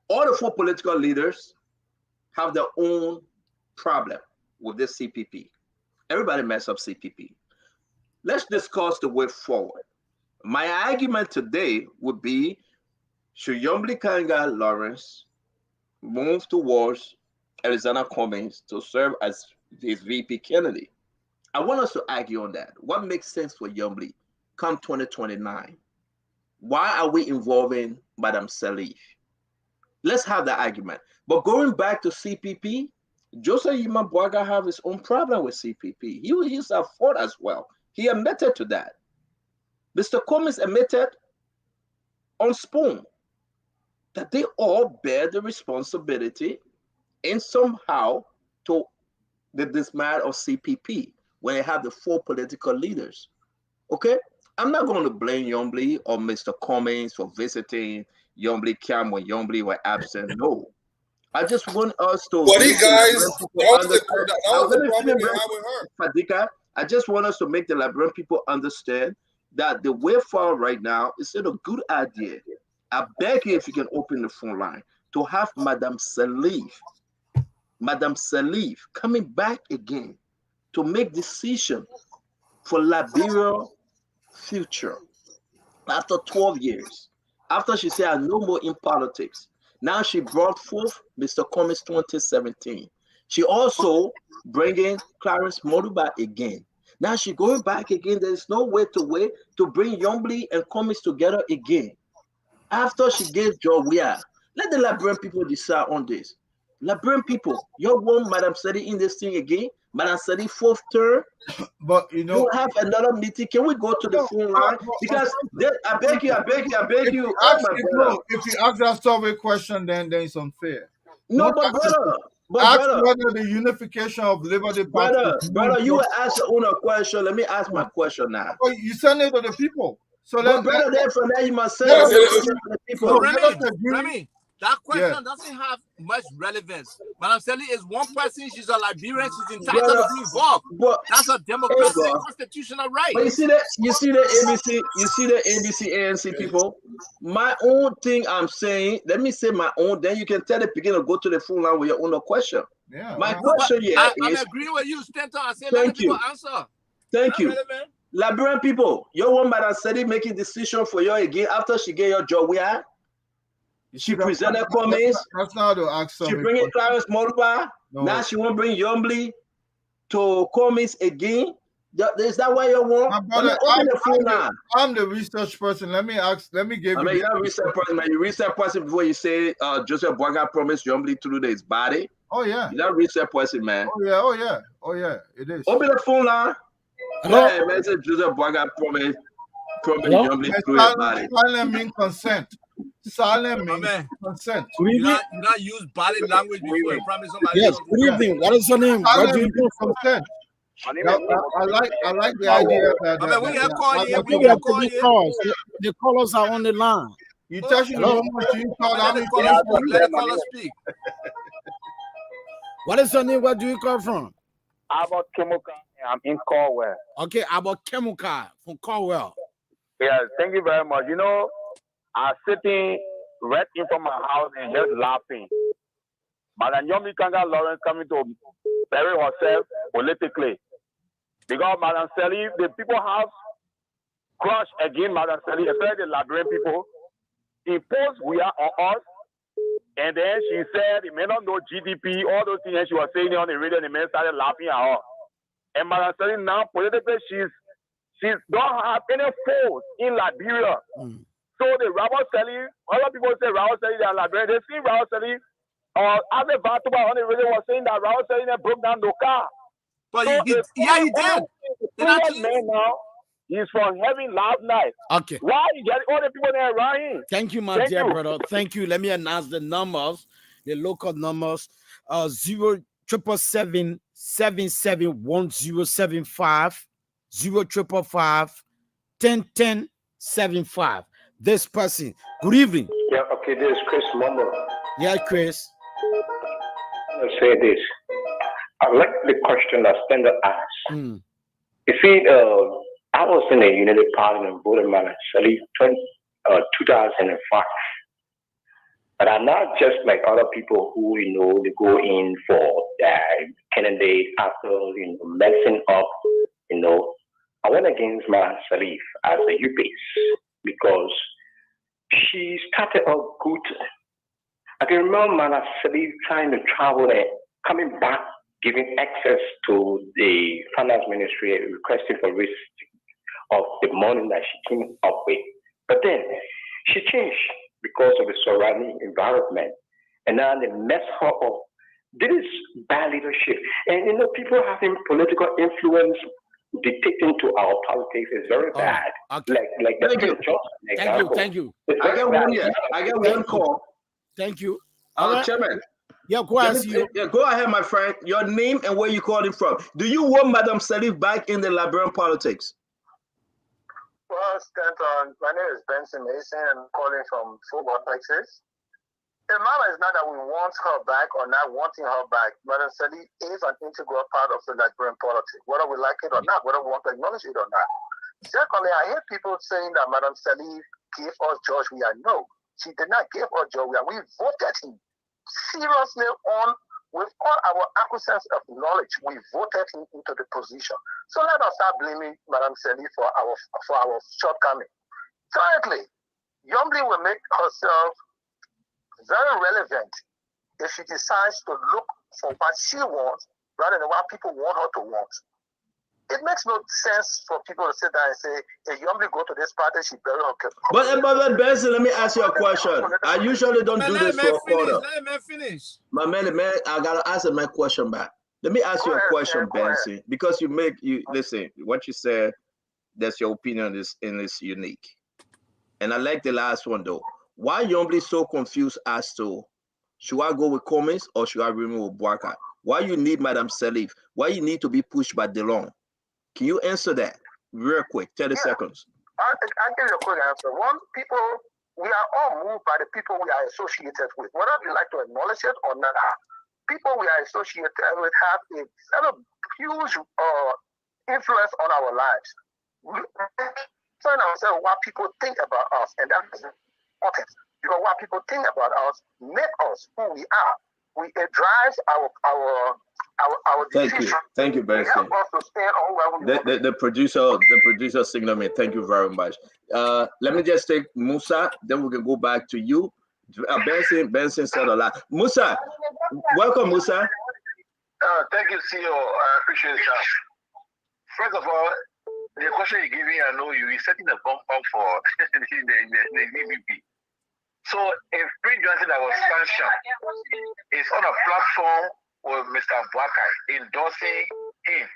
All the 4 political leaders have their own problem with this CPP. Everybody mess up CPP. Let's discuss the way forward. My argument today would be, should Yombly Kanga Lawrence move towards Alexander Cummings to serve as his VP candidate? I want us to argue on that. What makes sense for Yombly come 2029? Why are we involving Madam Sirleaf? Let's have that argument. But going back to CPP, Joseph Yima Boaga have his own problem with CPP. He's at fault as well. He admitted to that. Mr. Cummings admitted on Spoon that they all bear the responsibility in somehow to the dismay of CPP when they have the 4 political leaders. Okay? I'm not going to blame Yombly or Mr. Cummings for visiting Yombly camp when Yombly were absent. No. I just want us to. But you guys, that was the problem they had with her. Fadika, I just want us to make the Liberian people understand that the way forward right now is still a good idea. I beg you, if you can open the phone line, to have Madam Sirleaf coming back again to make decision for Liberia future after 12 years. After she said, I'm no more in politics. Now she brought forth Mr. Cummings 2017. She also bringing Clarence Moduba again. Now she going back again. There's no way to bring Yombly and Cummings together again. After she gave Jowea, let the Liberian people decide on this. Liberian people, you want Madam Sadi in this thing again? Madam Sadi 4th term? But you know, you have another meeting. Can we go to the phone line? Because I beg you. If you ask that survey question, then it's unfair. No, but brother. Ask whether the unification of Liberty Party. Brother, you will ask your own question. Let me ask my question now. Oh, you send it to the people. So but brother, then from there you must say to the people. Remy, that question doesn't have much relevance. Madam Sirleaf is one person. She's a Liberian. She's entitled to be involved. That's a democratic constitutional right. But you see the ABC ANC people. My own thing I'm saying. Let me say my own. Then you can tell the beginner go to the phone line with your own question. Yeah. My question here is. I'm agreeing with you, Stanton. I said let people answer. Thank you. Liberian people, your one Madam Sirleaf making decision for you again after she gave your job. Where? She presented Cummings. That's not to ask. She bring in Clarence Moduba. No. Now she won't bring Yombly to Cummings again. Is that why you want? I'm the research person. Let me give you. You're a research person, man. You research person before you say Joseph Boaga promised Yombly to do his body. Oh yeah. You're a research person, man. Oh yeah. It is. Open the phone line. Yeah, man. Say Joseph Boaga promised Yombly to his body. Silent mean consent. Silent means consent. You not use body language before you promise somebody. Yes. Good evening. What is your name? What do you do? Consent. I like the idea that. The callers are on the line. You touch it how much you call. Let the caller speak. What is your name? Where do you come from? About Kemuka. I'm in Corwell. Okay, about Kemuka from Corwell. Yes, thank you very much. You know, I'm sitting right in front of my house and just laughing. Madam Yombly Kanga Lawrence coming to bury herself politically. Because Madam Sirleaf, the people have crushed against Madam Sirleaf, especially the Liberian people. Imposed we are on us. And then she said, it may not know GDP, all those things, and she was saying it on the radio, and the men started laughing at her. And Madam Sirleaf now, politically, she's don't have any force in Liberia. So the Robert Sirleaf, other people say Robert Sirleaf, they are Liberian. They see Robert Sirleaf, as a Vatuba on the radio was saying that Robert Sirleaf broke down the car. But so he did. Man now, he's from heaven last night. Okay. Why you get all the people there around him? Thank you, my dear brother. Thank you. Let me announce the numbers, the local numbers. 0777 771075 0555 101075. This person. Good evening. Yeah, okay, this is Chris Momo. Yeah, Chris. I'll say this. I like the question that Stender asked. You see, I was in a United Party and voted Madam Sirleaf 2005. But I'm not just like other people who, they go in for their candidate after, messing up, I went against Madam Sirleaf as a UPS because she started off good. I can remember Madam Sirleaf trying to travel and coming back, giving access to the finance ministry, requesting for risk of the money that she came up with. But then she changed because of the surrounding environment. And now they mess her up. This is bad leadership. And you know, people having political influence dictating to our politics is very bad. Okay. Like the Thank you. Thank you. I got one here. I got one call. Thank you. Chairman. Yeah, go ahead. Go ahead, my friend. Your name and where you calling from. Do you want Madam Sirleaf back in the Liberian politics? Well, Stanton, my name is Benson Mason. I'm calling from Fort Worth, Texas. The matter is not that we want her back or not wanting her back. Madam Sirleaf is an integral part of the Liberian politics, whether we like it or not, whether we want to acknowledge it or not. Secondly, I hear people saying that Madam Sirleaf gave us George Weah. No, she did not give us George Weah. We voted him seriously on with all our acquiescence of knowledge. We voted him into the position. So let us start blaming Madam Sirleaf for our shortcoming. Thirdly, Yombly will make herself very relevant if she decides to look for what she wants rather than what people want her to want. It makes no sense for people to sit there and say, hey, Yombly go to this party, she bury her. But Benson, let me ask you a question. I usually don't do this for a quarter. Let me finish. My man, I gotta answer my question back. Let me ask you a question, Benson, because you listen. What you said, that's your opinion is unique, and I like the last one though. Why Yombly so confused as to should I go with Cummings or should I remove Bwaka? Why you need Madam Sirleaf? Why you need to be pushed by DeLong? Can you answer that real quick? 30 seconds. I'll give you a quick answer. One, we are all moved by the people we are associated with, whether we like to acknowledge it or not. People we are associated with have a very huge influence on our lives. We find ourselves what people think about us, and that is important. Because what people think about us make us who we are. It drives our decision. Thank you, Benson. The producer signal me. Thank you very much. Let me just take Musa, then we can go back to you. Benson said a lot. Musa, welcome, Musa. Thank you, CEO. I appreciate it. First of all, the question you give me, I know you're setting a bump up for the DBP. So if Prince Johnson that was sanctioned is on a platform with Mr. Bwaka endorsing him,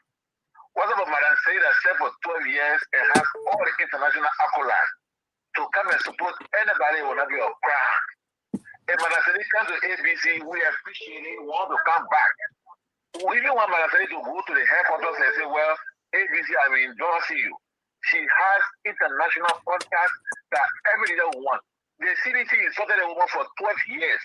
what about Madam Said that served for 12 years and has all the international accolades to come and support anybody will not be a crowd? If Madam Said comes to ABC, we appreciate it, we want to come back. We even want Madam Said to go to the headquarters and say, well, ABC, I'm endorsing you. She has international contacts that every leader wants. The CDC insulted a woman for 12 years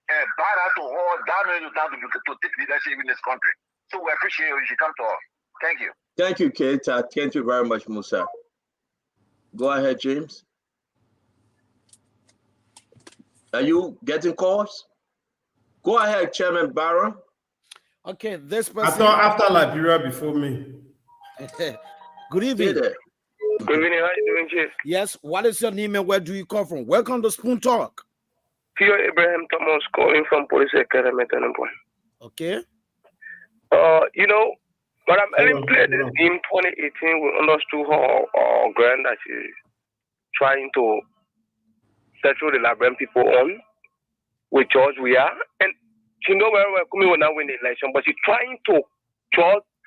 and bowed out to her down to take leadership in this country. So we appreciate you. You should come to us. Thank you. Thank you, Keita. Thank you very much, Musa. Go ahead, James. Are you getting calls? Go ahead, Chairman Barron. Okay, this person. I thought after Liberia before me. Good evening. Good evening. How you doing, Chief? Yes. What is your name and where do you come from? Welcome to Spoon Talk. Pio Abraham Thomas calling from Police Academy. Okay. You know, Madam Ellen played this in 2018. We understood her grand that she's trying to settle the Liberian people on with George Weah. And she know very well Cummings will not win the election, but she's trying to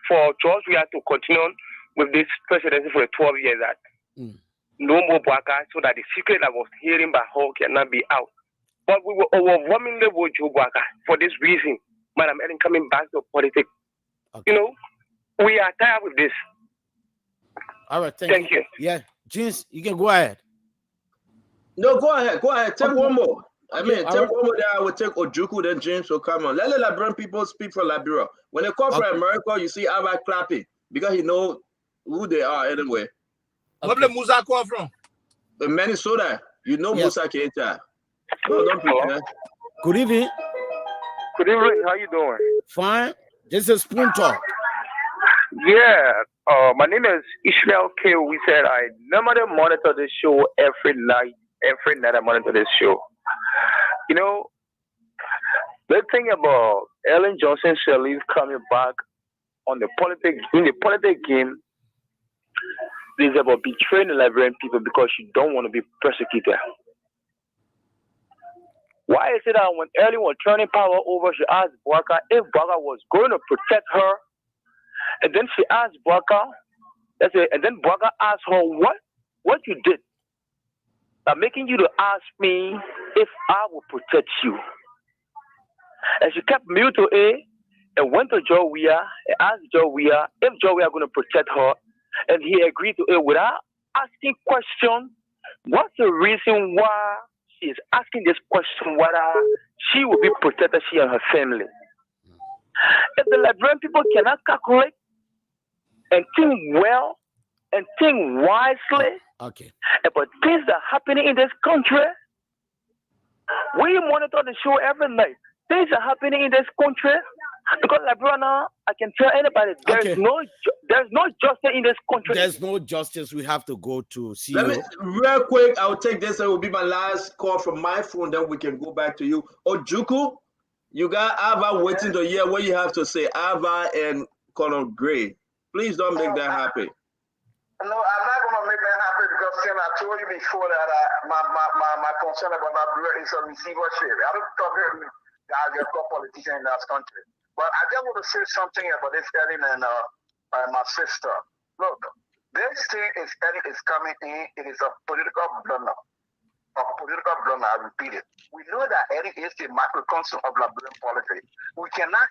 for George Weah to continue on with this presidency for 12 years that no more Bwaka, so that the secret that was hearing by her cannot be out. But we were overwhelmingly with Joe Bwaka for this reason. Madam Ellen coming back to politics. Okay. You know, we are tired with this. All right, thank you. Yeah, James, you can go ahead. No, go ahead. Go ahead. Take one more. Take right. one more. Then I will take Ojuku. Then James will come on. Let the Liberian people speak for Liberia. When they come from America, you see Ava clapping because he know who they are anyway. Where the Musa come from? Minnesota. You know Musa Keita. No, don't pretend. Good evening. Good evening. How you doing? Fine. This is Spoon Talk. Yeah. My name is Ishmael K. We said I normally monitor this show every night. Every night I monitor this show. You know, the thing about Ellen Johnson Sirleaf coming back on the politics game, It's about betraying the Liberian people because you don't want to be persecuted. Why is it that when Ellen was turning power over, she asked Bwaka if Bwaka was going to protect her, and then she asked Bwaka, and then Bwaka asked her what you did, making you to ask me if I will protect you. And she kept mute to A and went to Joe Weah and asked Joe Weah if Joe Weah going to protect her, and he agreed to it without asking question. What's the reason why she is asking this question, whether she will be protected, she and her family? If the Liberian people cannot calculate and think well and think wisely about things that are happening in this country, we monitor the show every night. Things are happening in this country because Liberia now, I can tell anybody there's no justice in this country. There's no justice. We have to go to CEO. Let me real quick. I'll take this. It will be my last call from my phone. Then we can go back to you. Ojuku, you got Ava waiting to hear what you have to say. Ava and Colonel Gray. Please don't make that happen. No, I'm not going to make that happen because Tim, I told you before that my concern about Liberia is a receivership. I don't talk to your politician in that country. But I just want to say something about this Ellen and my sister. Look, this thing Ellen is coming in. It is a political blunder. A political blunder, I repeat it. We know that Ellen is the microcosm of Liberian politics. We cannot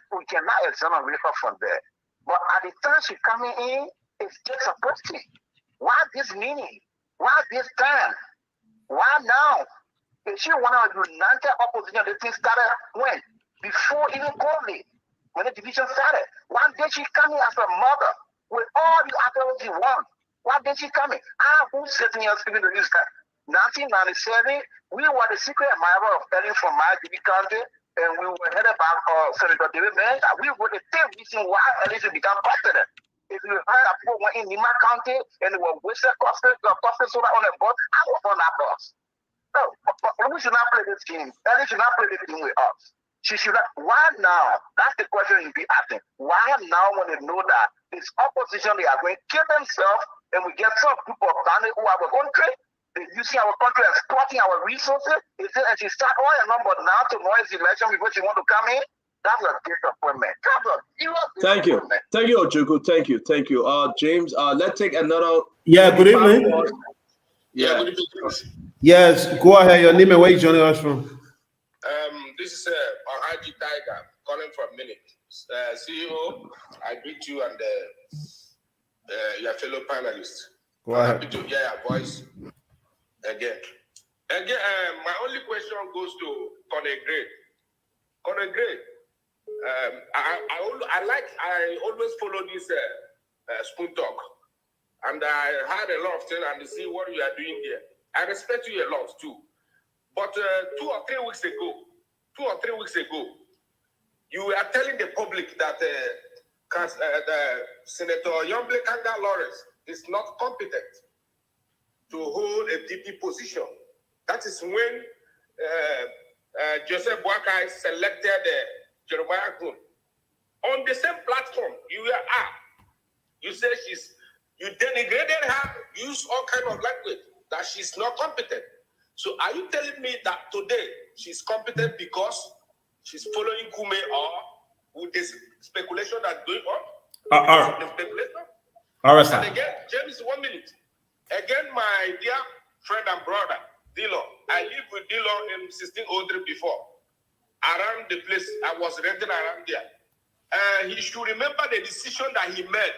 exonerate her from there. But at the time she's coming in, it's just a question. Why this meaning? Why this time? Why now? If she wanted a united opposition, the thing started when? Before even COVID, when the division started. Why did she come in as a mother with all the authority she wants? Why did she come in? Who's sitting here speaking to this guy? 1997, we were the secret admirer of Ellen from my country, and we were headed by Senator David Mann. We were the same reason why Ellen should become president. If you heard that people went in Lima County and they were wasted coffee soda on a bus, I was on that bus. No, but we should not play this game. Ellen should not play this game with us. She should not. Why now? That's the question you be asking. Why now when they know that this opposition, they are going to kill themselves, and we get some group of bandits who have a country, they're using our country, exploiting our resources, and she start all your number now to noise election before she want to come in? That's a disappointment. Thank you. Thank you, Ojuku. Thank you. Thank you. James, let's take another. Yeah, good evening. Yeah. Good evening. Yes, go ahead. Your name and where you joining us from? This is Haji Tiger calling from Minute. CEO, I greet you and your fellow panelists. Go ahead. Happy to hear your voice again. My only question goes to Colonel Gray. Colonel Gray, I always follow this spoon talk, and I heard a lot of things and see what you are doing here. I respect you a lot too. But 2 or 3 weeks ago, you were telling the public that Senator Yomble Kanga Lawrence is not competent to hold a DP position. That is when Joseph Boakai selected Jeremiah Groom. On the same platform, you were you said you denigrated her, used all kind of language that she's not competent. So are you telling me that today she's competent because she's following Kume, or with this speculation that's going on? All right. The speculation? All right, sir. And again, James, 1 minute. Again, my dear friend and brother, Dilo. I lived with Dilo in 1603 before. Around the place, I was renting around there. He should remember the decision that he made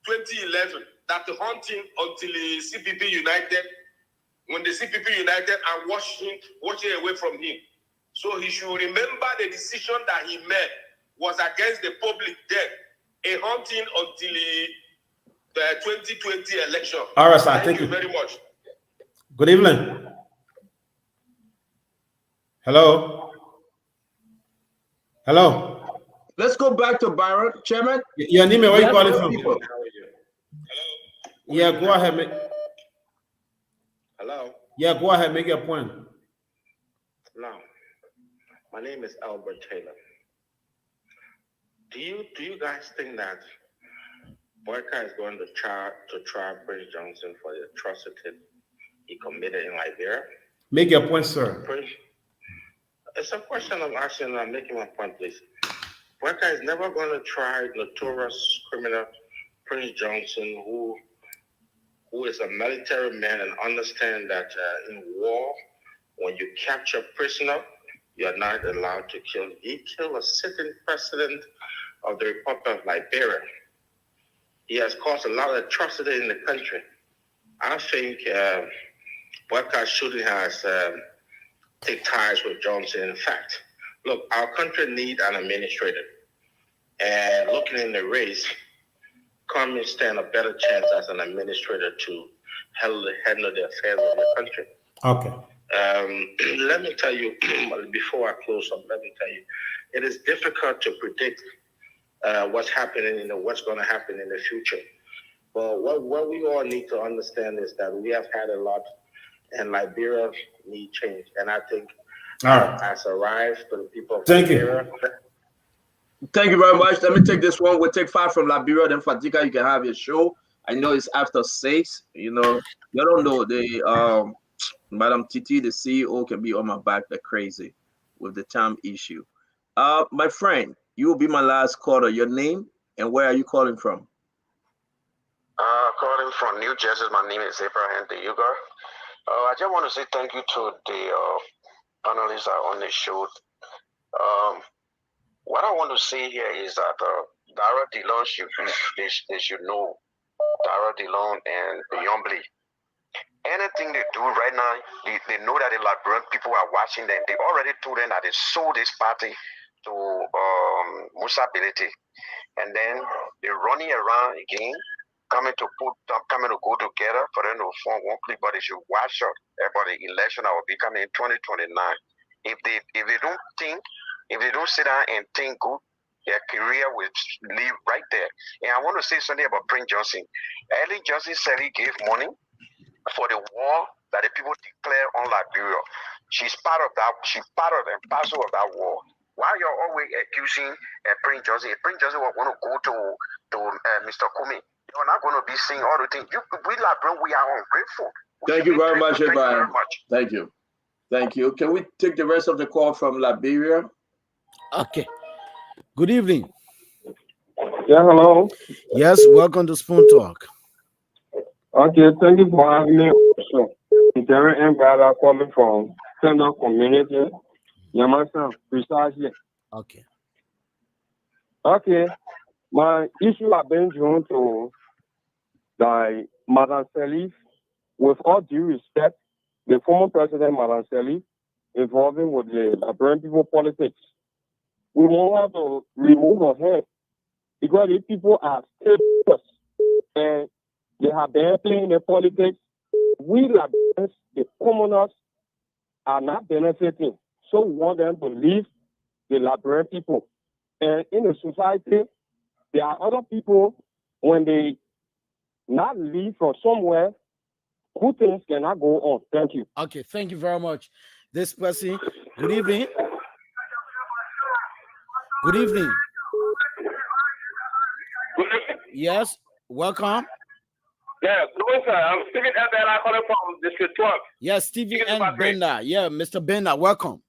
2011, that to hunt him until the CPP united, when the CPP united and watching away from him. So he should remember the decision that he made was against the public then, a hunting until the 2020 election. All right, sir. Thank you very much. Good evening. Hello. Hello. Let's go back to Byron. Chairman. Your name, where you calling from? Hello. Yeah, go ahead. Hello. Yeah, go ahead. Make your point. Now, my name is Albert Taylor. Do you guys think that Boyka is going to try Prince Johnson for the atrocity he committed in Liberia. Make your point, sir. It's a question I'm asking. I'm making my point, please. Boyka is never going to try notorious criminal Prince Johnson, who is a military man and understand that in war, when you capture a prisoner, you're not allowed to kill. He killed a sitting president of the Republic of Liberia. He has caused a lot of atrocity in the country. I think Boyka's shooting has take ties with Johnson. In fact, look, our country needs an administrator. And looking in the race, Cummings stand a better chance as an administrator to handle the affairs of the country. Okay. Let me tell you, before I close up, let me tell you, it is difficult to predict what's happening, what's going to happen in the future. But what we all need to understand is that we have had a lot, and Liberia need change. And I think has arrived for the people of Liberia. Thank you very much. Let me take this one. We'll take 5 from Liberia. Then Fadika, you can have your show. I know it's after 6. You know, you don't know the Madam Titi, the CEO, can be on my back. They're crazy with the time issue. My friend, you will be my last caller. Your name and where are you calling from? Calling from New Jersey. My name is Abraham De Yugar. I just want to say thank you to the panelists on the show. What I want to say here is that Dara Dillon they should know Dara Dillon and Beyondly. Anything they do right now, they know that the Liberian people are watching them. They already told them that they sold this party to Musability. And then they're running around again, coming to go together for them to form one clique, but they should watch out about the election that will be coming in 2029. If they don't sit down and think good, their career will live right there. And I want to say something about Prince Johnson. Ellen Johnson said he gave money for the war that the people declare on Liberia. She's part of that. She's part of and parcel of that war. Why you're always accusing Prince Johnson? If Prince Johnson was going to go to Mr. Cummings, you're not going to be saying all the things. We Liberian, we are ungrateful. Thank you very much, Abraham. Thank you. Thank you. Can we take the rest of the call from Liberia? Okay. Good evening. Yeah, hello. Yes, welcome to Spoon Talk. Okay, thank you for having me. So, Terry and brother calling from Central Community. Yamasa, precisely. Okay. Okay. My issue I've been drawn to by Madam Sirleaf, with all due respect, the former president, Madam Sirleaf, involving with the Liberian people politics. We won't have to remove her head because these people are still and they have been playing the politics. We Liberians, the commoners, are not benefiting. So we want them to leave the Liberian people. And in the society, there are other people, when they not leave from somewhere, good things cannot go on. Thank you. Okay, thank you very much. This person, good evening. Good evening. Yes, welcome. Yeah, good sir. I'm Stephen Benda calling from District 12. Yes, Stephen and Benda. Yeah, Mr. Benda, welcome.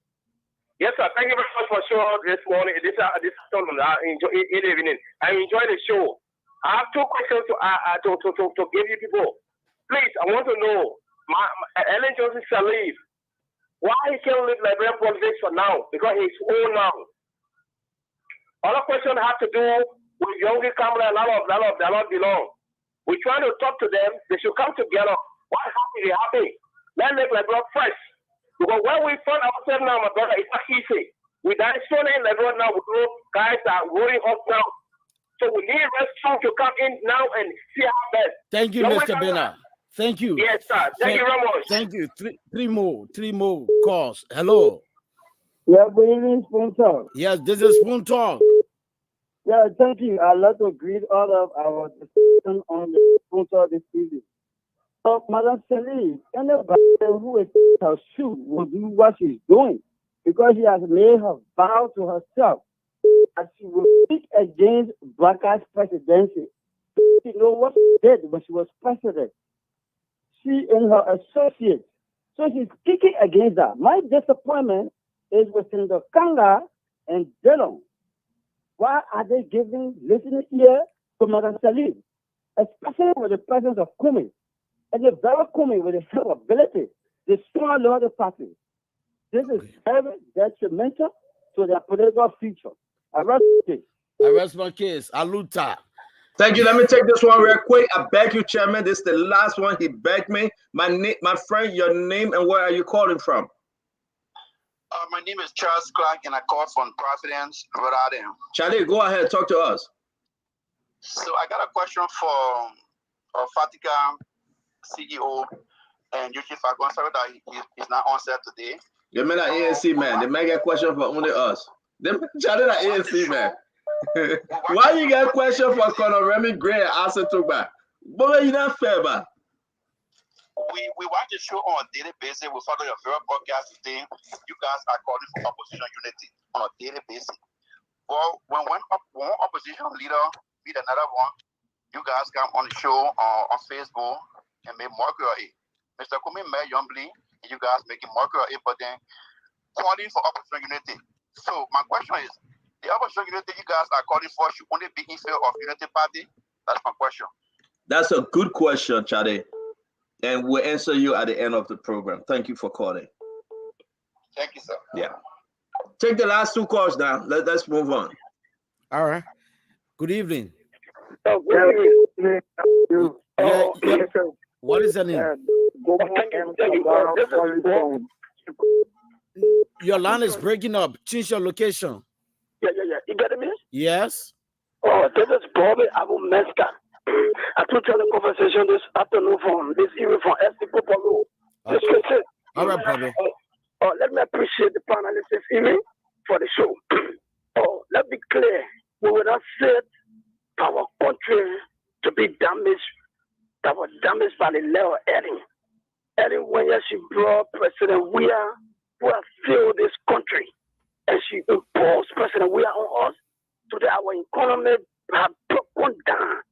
Yes, sir. Thank you very much for showing this morning, this afternoon, in the evening. I enjoy the show. I have 2 questions to give you people. Please, I want to know, Ellen Johnson Sirleaf, why he can't leave Liberian politics for now? Because he's old now. Other question have to do with Yogi Kamala and a lot belong. We're trying to talk to them. They should come together. Why happy they happy? Let's make Liberia fresh. Because when we find ourselves now, my brother, it's not easy. We done so many Liberia now. We know guys are worrying us now. So we need rescue to come in now and see how best. Thank you, Mr. Bena. Thank you. Yes, sir. Thank you very much. Thank you. Three more calls. Hello. Yeah, good evening, Spoon Talk. Yes, this is Spoon Talk. Yeah, thank you. I'd like to greet all of our discussion on the Spoon Talk this evening. So, Madam Sirleaf, anybody who is in her shoe will do what she's doing because she has made her vow to herself that she will speak against Baka's presidency. She know what she did when she was president. She and her associates. So she's kicking against that. My disappointment is within the Kanga and Dillon. Why are they listening ear to Madam Sirleaf, especially with the presence of Cummings? And the very Cummings with the ability, the strong law of the party. This is very detrimental to their political future. Arrest my case. Aluta. Thank you. Let me take this one real quick. I beg you, Chairman. This is the last one. He begged me. My friend, your name and where are you calling from? My name is Charles Clark, and I call from Providence, Rhode Island. Charlie, go ahead. Talk to us. So I got a question for Fatica CEO and Yuchi Fagon. Sorry that he's not on set today. You mean that ANC, man. They make a question for only us. Charlie, that ANC, man. Why you got a question for Colonel Remy Gray and Asa Tugba? But you're not fair, man. We watch the show on a daily basis. We follow your very podcast today. You guys are calling for opposition unity on a daily basis. Well, when one opposition leader meet another one, you guys come on the show on Facebook and make mockery of it. Mr. Cummings met Yombly, and you guys making mockery of it, but then calling for opposition unity. So my question is, the opposition unity you guys are calling for should only be in favor of unity party? That's my question. That's a good question, Chade. And we'll answer you at the end of the program. Thank you for calling. Thank you, sir. Yeah. Take the last two calls now. Let's move on. All right. Good evening. What is your name? Your line is breaking up. Change your location. Yeah. You get me? Yes. Oh, this is Bobby Abumeska. I took you the conversation this afternoon from this evening from SD Popolo. Okay. All right, Bobby. Let me appreciate the panelists this evening for the show. Let's be clear. We will not set our country to be damaged, that was damaged by the law of Eddie. Eddie, when she brought President Weah, who have failed this country, and she imposed President Weah on us, today our economy have broken down.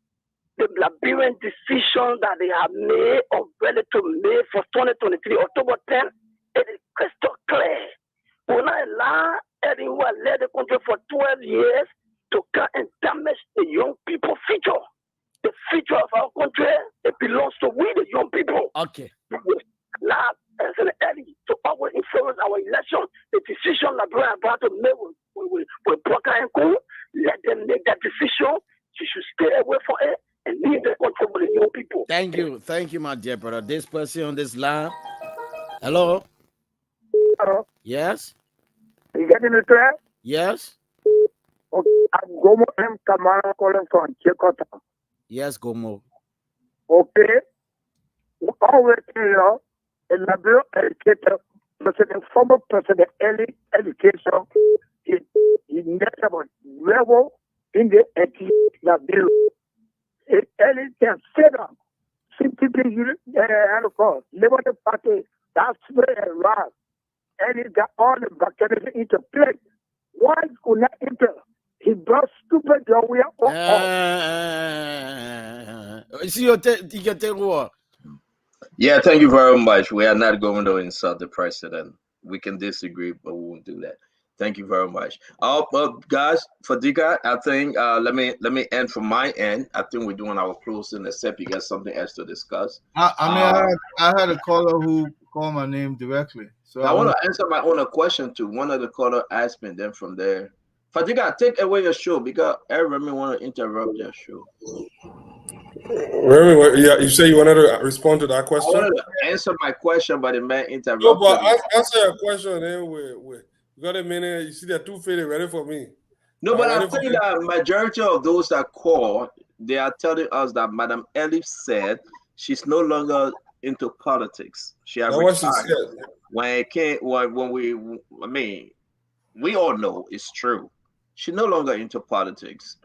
The Liberian decision that they have made or ready to make for 2023, October 10th, it is crystal clear. We will not allow anyone who has led the country for 12 years to come and damage the young people's future. The future of our country, it belongs to we, the young people. Okay. We will allow President Eddie to always influence our election. The decision that we are about to make with Broker and Co. Let them make that decision. She should stay away from it and leave the country with the young people. Thank you, my dear brother. This person on this line. Hello. Hello. Yes. You getting me clear? Yes. Okay. I'm Gomo M. Kamara calling from Chekota. Yes, Gomo. Okay. We always hear a liberal educator, former President Early Education, he never was level in the bill. Early can set up. Simply, and of course, Liberal Party, that's very right. And he got all the bacteria into play. Why could not enter? He brought stupid Yahweh. Yeah, thank you very much. We are not going to insult the president. We can disagree, but we won't do that. Thank you very much. Guys, for Dika, I think let me end from my end. I think we're doing our closing, except you got something else to discuss. I had a caller who called my name directly. So I want to answer my own question too. One of the caller asked me, then from there. Fadiga, take away your show because everyone want to interrupt your show. Yeah, you say you wanted to respond to that question? I wanted to answer my question, but the man interrupted. No, but answer your question anyway. You got a minute? You see, they're too faded, ready for me. No, but I think that majority of those that call, they are telling us that Madam Elif said she's no longer into politics. She has retired. What she said. We all know it's true. She's no longer into politics.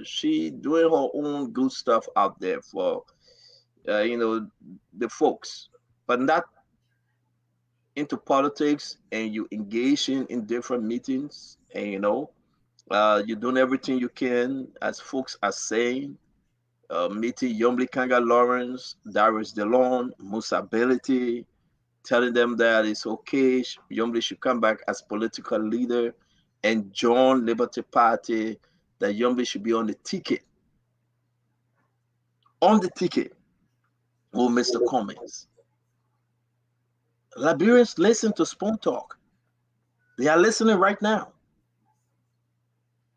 She doing her own good stuff out there for, the folks, but not into politics. And you engaging in different meetings, and you're doing everything you can, as folks are saying, meeting Yombly Kanga Lawrence, Darius DeLon, Musability, telling them that it's okay, Yombly should come back as political leader and join Liberty Party, that Yombly should be on the ticket. On the ticket with Mr. Cummings. Liberians listen to Spoon Talk. They are listening right now.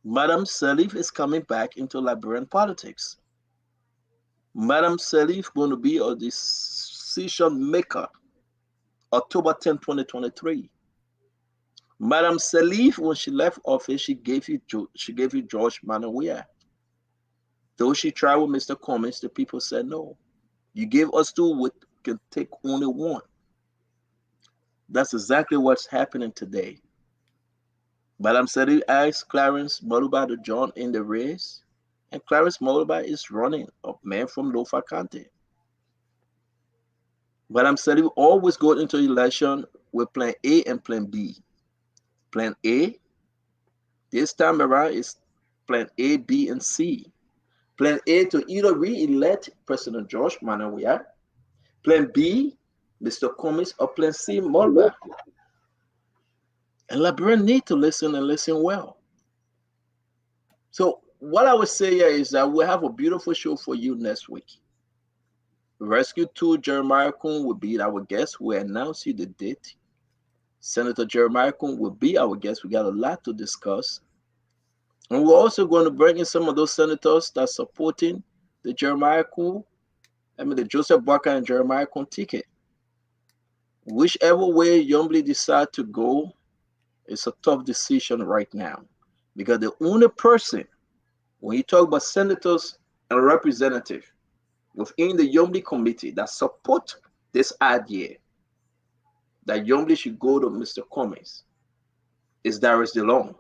Madam Sirleaf is coming back into Liberian politics. Madam Sirleaf going to be a decision maker October 10, 2023. Madam Sirleaf, when she left office, she gave you George Manawia. Though she tried with Mr. Cummings, the people said no. You gave us two, we can take only one. That's exactly what's happening today. Madam Sirleaf asked Clarence Moluba to join in the race, and Clarence Moluba is running, a man from Lofa County. Madam Sirleaf always goes into election with plan A and plan B. Plan A, this time around, is plan A, B, and C. Plan A to either re-elect President George Manawia. Plan B, Mr. Cummings, or plan C, Moluba. And Liberians need to listen and listen well. So what I would say here is that we'll have a beautiful show for you next week. Rescue 2 Jeremiah Kuhn will be our guest. We'll announce you the date. Senator Jeremiah Kuhn will be our guest. We got a lot to discuss. And we're also going to bring in some of those senators that are supporting the Jeremiah Kuhn, the Joseph Barker and Jeremiah Kuhn ticket. Whichever way Yombly decide to go, it's a tough decision right now. Because the only person, when you talk about senators and representatives within the Yombly committee that support this idea that Yombly should go to Mr. Cummings, is Darius DeLon.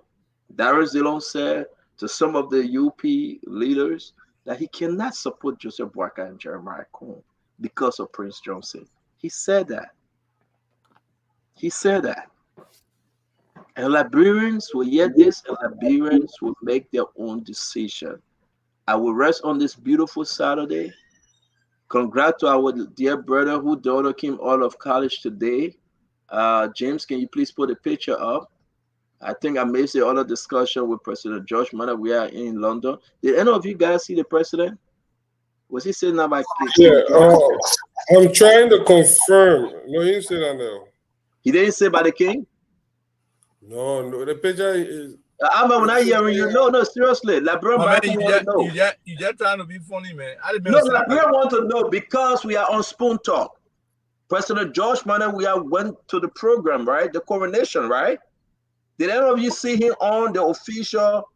Darius DeLon said to some of the UP leaders that he cannot support Joseph Barker and Jeremiah Kuhn because of Prince Johnson. He said that. He said that. And Liberians will hear this, and Liberians will make their own decision. I will rest on this beautiful Saturday. Congrats to our dear brother whose daughter came out of college today. James, can you please put a picture up? I think I missed the other discussion with President George Manawia. We are in London. Did any of you guys see the president? Was he sitting up by Yeah, I'm trying to confirm. No, he didn't say that now. He didn't say by the king? No, the picture is. I'm not hearing you. No, seriously. Liberian want to know. You just trying to be funny, man. No, Liberian want to know because we are on Spoon Talk. President George Manawia went to the program, right? The coronation, right? Did any of you see him on the official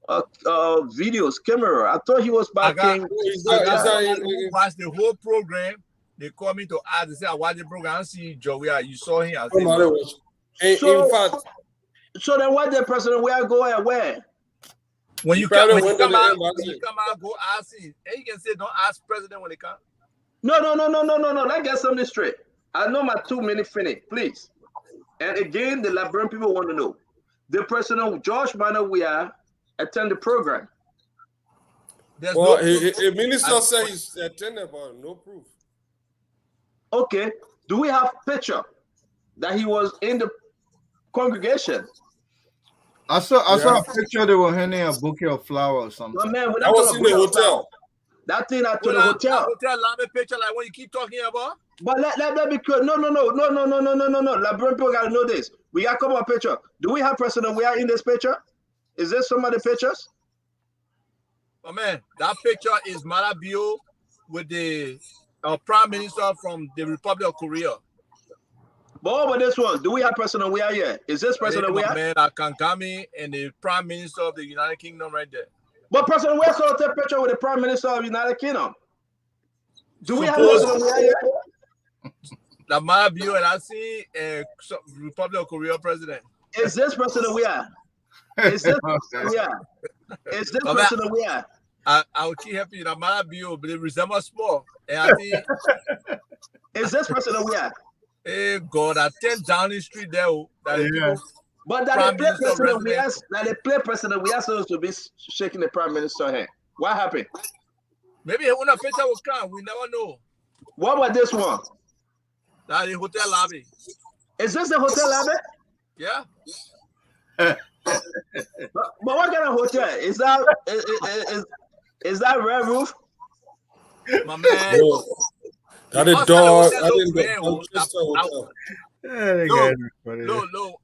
videos camera? I thought he was back. I watched the whole program. They called me to ask. They said, I watched the program. I see Joe. You saw him. I said, in fact. So then why the president where go and where? When you come out, go ask him. And you can say, don't ask president when they come. No. Let's get something straight. I know my 2 minutes finished, please. And again, the Liberian people want to know. The president, George Manawia, attend the program. A minister said he's attended, but no proof. Okay. Do we have picture that he was in the congregation? I saw a picture they were handing a bouquet of flowers or something. Oh, man, I was in the hotel. That thing at the hotel. Hotel picture like what you keep talking about. But let be clear. No. Liberian people gotta know this. We got a couple of pictures. Do we have President we are in this picture? Is this some of the pictures? Oh man, that picture is Malabio with the Prime Minister from the Republic of Korea. But over this one, do we have President we are here? Is this President we are? Man, Kankami and the Prime Minister of the United Kingdom right there. But President we saw a picture with the Prime Minister of the United Kingdom. Do we have President we are here? The Malabio and I see Republic of Korea president. Is this President we are? Is this President we are? Is this President we are? I will keep happy that Malabio, but it resembles small. And I think is this President we are? Hey God, at 10 Downing Street there. But that they play President we are, supposed to be shaking the Prime Minister hand. What happened? Maybe when a picture will come, we never know. What about this one? That is hotel lobby. Is this the hotel lobby? Yeah. But what kind of hotel? Is that Red Roof? My man. No. That is dog. I didn't No.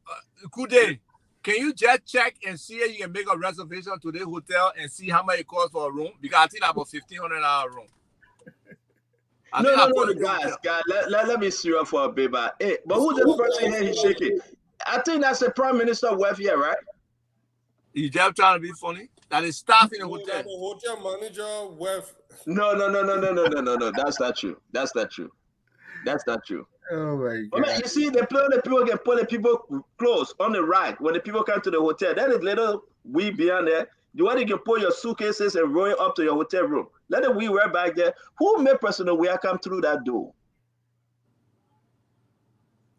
Kude, can you just check and see if you can make a reservation to the hotel and see how much it costs for a room? Because I think about $1,500 room. No, guys, let me see you for a bit. Hey, but who's the person here? He's shaking. I think that's the Prime Minister wife here, right? You just trying to be funny? That is staff in the hotel. The hotel manager wife. No. That's not true. Oh my God. I mean, you see, the people can put the people clothes on the right when the people come to the hotel. That is little wee behind there. The one you can put your suitcases and roll it up to your hotel room. Let the wee right back there. Who made personal wear come through that door?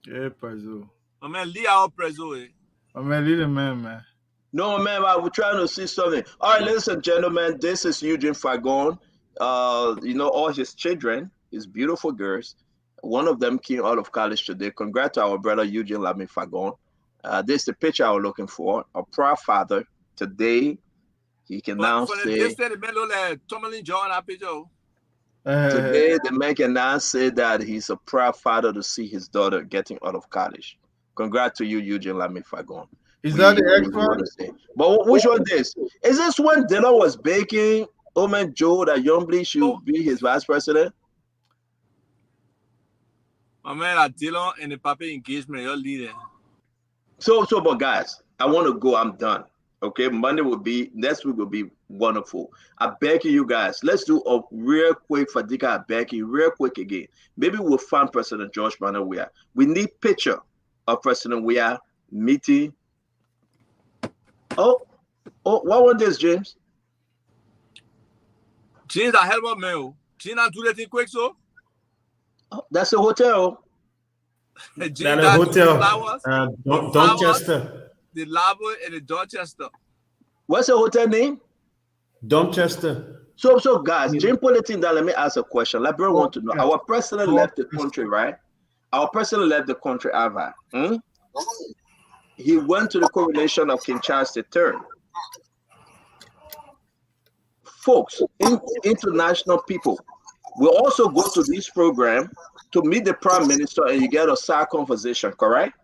Yeah, Prezo. I mean, Lee our Prezo. I mean, leave the man. No, man, we're trying to see something. All right, ladies and gentlemen, this is Eugene Fagon. All his children, his beautiful girls. One of them came out of college today. Congrats to our brother Eugene Lamy Fagon. This is the picture I was looking for. A proud father. Today, he can now say. Today, the man can now say that he's a proud father to see his daughter getting out of college. Congrats to you, Eugene Lamy Fagon. Is that the extra? But which one this? Is this when Dylan was baking? Omen Joe that Youngblee should be his vice president? My man, Dylan and the Papi engagement, you're leading. But guys, I want to go. I'm done. Okay, next week will be wonderful. I beg you guys, let's do a real quick Fadika. I beg you, real quick again. Maybe we'll find President George Manuel Weah. We need picture of President Weah meeting. Oh, what was this, James? James, I help me. James, I do that thing quick, so. Oh, that's a hotel. That's a hotel. Dorchester. The Lavo and the Dorchester. What's the hotel name? Dorchester. So guys, James Politin, let me ask a question. Like, bro, want to know. Our president left the country, right? Our president left the country, Ava. He went to the coronation of King Charles III. Folks, international people will also go to this program to meet the prime minister, and you get a side conversation, correct?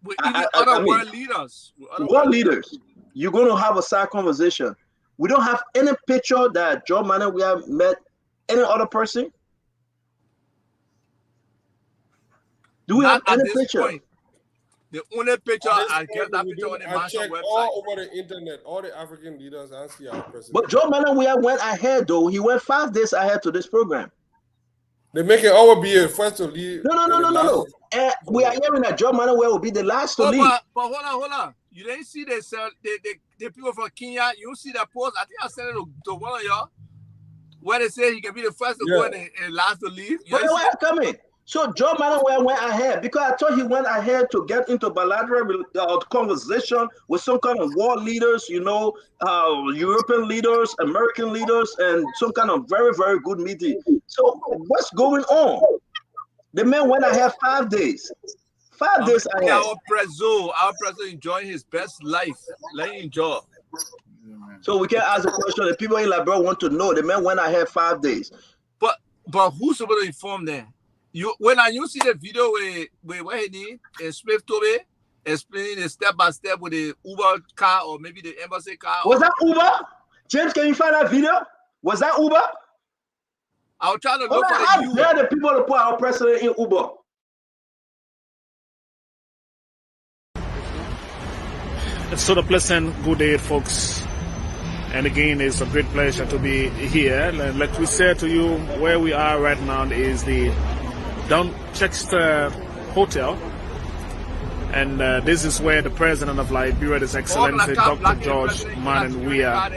With other world leaders. World leaders. You're going to have a side conversation. We don't have any picture that Joe Manuel we have met any other person. Do we have any picture? Point. The only picture I get that picture on the national website. All over the internet, all the African leaders and see our president. But Joe Manuel we went ahead though. He went 5 days ahead to this program. They make it always be a first to leave. No. We are hearing that Joe Manuel will be the last to leave. But hold on. You didn't see the people from Kenya. You see that post? I think I sent it to one of y'all where they say he can be the first to go and last to leave. But they were coming. So Joe Manuel went ahead because I thought he went ahead to get into bilateral conversation with some kind of world leaders, European leaders, American leaders, and some kind of very, very good meeting. So what's going on? The man went ahead 5 days. 5 days ahead. Our president enjoying his best life. Let him enjoy. So we can ask the question. The people in Liberia want to know. The man went ahead 5 days. But who's supposed to inform them? When you see the video with what he did and Smith Tobe explaining the step by step with the Uber car or maybe the embassy car. Was that Uber? James, can you find that video? Was that Uber? I was trying to look for how dare the people to put our president in Uber? It's a pleasant good day, folks. And again, it's a great pleasure to be here. Like we said to you, where we are right now is the Dorchester Hotel. And this is where the president of Liberia, His Excellency Dr. George Manuel Weah,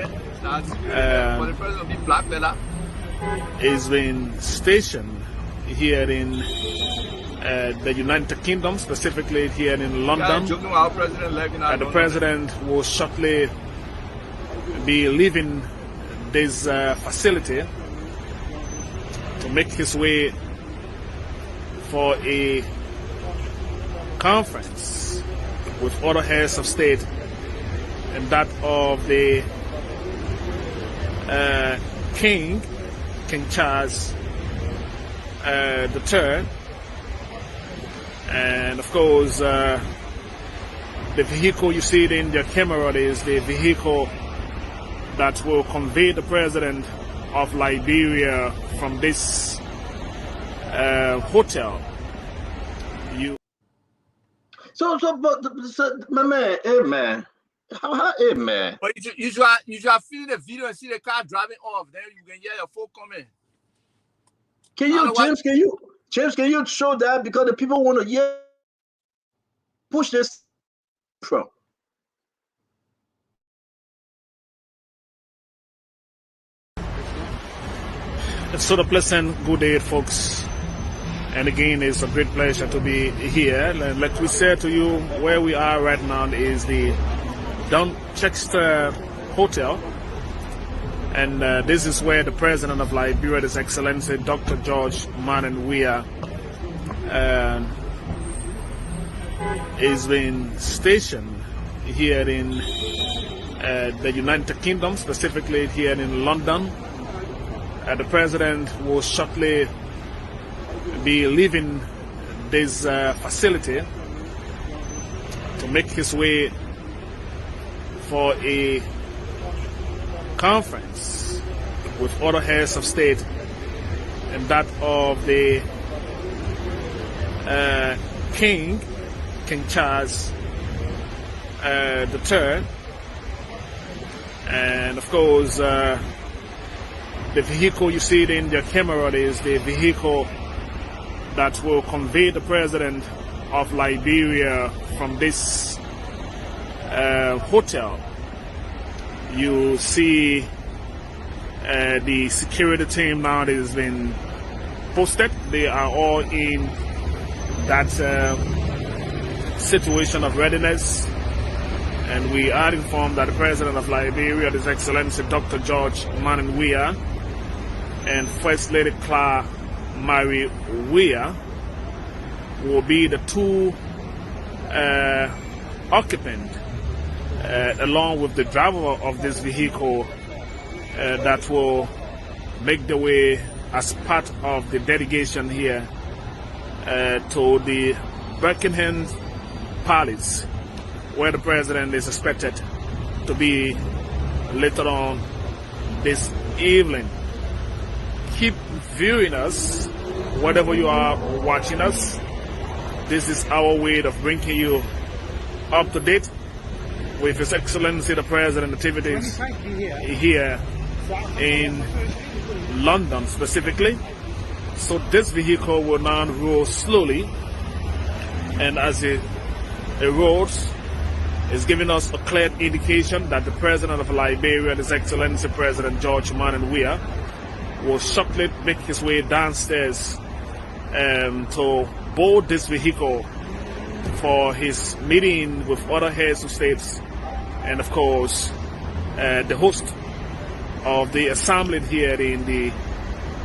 is being stationed here in the United Kingdom, specifically here in London. And the president will shortly be leaving this facility to make his way for a conference with other heads of state and that of the King Charles III, and of course the vehicle you see in your camera is the vehicle that will convey the president of Liberia from this hotel. So, my man, hey man, hey man. But you should feel the video and see the car driving off. Then you can hear your phone coming. James, can you show that, because the people want to hear, push this from. So the pleasant good day, folks. And again, it's a great pleasure to be here. Like we said to you, where we are right now is the Donchester Hotel. And this is where the President of Liberia, His Excellency Dr. George Manan Weah, is being stationed here in the United Kingdom, specifically here in London. The President will shortly be leaving this facility to make his way for a conference with other heads of state and that of the King Charles III, and of course the vehicle you see in your camera is the vehicle that will convey the president of Liberia from this hotel. You see the security team now that has been posted. They are all in that situation of readiness. And we are informed that the President of Liberia, His Excellency Dr. George Manan Weah, and First Lady Claire Mary Weah will be the two occupants, along with the driver of this vehicle, that will make the way as part of the delegation here to the Buckingham Palace, where the President is expected to be later on this evening. Keep viewing us wherever you are watching us. This is our way of bringing you up to date with His Excellency the President activities here in London specifically. So this vehicle will now roll slowly, and as it rolls, is giving us a clear indication that the President of Liberia, His Excellency President George Manan Weah, will shortly make his way downstairs to board this vehicle for his meeting with other heads of states and, of course, the host of the assembly here in the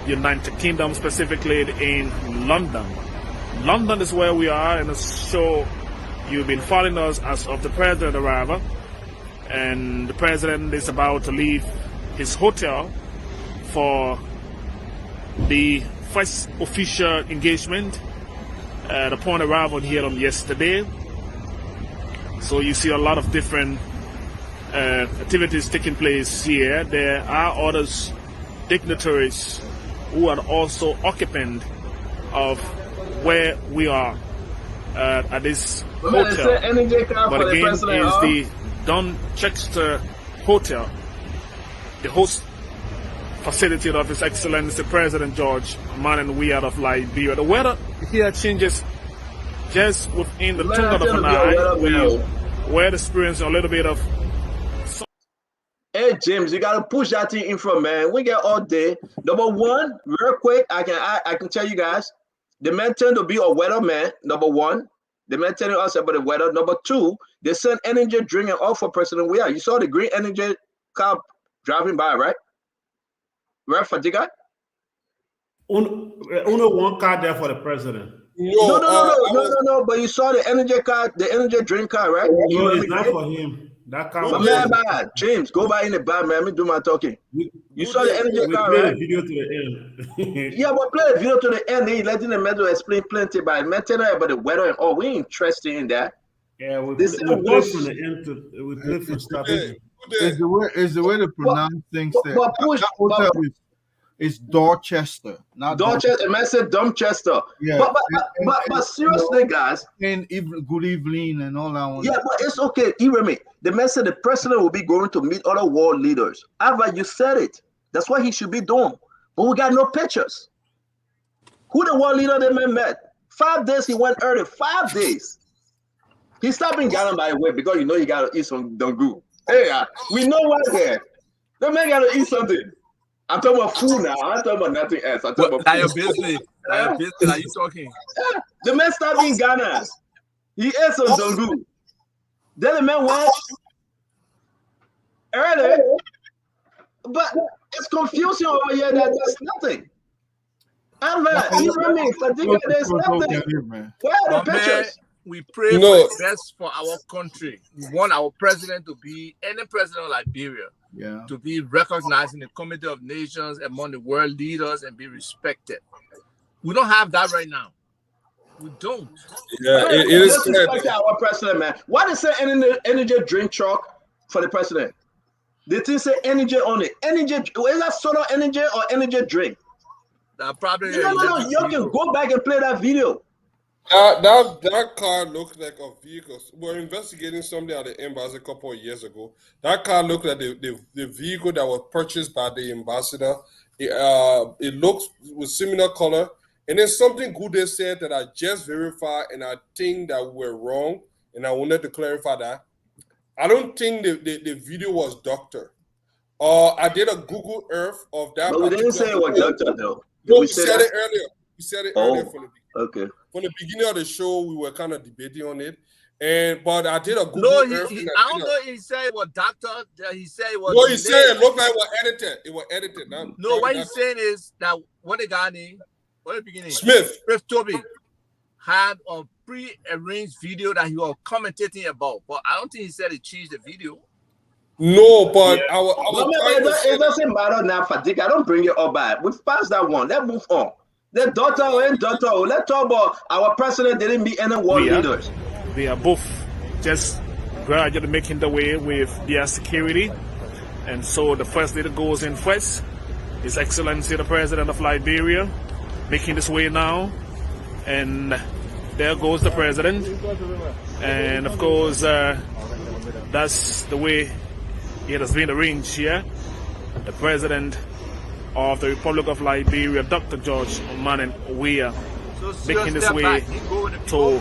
United Kingdom, specifically in London. London is where we are, and it's sure you've been following us as of the President arrival. And the President is about to leave his hotel for the first official engagement upon arrival here on yesterday. So you see a lot of different activities taking place here. There are other dignitaries who are also occupant of where we are at this hotel. But again, is the Donchester Hotel, the host facility of His Excellency President George Manan Weah of Liberia. The weather here changes just within the twinkle of an eye. We're experiencing a little bit of. Hey James, you gotta push that thing in front, man. We get all day. Number one, real quick, I can tell you guys, the men tend to be a weather man. Number one, the men telling us about the weather. Number two, they send energy drinking off for President Weah. You saw the green energy car driving by, right? Right, Fadiga? Uno one card there for the president. No. But you saw the energy card, the energy drink card, right? No, it's not for him. That card was man, bad. James, go by in the bar, man. Let me do my talking. You saw the energy card, right? right? The video to the end. Yeah, but play the video to the end. Then you letting the metal explain plenty about the weather and all. We ain't interested in that. Yeah, we play from the end to we play from start. It's the way to pronounce things there. It's Dorchester, not Dorchester. And man said Dorchester. Yeah, but seriously, guys. And good evening and all that one. Yeah, but it's okay. Hear me. The man said the president will be going to meet other world leaders. However, you said it. That's what he should be doing. But we got no pictures. Who the world leader the man met? 5 days he went early. 5 days. He stopped in Ghana, by the way, because you know he got to eat some dangu. Hey, we know why there. The man got to eat something. I'm talking about food now. I'm talking about nothing else. I'm talking about your business. Your business. Are you talking? The man stopped in Ghana. He ate some dangu. Then the man went early. But it's confusing over here that there's nothing. There's nothing. Where are the pictures? We pray for the best for our country. We want our president to be any president of Liberia. Yeah. To be recognized in the Committee of Nations among the world leaders and be respected. We don't have that right now. We don't. Yeah, it is clear. Our president, man. Why they say energy drink truck for the president? They didn't say energy on it. Energy, is that solar energy or energy drink? Probably. No. You can go back and play that video. That car looked like a vehicle. We were investigating something at the embassy a couple of years ago. That car looked like the vehicle that was purchased by the ambassador. It looks with similar color. And then something good they said that I just verified, and I think that we're wrong. And I wanted to clarify that. I don't think the video was doctored. I did a Google Earth of that. But we didn't say it was doctored though. No, we said it earlier. We said it earlier from the beginning. Okay. From the beginning of the show, we were kind of debating on it, but I did a Google Earth. I don't know if he said it was doctor. He said it was. No, he said it looked like it was edited. It was edited. No, what he's saying is that what the guy named, what the beginning? Smith Toby had a pre-arranged video that he was commentating about, but I don't think he said he changed the video. No, but it doesn't matter now, Fadiga. I don't bring it up back. We've passed that one. Let's move on. The daughter and daughter. Let's talk about our president didn't meet any world leaders. They are both just gradually making the way with their security. And so the first leader goes in first. His Excellency the President of Liberia, making this way now. And there goes the president. And of course, that's the way it has been arranged here. The president of the Republic of Liberia, Dr. George Manen Weah, making his way to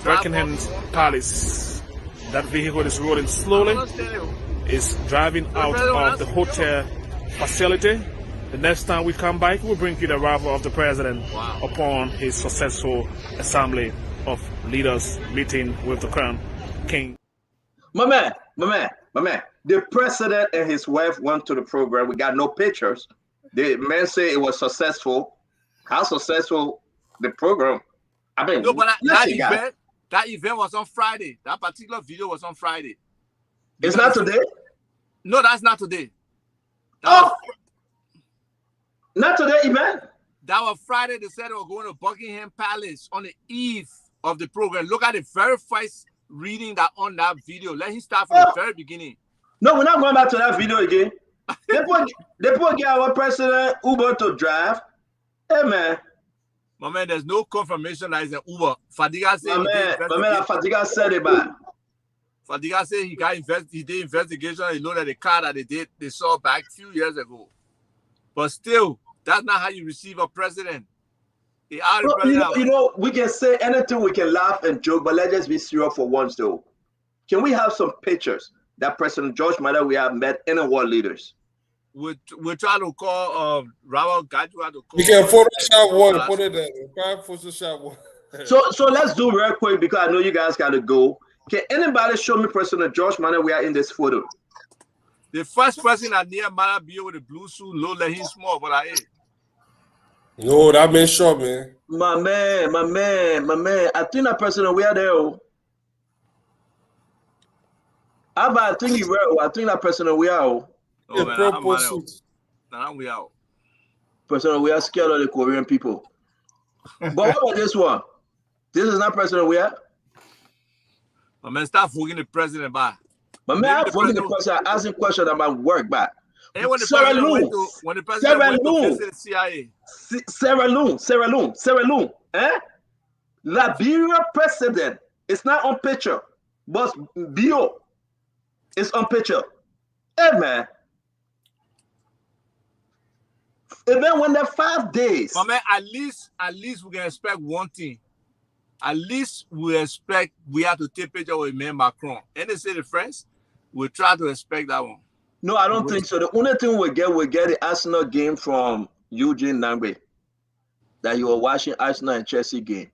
Buckingham Palace. That vehicle is rolling slowly. Is driving out of the hotel facility. The next time we come back, we'll bring you the arrival of the president upon his successful assembly of leaders meeting with the Crown King. My man. The president and his wife went to the program. We got no pictures. The man say it was successful. How successful the program? I mean, no, but that event was on Friday. That particular video was on Friday. It's not today? No, that's not today. Not today, event? That was Friday. They said they were going to Buckingham Palace on the eve of the program. Look at the very first reading that on that video. Let him start from the very beginning. No, we're not going back to that video again. They put get our president Uber to drive. Hey, man. My man, there's no confirmation that it's an Uber. Fadiga said Fadiga said it, man. Fadiga said he did investigation. He looked at the car that they saw back a few years ago. But still, that's not how you receive a president. You know, we can say anything, we can laugh and joke, but let's just be serious for once, though. Can we have some pictures that President George Maden we have met any world leaders? We're trying to call Robert Gadua to call. You can Photoshop one, put it there. Photoshop one. So let's do real quick because I know you guys got to go. Can anybody show me President George Maden we are in this photo? The first person I near Mara Bio with the blue suit, low let him small, but I ate. No, that been short, man. My man. I think that person we are there. I think he will. I think that person we are. Oh, man, now we out. Person we are scared of the Korean people. But what about this one? This is not person we are. My man, stop fucking the president by. But man, I'm fucking the president asking questions about work back. Hey, when the president went to visit the CIA. Sarah Loon. Liberia president. It's not on picture, but bio is on picture. Hey man. And then when they're 5 days. But man, at least we can expect one thing. At least we expect we have to take picture with man Macron. And they say the friends, we'll try to expect that one. No, I don't think so. The only thing we get the Arsenal game from Eugene Nangbe. That you were watching Arsenal and Chelsea game.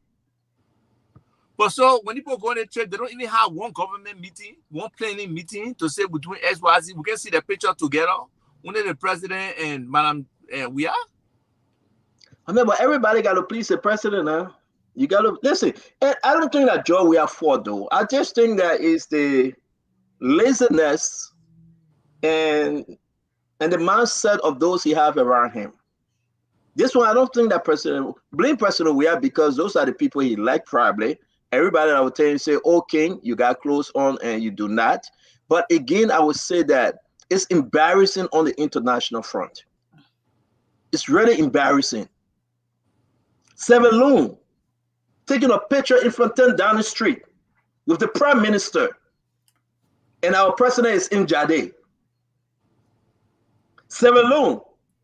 But so when people go on the trip, they don't even have one government meeting, one planning meeting to say between XYZ. We can see the picture together. Only the president and Madam we are. I mean, but everybody got to please the president now. You got to listen. I don't think that Joe we are for though. I just think that is the laziness and the mindset of those he have around him. This one, I don't think that blame President we are because those are the people he like probably. Everybody I would tell you say, oh King, you got clothes on and you do not. But again, I would say that it's embarrassing on the international front. It's really embarrassing. Seven Loon taking a picture in Fontaine down the street with the prime minister, and our president is in Jade. Seven Loon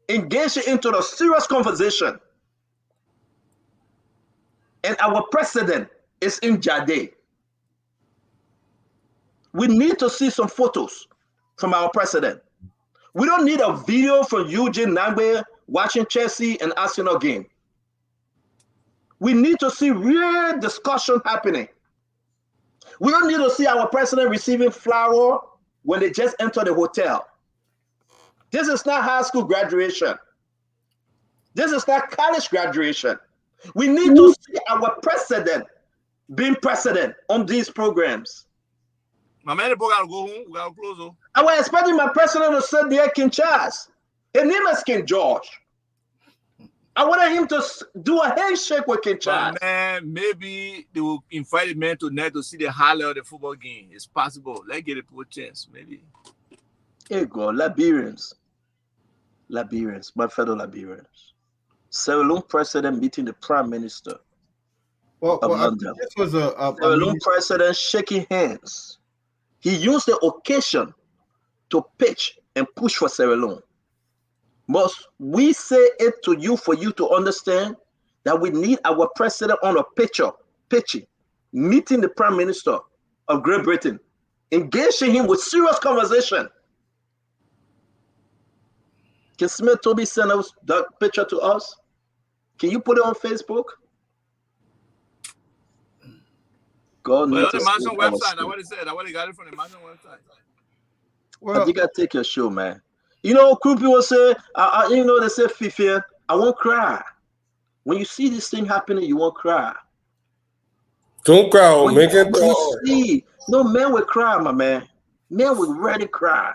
engaging into the serious conversation, and our president is in Jade. We need to see some photos from our president. We don't need a video from Eugene Nangbe watching Chelsea and Arsenal game. We need to see real discussion happening. We don't need to see our president receiving flower when they just enter the hotel. This is not high school graduation. This is not college graduation. We need to see our president being president on these programs. My man, people gotta go home. We gotta close though. I was expecting my president to sit there, King Charles. His name is King George. I wanted him to do a handshake with King Charles. Man, maybe they will invite the man to net to see the highlight of the football game. It's possible. Let's get a chance, maybe. Here you go, Liberians, my fellow Liberians. Sierra Leone president meeting the prime minister of London. This was a Sierra Leone president shaking hands. He used the occasion to pitch and push for Sierra Leone. Must we say it to you for you to understand that we need our president on a pitching, meeting the prime minister of Great Britain, engaging him with serious conversation. Can Smith Toby send us that picture to us? Can you put it on Facebook? God knows. The Mansion website. I already said. I already got it from the Mansion website. Well, you gotta take your show, man. You know, crew people say, you know, they say, Fifi, I won't cry. When you see this thing happening, you won't cry. Don't cry, make it see, no, man will cry, my man. Men will really cry.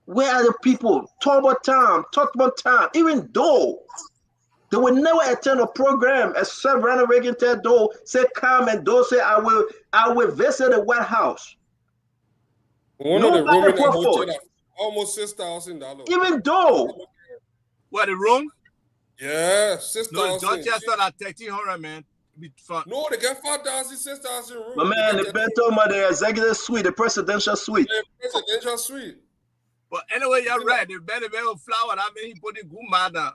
Where are the people? Talk about time. Even though they will never attend a program except Ronald Reagan said, though, say come and though say I will visit the White House. One of the room in that hotel, almost $6,000. Even though. What, the room? Yeah, $6,000. No, don't just start at 1,300, man. No, they got 5,000, 6,000 rooms. My man, the Bento, the executive suite, the presidential suite. The presidential suite. But anyway, you're right. The better flower, I mean, he put in good matter.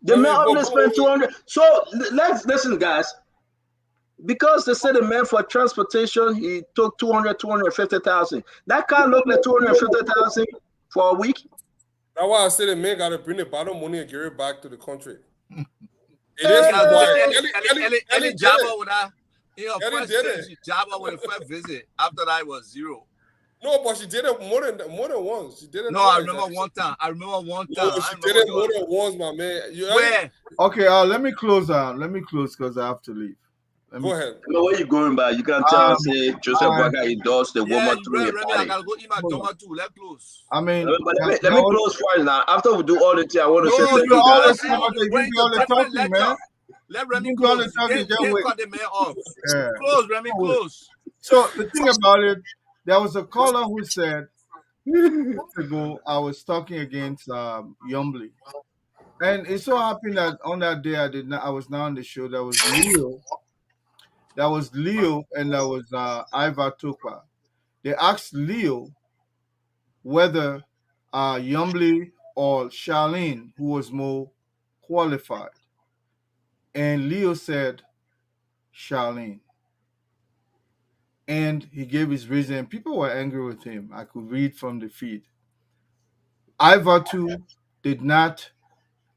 The man only spent 200. So let's listen, guys. Because they said the man for transportation, he took 250,000. That can't look like 250,000 for a week. That's why I said the man got to bring the bottom money and give it back to the country. It is Ellie Jabba with that. Jabba with the first visit. After that, it was zero. No, but she did it more than once. She did it No, twice. I remember one time. I remember one time. No, I she remember did it the more other than time. once, my man. You Where? Okay, let me close. Let me close because I have to leave. Go ahead. No, where you going by? You can tell us, say, Joseph Boyka endorsed the Yeah, woman you through right, a Remy. I party. gotta go eat my Hold on. donut too. Let's close. I mean, But let me close first now. After we do all the thing, I want to say No, thank you you always guys. say what they give went you to all the different talking, lecture. man. Let You Remy give you all the close. talking, You just can't wait. cut the man off. Yeah. Close, Remy, close. So the thing about it, there was a caller who said months ago I was talking against Yombly. And it so happened that on that day I was not on the show. There was Leo, and there was Ivar Tukwa. They asked Leo whether Yombly or Charlene, who was more qualified. And Leo said Charlene. And he gave his reason. People were angry with him. I could read from the feed. Ivar too did not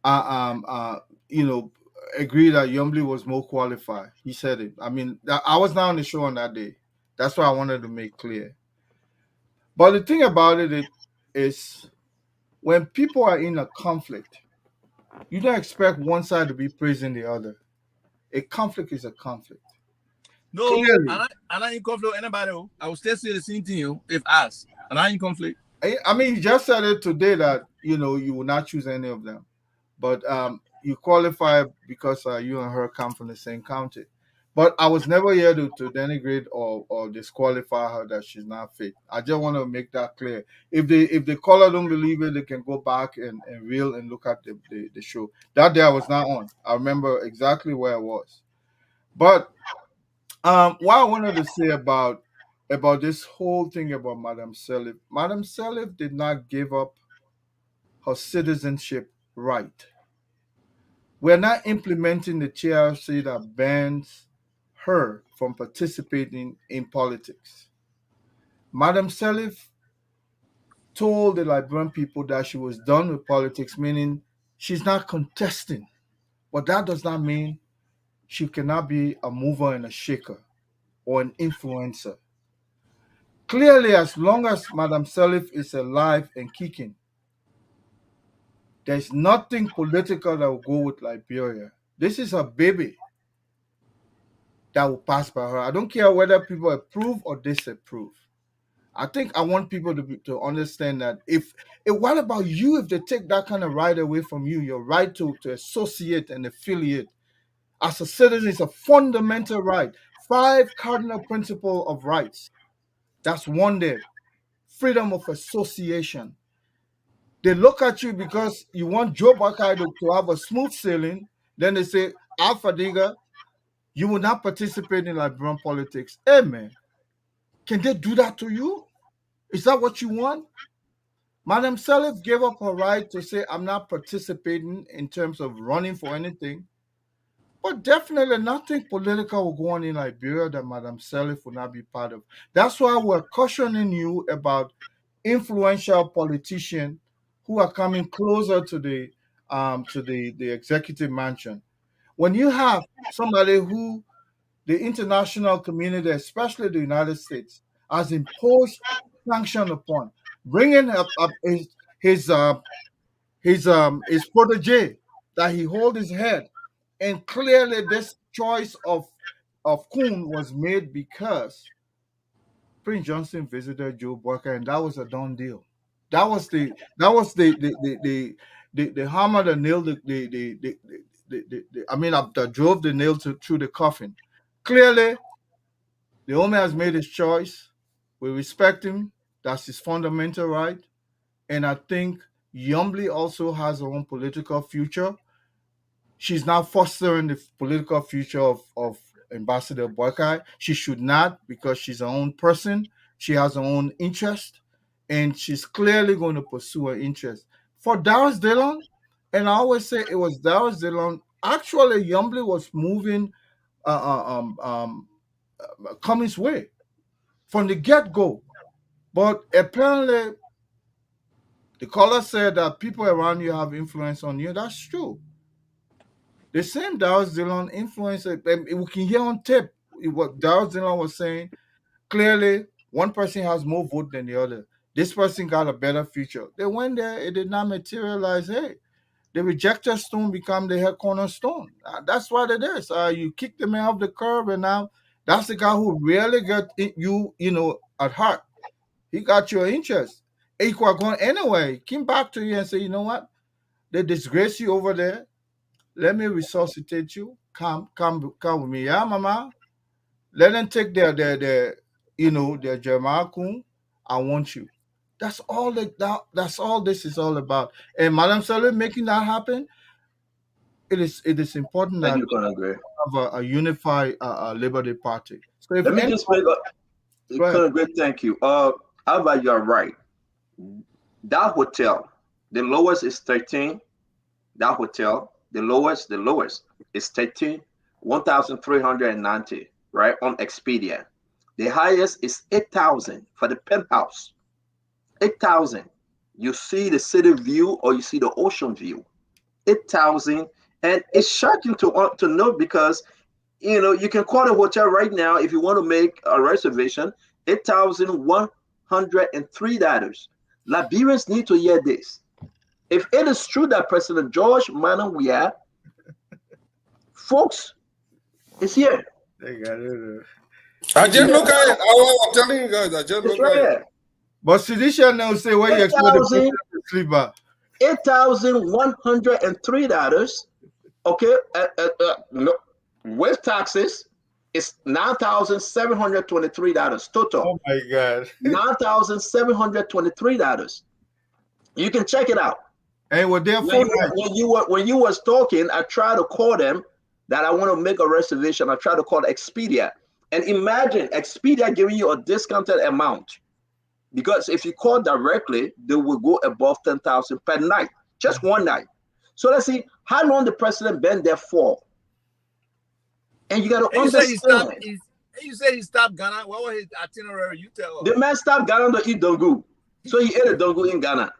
uh, um, uh, you know, agree that Yombly was more qualified. He said it. I mean, I was not on the show on that day. That's what I wanted to make clear. But the thing about is when people are in a conflict, you don't expect one side to be praising the other. A conflict is a conflict. No, Clearly. I'm not in conflict with anybody. I will still say the same thing if asked. I'm not in conflict. I mean, you just said it today that you will not choose any of them, but you qualify because you and her come from the same county. But I was never here to denigrate or disqualify her that she's not fit. I just want to make that clear. If the caller don't believe it, they can go back and reel and look at the show. That day I was not on. I remember exactly where I was. But what I wanted to say about this whole thing about Madame Sirleaf. Madame Sirleaf did not give up her citizenship right. We're not implementing the TRC that bans her from participating in politics. Madame Sirleaf told the Liberian people that she was done with politics, meaning she's not contesting. But that does not mean she cannot be a mover and a shaker or an influencer. Clearly, as long as Madame Sirleaf is alive and kicking, there's nothing political that will go with Liberia. This is a baby that will pass by her. I don't care whether people approve or disapprove. I think I want people to understand that if what about you if they take that kind of right away from you, your right to associate and affiliate as a citizen is a fundamental right. 5 cardinal principles of rights. That's one there. Freedom of association. They look at you because you want Joe Buckeye to have a smooth sailing. Then they say, Alpha Diga, you will not participate in Liberian politics. Hey, man, can they do that to you? Is that what you want? Madam Sirleaf gave up her right to say, I'm not participating in terms of running for anything. But definitely nothing political will go on in Liberia that Madam Sirleaf will not be part of. That's why we're cautioning you about influential politicians who are coming closer to the executive mansion. When you have somebody who the international community, especially the United States, has imposed sanction upon, bringing up his his protege that he hold his head, and clearly this choice of Kuhn was made because Prince Johnson visited Joe Barker, and that was a done deal. That was the hammer that nailed I mean that drove the nail through the coffin. Clearly, the Ome has made his choice. We respect him. That's his fundamental right. And I think Yombly also has her own political future. She's not fostering the political future of Ambassador Boykai. She should not because she's her own person. She has her own interest, and she's clearly going to pursue her interest. For Darius Dillon, and I always say it was Darius Dillon. Actually, Yombly was moving Cummings' way from the get go. But apparently, the caller said that people around you have influence on you. That's true. The same Darius Dillon influence, we can hear on tape what Darius Dillon was saying. Clearly, One person has more vote than the other. This person got a better future. They went there, it did not materialize. Hey, the rejected stone become the head cornerstone. That's what it is. You kick the man off the curb, and now that's the guy who really got you, at heart. He got your interest. He could have gone anyway. Came back to you and said, you know what? They disgrace you over there. Let me resuscitate you. Come with me. Yeah, mama. Let them take their Jeremiah Kun. I want you. That's all that's all this is all about. And Madam Sirleaf making that happen, it is important Thank that you, Colonel Gray. we have a unified Liberty Party. So if Let me just make Go ahead. Colonel Gray, thank you. How about you're right? That hotel, the lowest is 13. That hotel, the lowest is 13, 1,390, right, on Expedia. The highest is 8,000 for the penthouse. 8,000. You see the city view or you see the ocean view. 8,000. And it's shocking to note because, you can call the hotel right now if you want to make a reservation, $8,103. Liberians need to hear this. If it is true that President George Manuel Weah, folks, is here. I just look at it. I'm telling you guys, I just look at it. But Sidisha now say where you expect the people to sleep at. $8,103. Okay, no, with taxes, it's $9,723 total. Oh my God. $9,723. You can check it out. And what their phone when you was talking, I tried to call them that I want to make a reservation. I tried to call Expedia, and imagine Expedia giving you a discounted amount, because if you call directly, they will go above 10,000 per night, just one night. So let's see how long the president been there for, and you got to understand. You said he stopped Ghana. What was his itinerary? You tell us. The man stopped Ghana to eat dongu, so he ate a dongu in Ghana.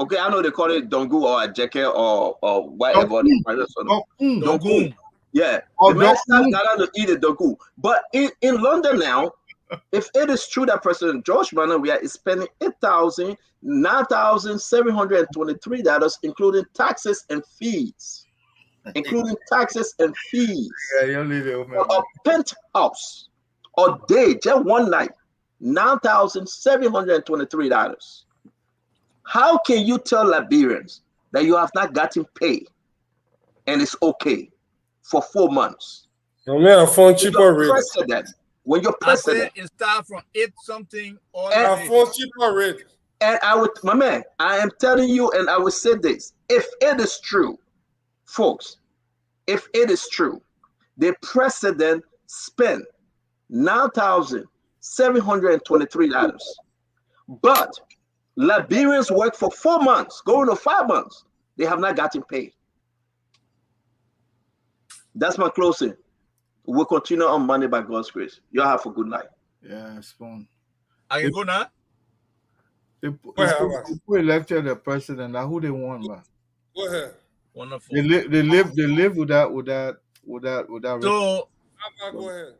Okay, I know they call it dongu or a jeke or whatever. Dongu. Yeah. The man stopped Ghana to eat a dongu. But in London now, if it is true that President George Manuel Weah is spending $9,723, including taxes and fees. Including taxes and fees. Yeah, you leave it open. A penthouse a day, just one night, $9,723. How can you tell Liberians that you have not gotten paid and it's okay for 4 months? No, man, I found cheaper rates. When you're president, it starts from 8 something or I found cheaper rate. And my man, I am telling you, and I will say this: if it is true, folks, if it is true, the president spent $9,723, but Liberians work for 4 months, going to 5 months. They have not gotten paid. That's my closing. We'll continue on Monday by God's grace. You all have a good night. Yeah, it's fun. Are you good now? People elected the president. Now who they want, man? Go ahead. Wonderful. They live without. So go ahead.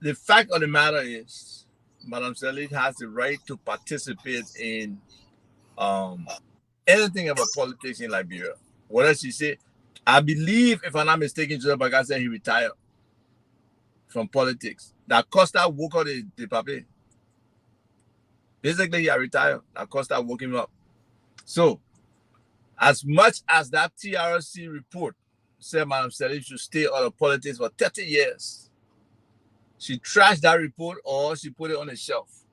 The fact of the matter is, Madam Sirleaf has the right to participate in anything about politics in Liberia. What else she said? I believe, if I'm not mistaken, Joseph Baga said he retired from politics. That Costa woke up the paper. Basically, he retired. That Costa woke him up. So, as much as that TRC report said Madam Sirleaf should stay out of politics for 30 years, she trashed that report or she put it on the shelf.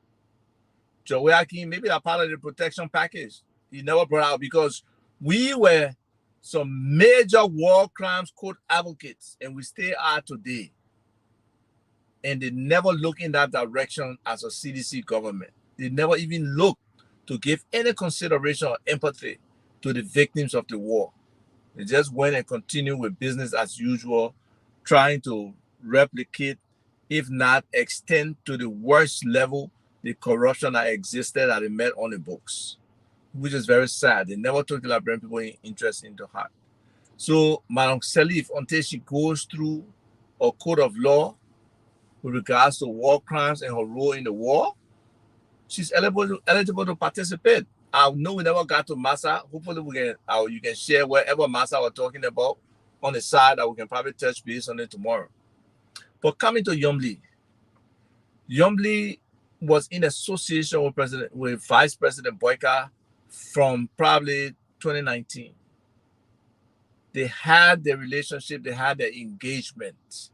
Joe Akin, maybe a part of the protection package. He never brought out because we were some major war crimes court advocates, and we still are today. And they never look in that direction as a CDC government. They never even look to give any consideration or empathy to the victims of the war. They just went and continued with business as usual, trying to replicate, if not extend to the worst level, the corruption that existed that they met on the books, which is very sad. They never took the Liberian people interest into heart. So Madam Sirleaf, until she goes through a code of law with regards to war crimes and her role in the war, she's eligible to participate. I know we never got to Massa. Hopefully we can you can share wherever Massa we're talking about on the side that we can probably touch base on it tomorrow. But coming to Yombly was in association with Vice President Boyka from probably 2019. They had their relationship, they had their engagement.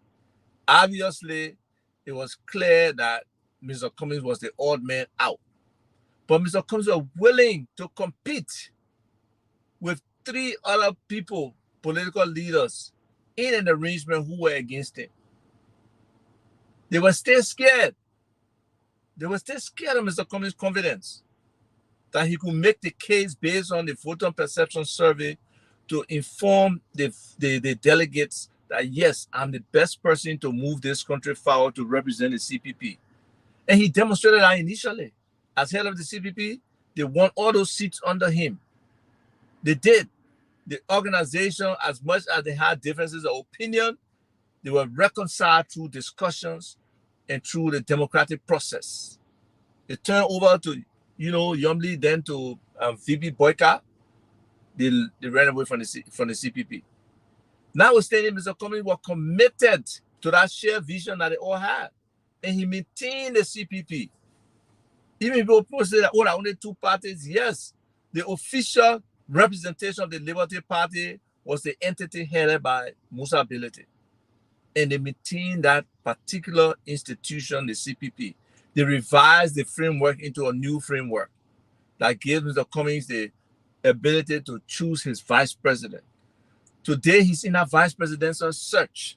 Obviously, it was clear that Mr. Cummings was the odd man out. But Mr. Cummings was willing to compete with 3 other people, political leaders, in an arrangement who were against him. They were still scared. They were still scared of Mr. Cummings' confidence that he could make the case based on the voter perception survey to inform the delegates that, yes, I'm the best person to move this country forward to represent the CPP. And he demonstrated that initially. As head of the CPP, they won all those seats under him. They did. The organization, as much as they had differences of opinion, they were reconciled through discussions and through the democratic process. They turned over to, Yombly, then to VP Boyka. They ran away from the CPP. Notwithstanding, Mr. Cummings was committed to that shared vision that they all had. And he maintained the CPP. Even if people say that, there are only 2 parties, yes, the official representation of the Liberty Party was the entity headed by Musa Ability. And they maintained that particular institution, the CPP. They revised the framework into a new framework that gives Mr. Cummings the ability to choose his vice president. Today, he's in a vice presidential search,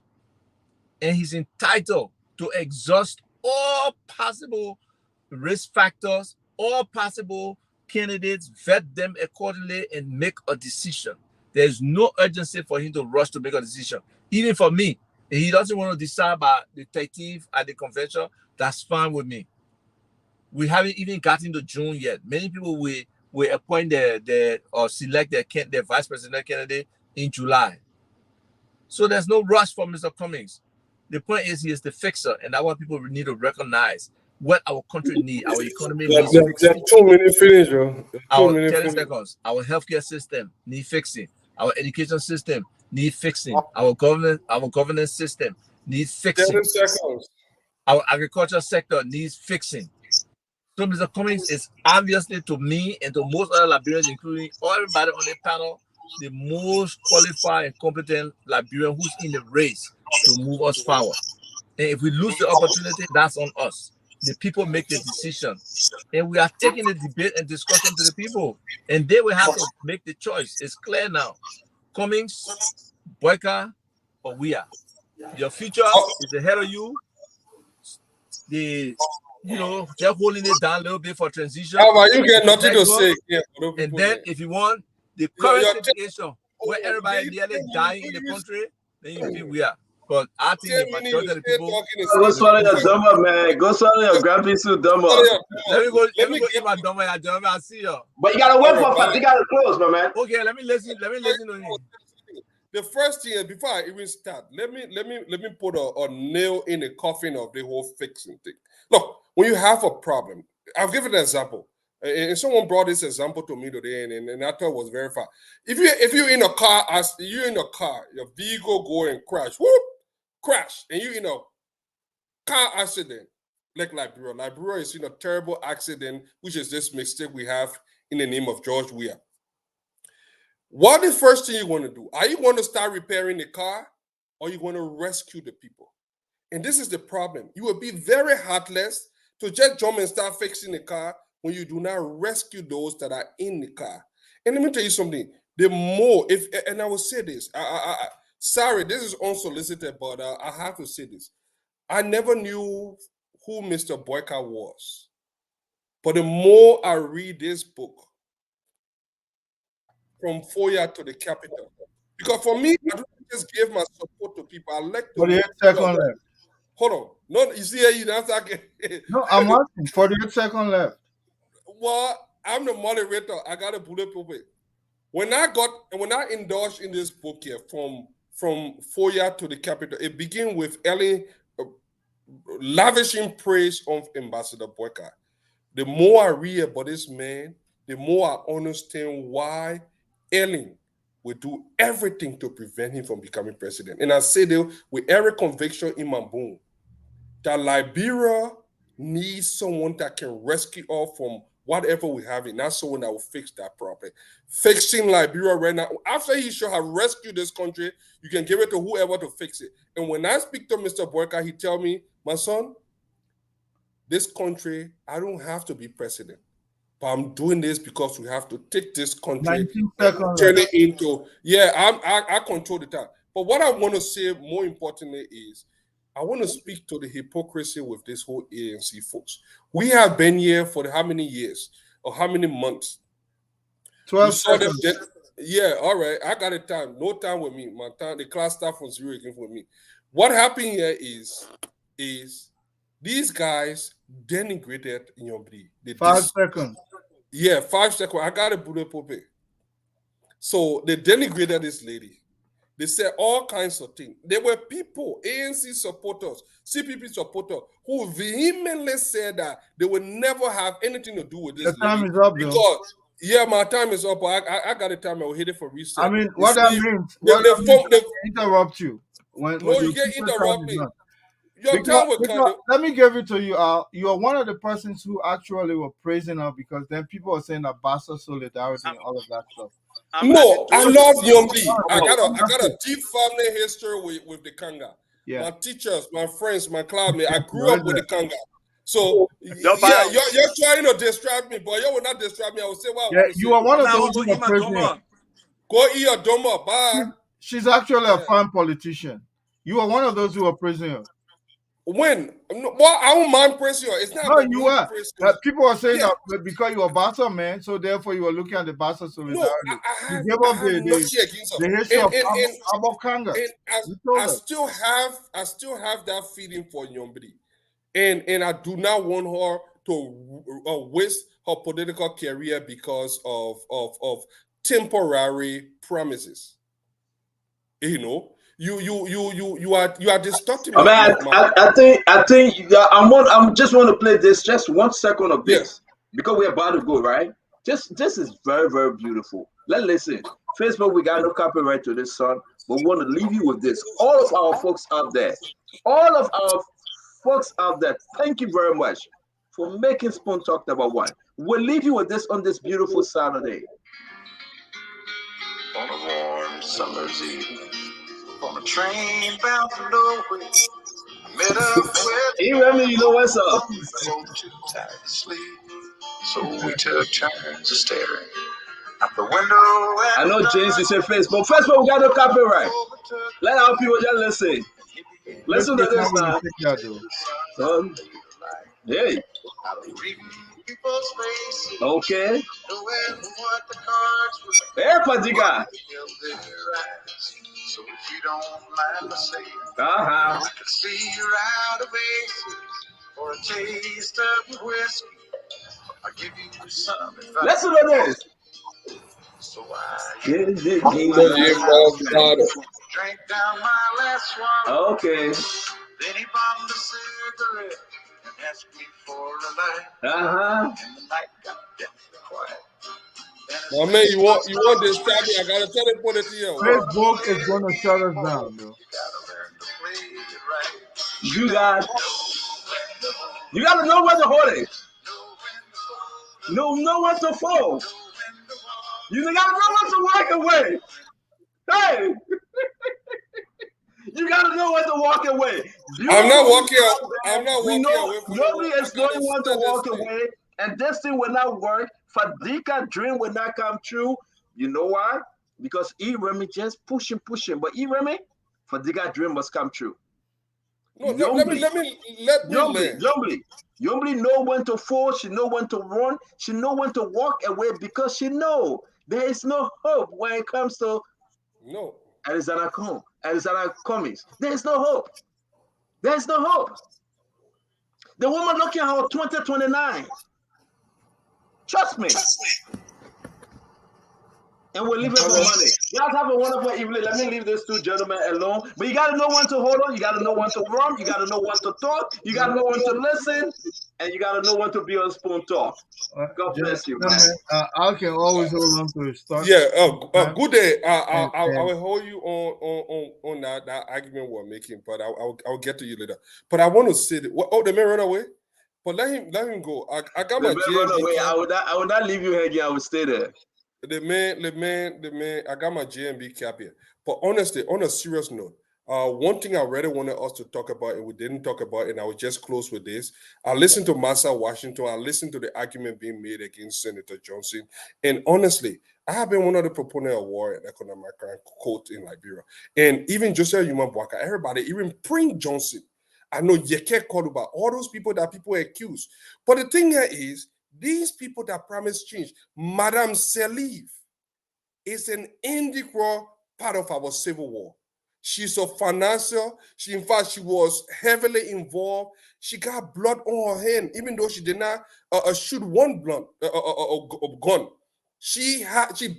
and he's entitled to exhaust all possible risk factors, all possible candidates, vet them accordingly, and make a decision. There's no urgency for him to rush to make a decision. Even for me, if he doesn't want to decide by the 13th at the convention, that's fine with me. We haven't even gotten to June yet. Many people will appoint or select their vice president candidate in July. So there's no rush for Mr. Cummings. The point is he is the fixer, and that's what people need to recognize. What our country needs, our economy needs fixing. 2 minutes finish, bro. 30 seconds. Our healthcare system needs fixing. Our education system needs fixing. Our governance system needs fixing. 10 seconds. Our agriculture sector needs fixing. So Mr. Cummings is obviously, to me and to most other Liberians, including everybody on the panel, the most qualified and competent Liberian who's in the race to move us forward. And if we lose the opportunity, that's on us. The people make the decision. And we are taking the debate and discussion to the people. And they will have to make the choice. It's clear now. Cummings, Boyka, or we are. Your future is ahead of you. They're holding it down a little bit for transition. You get nothing to say. Yeah, and then if you want the current situation where everybody nearly dying in the country, then you feel we are. But I think the majority of the people go swallow your dumber, man. Go swallow your grumpy suit dumber. Let me go eat my dumber. I'll see you. But you gotta wait for Fatiga to close, my man. Okay, let me listen to you. The first thing, before I even start, let me put a nail in the coffin of the whole fixing thing. Look, when you have a problem, I'll give an example. And someone brought this example to me today, and I thought it was very far. If you're in a car, your vehicle go and crash, and you're in a car accident, like Liberia. Liberia is in a terrible accident, which is this mistake we have in the name of George Weah. What is the first thing you want to do? Are you going to start repairing the car, or you want to rescue the people? And this is the problem. You will be very heartless to just jump and start fixing the car when you do not rescue those that are in the car. And let me tell you something. The more, and I will say this, sorry, this is unsolicited, but I have to say this. I never knew who Mr. Boyka was. But the more I read this book, from Foya to the capital, because for me, I don't just give my support to people. I like to. 48 seconds left. Hold on. No, you see, you don't have to. No, I'm asking. 48 seconds left. Well, I'm the moderator. I got a bullet point. When I endorsed in this book here from Foya to the capital, it began with Ellen lavishing praise on Ambassador Boyka. The more I read about this man, the more I understand why Ellen will do everything to prevent him from becoming president. And I say that with every conviction in my bone, that Liberia needs someone that can rescue us from whatever we have, and not someone that will fix that problem. Fixing Liberia right now, after he should have rescued this country, you can give it to whoever to fix it. And when I speak to Mr. Boyka, he tell me, my son, this country, I don't have to be president, but I'm doing this because we have to take this country 19 and seconds. turn it into, I control the time. But what I want to say more importantly is, I want to speak to the hypocrisy with this whole ANC folks. We have been here for how many years or how many months? 12 You saw them. seconds. Yeah, all right. I got the time. No time with me. My time. The class staff from zero again with me. What happened here is these guys denigrated Nyombri. 5 seconds. Yeah, 5 seconds. I got a bullet puppet. So they denigrated this lady. They said all kinds of things. There were people, ANC supporters, CPP supporters, who vehemently said that they would never have anything to do with this The time lady. is up, though. Because, yeah, my time is up. I got the time. I will hit it for reset. I mean, You what that see, means, they interrupt you. When No, you the can't super time interrupt is me. done. Your time will Because kind of. let me give it to you. You are one of the persons who actually were praising her because then people were saying that Bassa solidarity and all of that stuff. No, I love Yombi. I got a Fantastic. deep family history with the Kanga. Yeah. My teachers, my friends, my classmates. I grew Right up with the there. Kanga. So yeah, you're trying to distract me, but you will not distract me. I will say what I Yeah, want to you say. are one of those who are praising her. Go eat your doma. Bye. She's actually a fine politician. You are one of those who are praising her. When? Well, I don't mind praising her. It's not No, about you me are. praising her. People are saying Yeah. that because you are Bassa man, so therefore you are looking at the Bassa solidarity. No, You I gave have up nothing against her. the history of And Abokanga. You told I us. still have that feeling for Nyombri. And I do not want her to waste her political career because of temporary promises. You know, you are distorting I mean, my I think I'm just want to play this just 1 second of this because we're about to go, right. This is very, very beautiful. Let's listen. Facebook, we got no copyright to this song, but we want to leave you with this. All of our folks out there, thank you very much for making Spoon Talk #1. We'll leave you with this on this beautiful Saturday. On a warm summer's evening, on a train bound for nowhere, I met up with Remy, you know what's up. both too tired to sleep, so we took turns of staring out the window. I know James is your Facebook. Facebook, we got no copyright. Let our people just listen. Listen to this now. Hey. Okay. Hey, Fadiga. So if you don't mind my saying, I could see you're out of aces for a taste of whiskey. I'll give you some advice. Listen to this. So I drank down my last swallow. Okay. Then he bombed a cigarette and asked me for a light. Uh-huh. And the night got deathly quiet. My man, you want this time? I gotta tell him put it to you. Facebook is gonna shut us down, bro. You gotta know where to hold it. Know when to fall. You gotta know when to walk away. Hey, you gotta know when to walk away. I'm not walking away from nobody is knowing when to walk away, and this thing will not work. Fadika dream will not come true. You know why? Because Remy just pushing, but Remy, Fadika dream must come true. No, let me Yombly know when to fall, she know when to run, she know when to walk away because she know there is no hope when it comes to Arizona Cummings. There is no hope. There is no hope. The woman looking at her 2029. Trust me. and we'll leave it for Monday. Guys, have a wonderful evening. Let me leave these two gentlemen alone. But you got to know when to hold on. You got to know when to run. You got to know when to talk. You got to know when to listen. And you got to know when to be on spoon talk. God bless you, man. I can always hold on to his thoughts. Yeah, good day. I will hold you on that argument we're making, but I'll get to you later. But I want to say that. Oh, the man ran away. But let him go. I got my run away. I would not leave you hanging. I would stay there. The man. I got my JMB cap here. But honestly, on a serious note, one thing I really wanted us to talk about, and we didn't talk about, and I will just close with this. I listened to Massa Washington. I listened to the argument being made against Senator Johnson. And honestly, I have been one of the proponents of war and economic quote in Liberia. And even Joseph Yuma Bwaka, everybody, even Prince Johnson. I know Yeke Koduba, all those people that people accuse. But the thing here is, these people that promise change, Madame Sirleaf is an integral part of our civil war. She's a financier. In fact, she was heavily involved. She got blood on her hand, even though she did not shoot one gun. She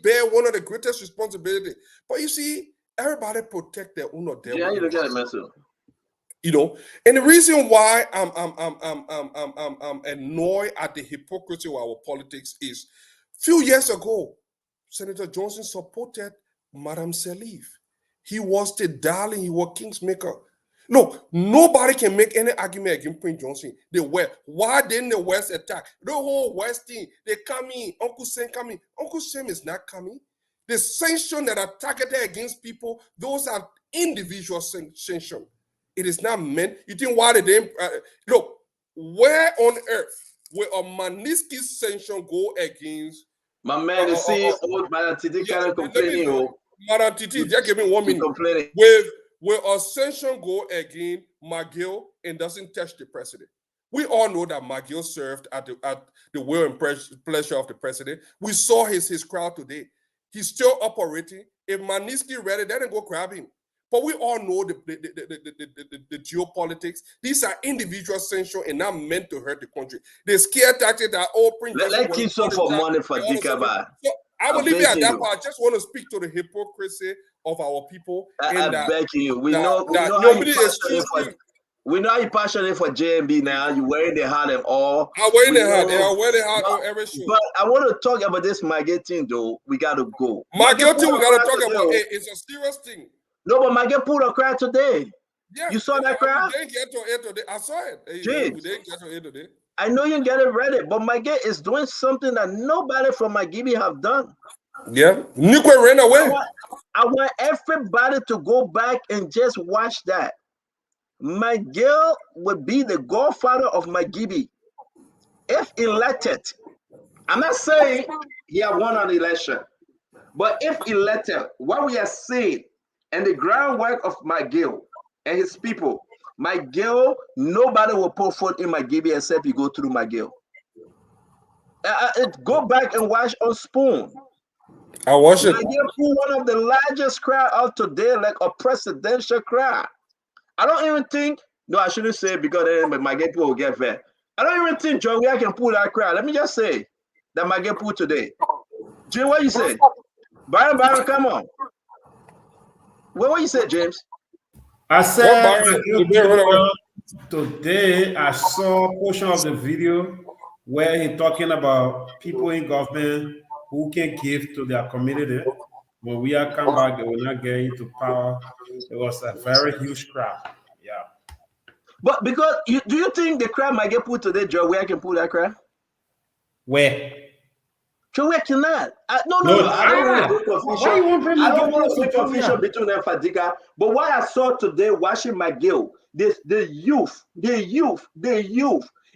bear one of the greatest responsibility. But you see, everybody protect their own or their Yeah, you look at it, man. You know, and the reason why I'm annoyed at the hypocrisy of our politics is, few years ago, Senator Johnson supported Madame Sirleaf. He was the darling. He was Kingsmaker. Look, nobody can make any argument against Prince Johnson. The West. Why didn't the West attack? The whole West thing. They come in. Uncle Sam coming. Uncle Sam is not coming. The sanctions that are targeted against people, those are individual sanctions. It is not meant. You think why they didn't look? Where on earth will a Manisky sanction go against? My man, you see, old Madam Titi kind of complaining. Madam Titi, just give me 1 minute. Complaining. Will a sanction go against McGill and doesn't touch the president? We all know that McGill served at the will and pleasure of the president. We saw his crowd today. He's still operating. If Manisky ready, they didn't go grab him. But we all know the geopolitics. These are individual sanctions and not meant to hurt the country. The scare tactic that let's keep some for money for Dikaba. So I will leave it at that part. I just want to speak to the hypocrisy of our people. I beg you. We know you're passionate for JMB now. You're wearing the hat and all. I'm wearing the hat. I wear the hat on every show. But I want to talk about this Maggie thing, though. We got to go. Maggie thing we got to talk about. It's a serious thing. No, but Maggie pulled a crowd today. Yeah, you saw that crowd? We didn't get to it today. I saw it. We didn't get to it today. I know you get it ready, but Maggie is doing something that nobody from Maggie have done. Yeah, Nikwe ran away. I want everybody to go back and just watch that. Maggie would be the godfather of Maggie if elected. I'm not saying he had won an election, but if elected, what we are seeing and the groundwork of McGill and his people, McGill, nobody will put foot in McGill except you go through McGill. Go back and watch on Spoon. I watch it. McGill put one of the largest crowd out today, like a presidential crowd. I don't even think, no, I shouldn't say it because then McGill people will get fed. I don't even think John Weah can pull that crowd. Let me just say that McGill pulled today. Jim, what you say? Byron, come on. What you said, James? I said today I saw a portion of the video where he's talking about people in government who can give to their community. When we are come back, they will not get into power. It was a very huge crowd. Yeah. But because do you think the crowd might get put today, Joe? Where I can pull that crowd? Where? Joe, where cannot? No. I don't want to go confusion. I don't want to see confusion between them, Fadiga. But what I saw today, watching McGill, the youth,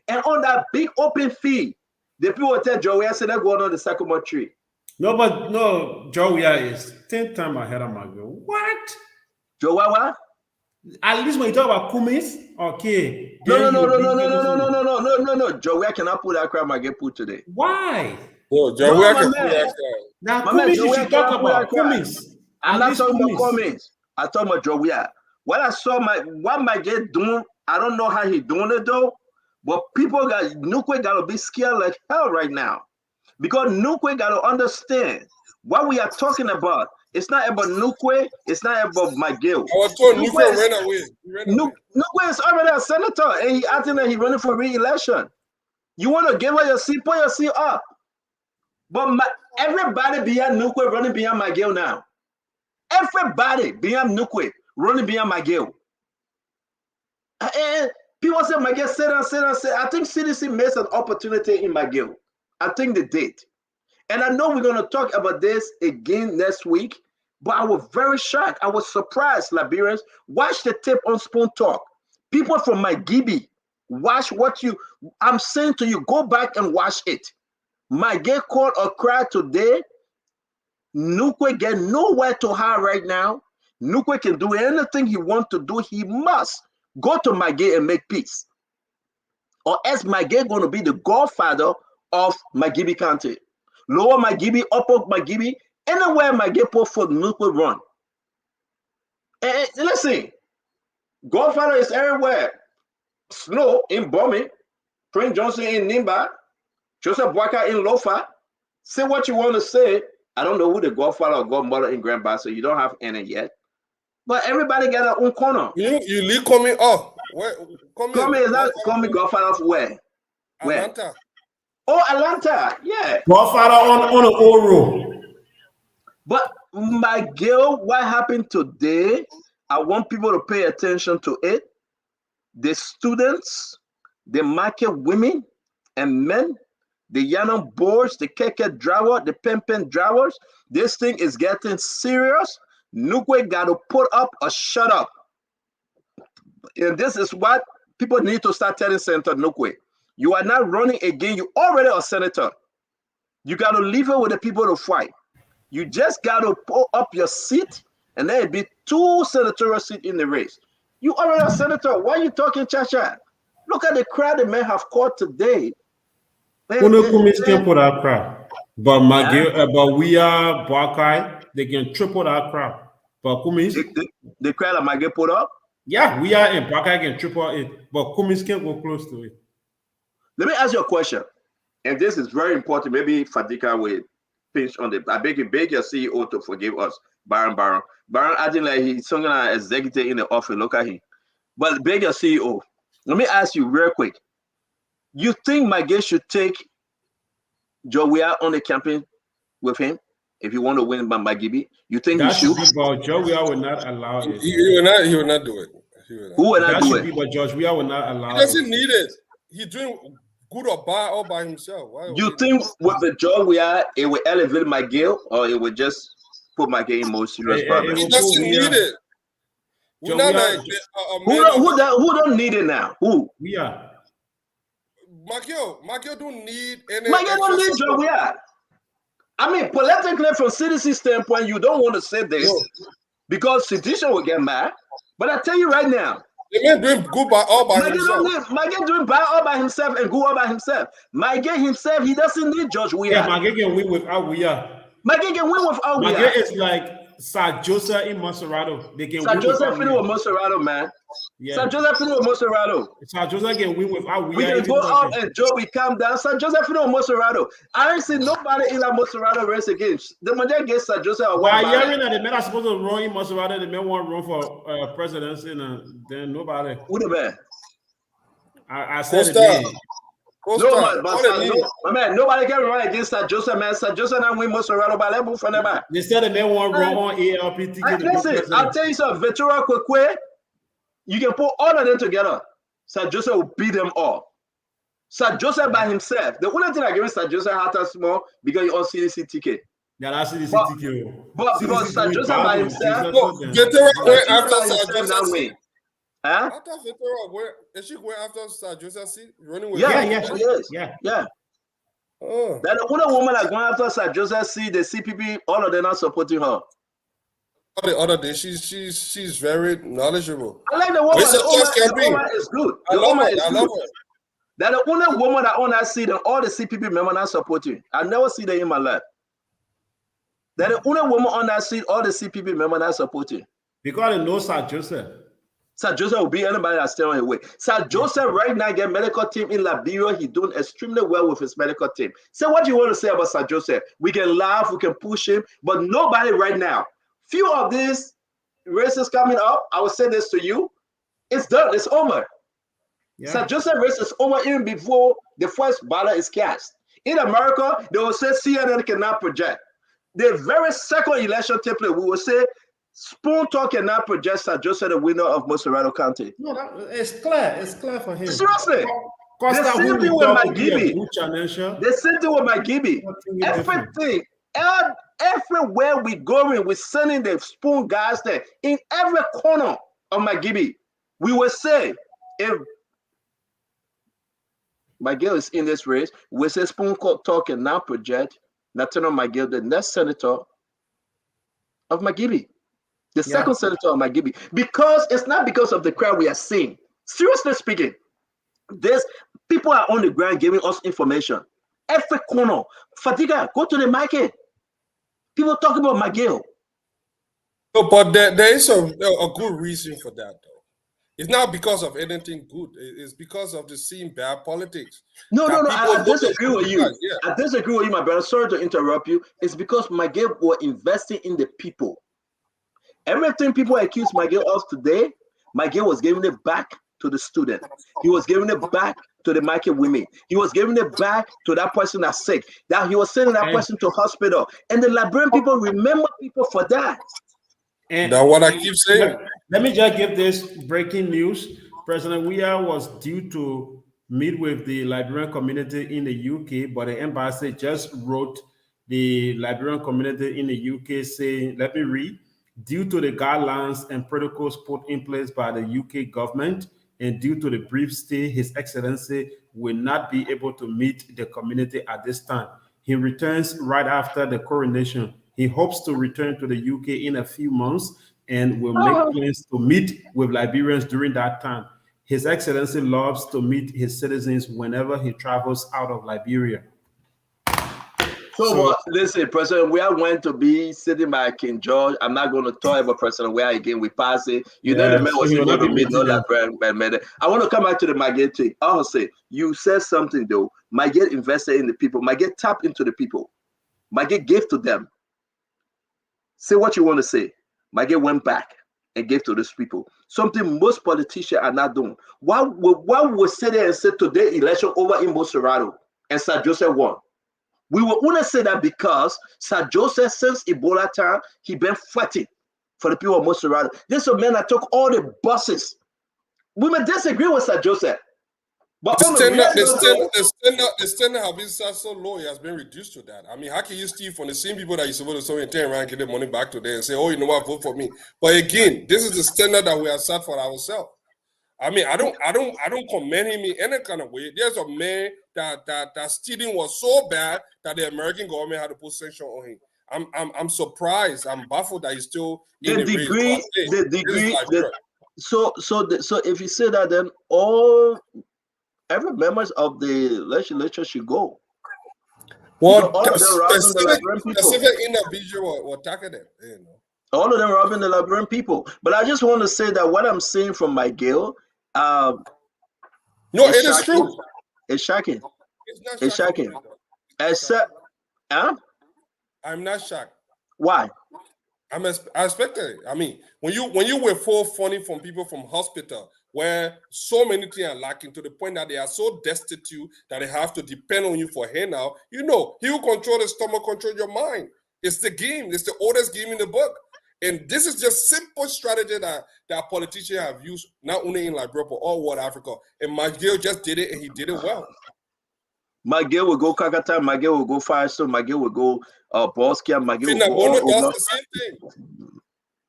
and on that big open field, the people tell Joe, I said they're going on the sycamore tree. No, Joe is 10 times ahead of McGill. What? Joe, what? At least when you talk about Cummings, okay. No. Joe, I cannot put that crowd McGill put today. Why? Oh, Joe, I can put that crowd. Now, Cummings, you should talk about Cummings. I'm not talking about Cummings. I'm talking about Joe. What I saw, what McGill doing, I don't know how he doing it though, but people Nukwe got to be scared like hell right now. Because Nukwe got to understand What we are talking about, it's not about Nukwe, it's not about McGill. I was told Nukwe ran away. Nukwe is already a senator, and he acting like he's running for re-election. You want to give her your seat, put your seat up. But everybody beyond Nukwe running beyond McGill now. Everybody beyond Nukwe running beyond McGill. And people say McGill sit down. I think CDC missed an opportunity in McGill. I think they did. And I know we're going to talk about this again next week, but I was very shocked. I was surprised, Liberians. Watch the tape on Spoon Talk. People from McGibby, watch what I'm saying to you, go back and watch it. McGill called a cry today. Nukwe get nowhere to hide right now. Nukwe can do anything he wants to do. He must go to McGill and make peace. Or else McGill going to be the godfather of McGibby County. Lower McGibby, upper McGibby, anywhere McGill put for Nukwe run. And listen, godfather is everywhere. Snow in Bombay, Prince Johnson in Nimba, Joseph Boaka in Lofa. Say what you want to say. I don't know who the godfather or godmother in Grand Bass, so you don't have any yet. But everybody got their own corner. You leave Cummings up. Where Cummings is not Cummings godfather of where? Atlanta. Oh, Atlanta, yeah. Godfather on the old road. But McGill, what happened today? I want people to pay attention to it. The students, the market women and men, the Yanam boards, the keke driver, the pen drivers. This thing is getting serious. Nukwe got to put up or shut up. And this is what people need to start telling Senator Nukwe. You are not running again. You already a senator. You got to leave it with the people to fight. You just got to pull up your seat, and there will be 2 senatorial seats in the race. You already a senator. Why are you talking cha-cha? Look at the crowd the men have caught today. Cummings can put out crowd. But McGill, but we are Boakai, they can triple that crowd. But Cummings, the crowd that McGill put up? Yeah, we are in Boakai can triple it, but Cummings can't go close to it. Let me ask you a question, and this is very important. Maybe Fadika will pinch on the. I beg your CEO to forgive us, Baron. Baron acting like he's some kind of executive in the office. Look at him. But beg your CEO. Let me ask you real quick. You think McGill should take Joe Weah on the campaign with him if you want to win by McGibby? You think that he should? But Joe Weah will not allow it. He will not do it. Who will not do it? But George Weah will not allow it. He doesn't need it. He's doing good or bad all by himself. You think with the Joe Weah, it will elevate McGill, or it will just put McGill in more serious problems? He doesn't need it. Who don't need it now? Who? We are. McGill don't need any. McGill don't need Joe Weah. I mean, politically, from CDC standpoint, you don't want to say this because Sedition will get mad. But I tell you right now, they may doing good all by himself. McGill doing bad all by himself and good all by himself. McGill himself, he doesn't need George Weah. Yeah, McGill can win without Weah. McGill can win without Weah. McGill is like Sir Joseph in Monserrato. They can Sir Joseph with Monserrato, man. Yeah. Sir Joseph with Monserrato. Sir Joseph can win without Weah. We can go up and Joe, we calm down. Sir Joseph with Monserrato. I ain't seen nobody in that Monserrato race again. The man against Sir Joseph. Why hearing that the men are supposed to run in Monserrato, the men want to run for presidency, and then nobody. Who the man? I said it. No, man, nobody can run against Sir Joseph, man. Sir Joseph not win Monserrato by level for them. They said the men want to run on ALP ticket. Listen, I'll tell you something. Ventura Kwekwe, you can put all of them together. Sir Joseph will beat them all. Sir Joseph by himself. The only thing I give Sir Joseph had a small because you on CDC ticket. Yeah, that's CDC ticket. But because Sir Joseph by himself, Ventura went after Sir Joseph. Huh? After Ventura, is she going after Sir Joseph seat? Running with Yeah. Oh. That the other woman that going after Sir Joseph see the CPP, all of them are supporting her. The other day, she's very knowledgeable. I like the woman. The woman is good. I love her. That the only woman that on that seat and all the CPP members are supporting. I never see that in my life. That the only woman on that seat, all the CPP members are supporting. Because they know Sir Joseph. Sir Joseph will be anybody that's still on his way. Sir Joseph right now get medical team in Liberia. He's doing extremely well with his medical team. So what do you want to say about Sir Joseph? We can laugh, we can push him, but nobody right now. Few of these races coming up, I will say this to you. It's done. It's over. Yeah. Sir Joseph race is over even before the first ballot is cast. In America, they will say CNN cannot project. The very second election template, we will say Spoon Talk cannot project Sir Joseph the winner of Moserado County. No, it's clear. It's clear for him. Seriously. Costa, The same thing with my Gibby. The same thing with my Gibby. Everything, everywhere we going, we're sending the Spoon guys there. In every corner of my Gibby, we will say, if Miguel is in this race, we say Spoon Talk and now project Nathaniel Miguel, the next senator of Magibby, the second senator of Magibby, because it's not because of the crowd we are seeing. Seriously speaking, there's people are on the ground giving us information. Every corner, Fatiga, go to the market. People talk about Miguel. No, but there is a good reason for that, though. It's not because of anything good. It's because of the same bad politics. No, I disagree with you. I disagree with you, my brother. Sorry to interrupt you. It's because Miguel were investing in the people. Everything people accuse Miguel of today, Miguel was giving it back to the student. He was giving it back to the market women. He was giving it back to that person that's sick. That he was sending that person to hospital. And the Liberian people remember people for that. And that's what I keep saying. Let me just give this breaking news. President Weah was due to meet with the Liberian community in the UK, but the embassy just wrote the Liberian community in the UK saying, let me read, due to the guidelines and protocols put in place by the UK government and due to the brief stay, His Excellency will not be able to meet the community at this time. He returns right after the coronation. He hopes to return to the UK in a few months and will make plans to meet with Liberians during that time. His Excellency loves to meet his citizens whenever he travels out of Liberia. So listen, President Weah went to be sitting by King George. I'm not going to talk about President Weah again. We pass it. You know the man was able to meet no Liberian. I want to come back to the Magette thing. I'll say, you said something though. Magette invested in the people. Magette tapped into the people. Magette gave to them. Say what you want to say. Maggie went back and gave to those people. Something most politicians are not doing. Why would say there and say today election over in Moserado and Sir Joseph won? We will only say that because Sir Joseph, since Ebola time, he been fighting for the people of Moserado. This is a man that took all the buses. We may disagree with Sir Joseph. But the standard have been set so low, it has been reduced to that. I mean, how can you steal from the same people that you're supposed to so and turn around and give the money back to them and say, oh, you know what, vote for me? But again, this is the standard that we have set for ourselves. I mean, I don't commend him in any kind of way. There's a man that stealing was so bad that the American government had to put sanction on him. I'm surprised. I'm baffled that he's still in the degree. So if you say that, then every members of the legislature should go. Well, specific individual will tackle them. You know. All of them robbing the Liberian people. But I just want to say that what I'm seeing from Miguel, no, it is true. It's shocking. It's shocking. Except, I'm not shocked. Why? I expected it. I mean, when you withhold funding from people from hospital where so many things are lacking to the point that they are so destitute that they have to depend on you for handout, you know, he will control the stomach, control your mind. It's the game. It's the oldest game in the book. And this is just simple strategy that politicians have used, not only in Liberia, but all over Africa. And Miguel just did it, and he did it well. Miguel will go Kakata, Miguel will go Firestone, Miguel will go Boskia, Miguel will go does the same thing.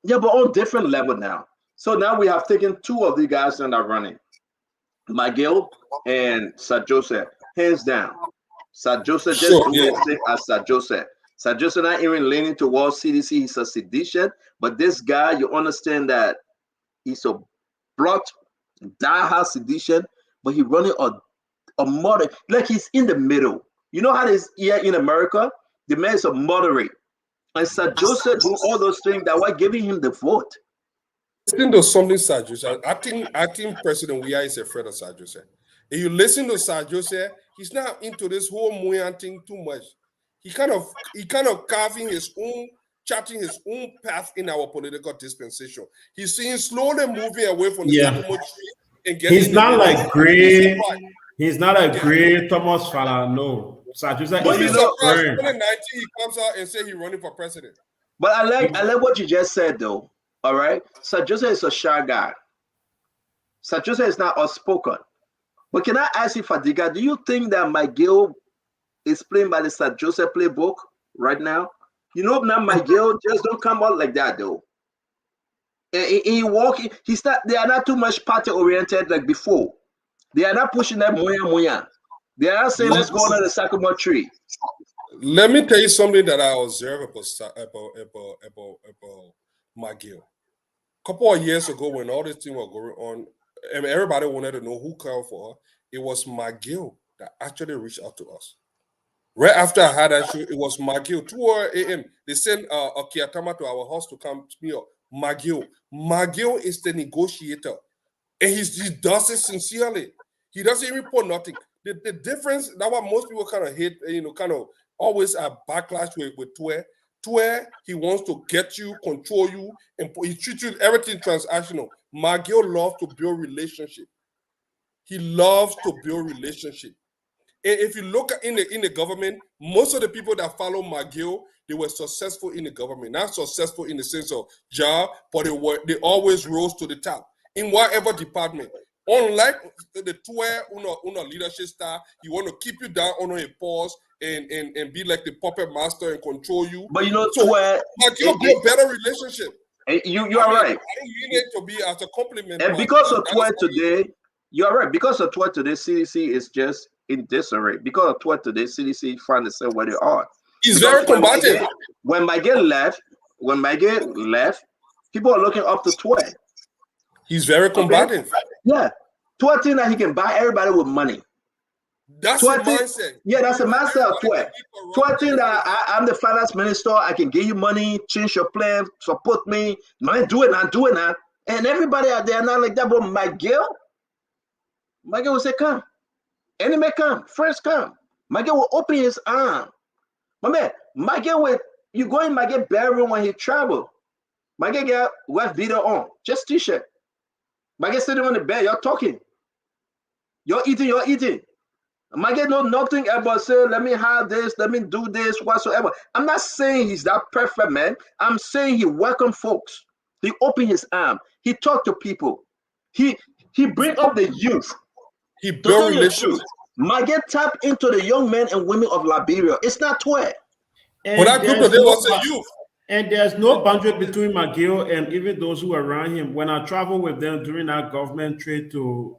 Yeah, but on different level now. So now we have taken two of the guys that are running. Miguel and Sir Joseph, hands down. Sir Joseph just doing it as Sir Joseph. Sir Joseph not even leaning towards CDC. He's a sedition. But this guy, you understand that he's a blood, die-hard sedition, but he running a moderate, like he's in the middle. You know how it is here in America? The man is a moderate. And Sir Joseph doing all those things that were giving him the vote. Listen to something Sir Joseph. I think President Weah is afraid of Sir Joseph. If you listen to Sir Joseph, he's not into this whole Moyan thing too much. He kind of carving his own, charting his own path in our political dispensation. He's seeing slowly moving away from the Sakamo tree and getting. He's not like Gray. He's not a Gray Thomas Fala. No, Sir Joseph But is you know, friend. 2019 he comes out and say he's running for president. But I like what you just said though. All right, Sir Joseph is a shy guy. Sir Joseph is not outspoken. But can I ask you, Fadiga, do you think that Miguel is playing by the Sir Joseph playbook right now? You know, now Miguel just don't come out like that though. He walking. He's not. They are not too much party oriented like before. They are not pushing that moya. They are not saying let's go under the sycamore tree. Let me tell you something that I observe about Miguel. A couple of years ago, when all this thing was going on, and everybody wanted to know who called for her, it was Miguel that actually reached out to us. Right after I had that show, it was Miguel. 2 a.m. They sent a Kiatama to our house to come pick me up. Miguel is the negotiator, and he does it sincerely. He doesn't even put nothing. The difference, that's what most people kind of hate, kind of always a backlash with Twe. Twe, he wants to get you, control you, and he treats you everything transactional. Miguel loves to build relationship. He loves to build relationship. And if you look in the government, most of the people that follow Miguel, they were successful in the government. Not successful in the sense of job, but they always rose to the top in whatever department. Unlike the Twe leadership style, he want to keep you down on a pause and be like the puppet master and control you. But you know, so Twe, Miguel build better relationship. You are right. I don't mean it to be as a compliment. And because of Twe today, you are right. Because of Twe today, CDC is just in disarray. Because of Twe today, CDC find themselves where they are. He's very combative. When Miguel left, people are looking up to Twe. He's very combative. Okay? Yeah. Twe think that he can buy everybody with money. That's the mindset. Yeah, that's the mindset of Twe. Twe think that I'm the finance minister. I can give you money, change your plan, support me. Man, do it now. And everybody out there not like that. But Miguel will say, come. Enemy come. Friends come. Miguel will open his arm. My man, Miguel you go in Miguel bedroom when he travel. Miguel get wet video on. Just t-shirt. Miguel sitting on the bed. You're talking. You're eating. Miguel know nothing about say, let me have this, let me do this, whatsoever. I'm not saying he's that perfect man. I'm saying he welcome folks. He open his arm. He talk to people. He bring up the youth. He build relationships. Miguel tap into the young men and women of Liberia. It's not Twe. But that group today was a youth. And there's no boundary between Miguel and even those who are around him. When I travel with them during our government trip to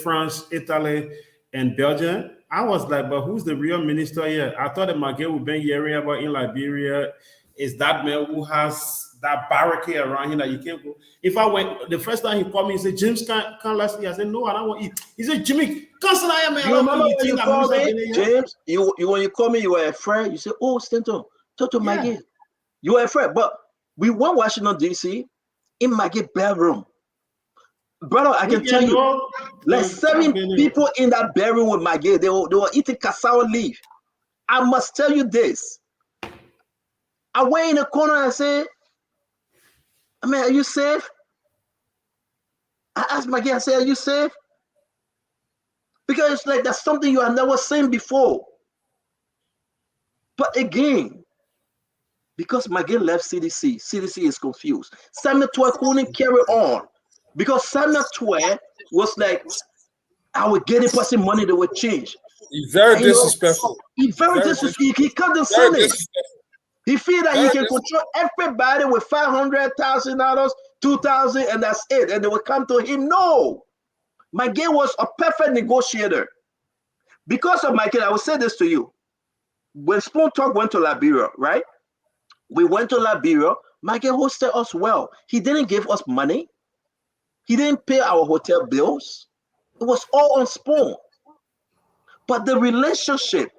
France, Italy, and Belgium, I was like, but who's the real minister here? I thought that Miguel would be hearing about in Liberia is that man who has that barricade around him that you can't go. If I went, the first time he called me, he said, James, can't last year. I said, no, I don't want to eat. He said, Jimmy, constantly I am. You remember when you called me, James? When you called me, you were afraid. You said, oh, Stanton, talk to Miguel. You were afraid. But we went Washington, D.C. in Miguel's bedroom. Brother, I can tell you, like 7 people in that bedroom with Miguel. They were eating cassava leaf. I must tell you this. I went in the corner and said, I mean, are you safe? I asked Miguel, I said, are you safe? Because it's like that's something you have never seen before. But again, because Miguel left CDC is confused. Samuel Twe couldn't carry on. Because Samuel Twe was like, I would get a person money that would change. He's very disrespectful. He's very disrespectful. He condescending. He feel that he can control everybody with $500,000, $2,000, and that's it. And they will come to him. No. Miguel was a perfect negotiator. Because of Miguel, I will say this to you. When Spoon Talk went to Liberia, right? We went to Liberia. Miguel hosted us well. He didn't give us money. He didn't pay our hotel bills. It was all on Spoon. But the relationship,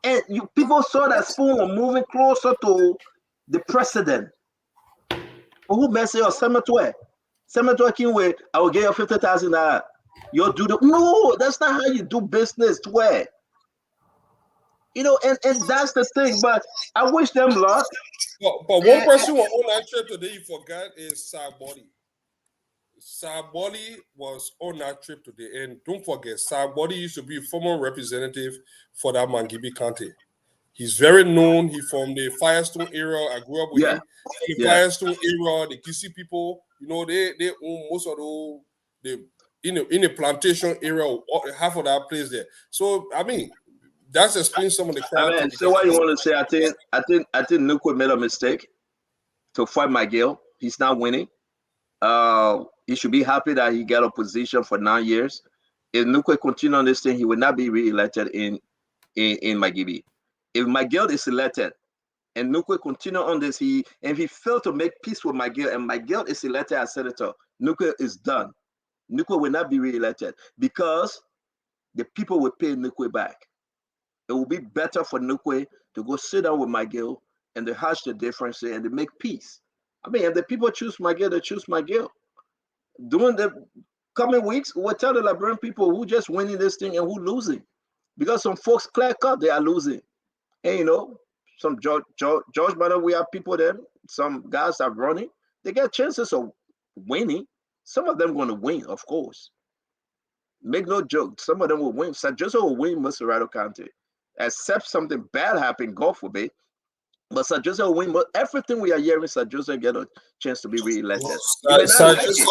and people saw that Spoon was moving closer to the president. Who messing up? Cemetery can wait. I will get you 50,000. You'll do the no. That's not how you do business. Where you know, and that's the thing. But I wish them luck. But one person who on that trip today you forgot is Sabody. Sabody was on that trip today, and don't forget, Sabody used to be a former representative for that Mangibi County. He's very known. He from the Firestone area. I grew up with him. The Firestone area, the Kisi people, you know, they own most of the in the plantation area, half of that place there. So I mean, that's explains some of the crowd. I mean, so what you want to say? I think Nukwe made a mistake to fight McGill. He's not winning. He should be happy that he got a position for 9 years. If Nukwe continue on this thing, he will not be re-elected in Magibi. If McGill is elected and Nukwe continue on this, if he failed to make peace with McGill and McGill is elected as senator, Nukwe is done. Nukwe will not be re-elected because the people will pay Nukwe back. It will be better for Nukwe to go sit down with McGill and to hash the differences and to make peace. I mean, if the people choose McGill, they choose McGill. During the coming weeks, we'll tell the Liberian people who just winning this thing and who losing. Because some folks clear cut, they are losing. And you know, some George Matter, we have people there, some guys are running, they get chances of winning. Some of them going to win, of course. Make no joke, some of them will win. St. Joseph will win Muscarado County, except something bad happened, God forbid. But St. Joseph will win. But everything we are hearing, St. Joseph get a chance to be re-elected. St. Joseph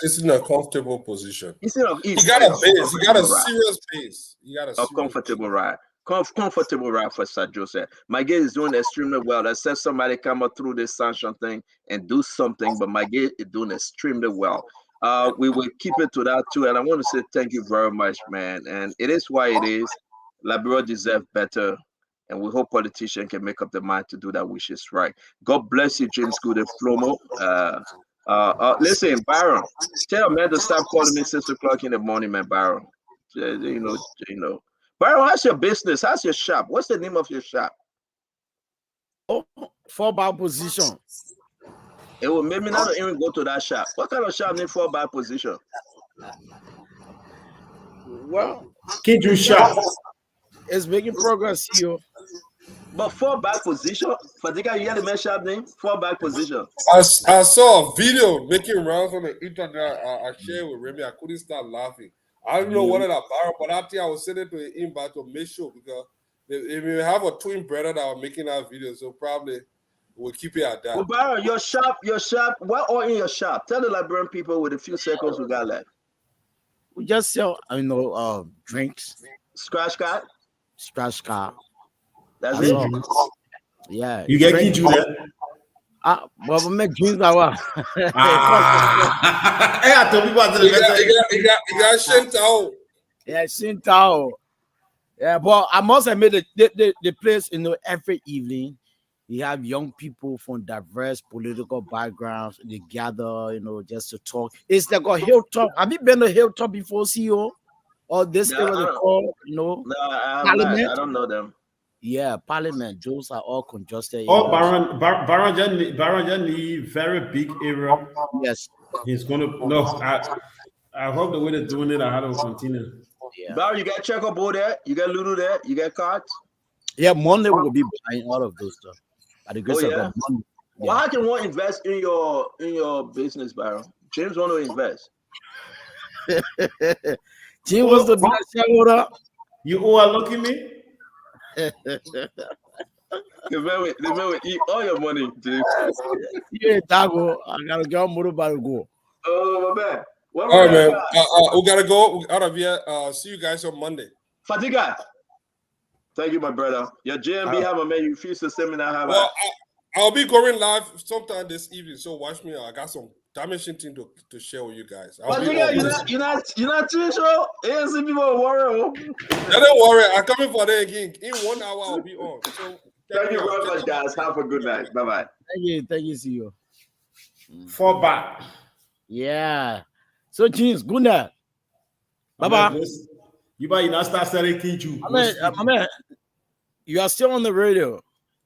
is in a comfortable position. He got a base. He got a serious base. He got a comfortable ride. Comfortable ride for St. Joseph. Maggie is doing extremely well. Except somebody come up through this sanction thing and do something, but Maggie is doing extremely well. We will keep it to that too. And I want to say thank you very much, man. And it is why it is. Liberia deserves better. And we hope politicians can make up their mind to do that, which is right. God bless you, James Good and Flomo. Listen, Byron, tell man to stop calling me 6 o'clock in the morning, man, Byron. You know. Byron, how's your business? How's your shop? What's the name of your shop? Oh, 4-bar position. It will make me not even go to that shop. What kind of shop need 4-bar position? Well, Kid you shop. It's making progress here. But 4-back position, Fadika, you hear the man shop name? 4-back position. I saw a video making rounds on the internet. I shared with Remy. I couldn't stop laughing. I don't know what it about, but I think I was sending it to an invite to make sure because if we have a twin brother that are making that video, so probably we'll keep it at that. Well, Byron, your shop, what all in your shop? Tell the Liberian people with a few seconds we got left. We just sell, drinks. Scratch card? Scratch card. That's it? All. Yeah. You get kid you that? Well, we make drinks our. Hey, I told people to you got Shintao. Yeah, Shintao. Yeah, but I must admit the place, every evening, you have young people from diverse political backgrounds. They gather, just to talk. It's like a hilltop. Have you been to hilltop before, CEO? Or this area they call, No, I don't know them. Yeah, Parliament. Those are all congested. Oh, Baron need very big area. Yes. He's going to, no, I hope the way they're doing it, I have to continue. Yeah. Baron, you got checkerboard there? You got Ludo there? You got cards? Yeah, Monday will be buying all of those stuff. At the grace of God. Monday. Well, how can one invest in your business, Baron? James want to invest. James was the best shareholder. You overlooking me? The man will eat all your money, James. Yeah, Dago. I gotta go. Go. Oh, my man. All right, man. We gotta go out of here. See you guys on Monday. Fatiga. Thank you, my brother. Your JMB have a man. You feel the seminar. Well, I'll be going live sometime this evening. So watch me. I got some damaging thing to share with you guys. Fatiga, you're not too sure. ANC people worry. Don't worry. I'm coming for that again. In 1 hour, I'll be on. So thank you very much, guys. Have a good night. Bye bye. Thank you. See you. 4-back. Yeah. So, James, good night. Bye bye. You not start selling Kiju. Man, you are still on the radio.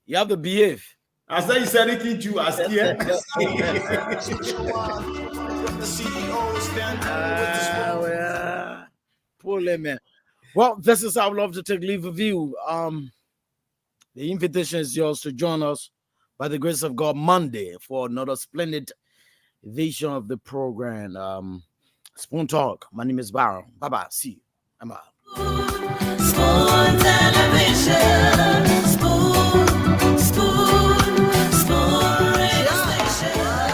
You have to behave. I said you said anything to ask here. Poor man. Well, this is how I would love to take leave of you. The invitation is yours to join us by the grace of God Monday for another splendid edition of the program. Spoon Talk. My name is Baron. Bye bye. See you. I'm out.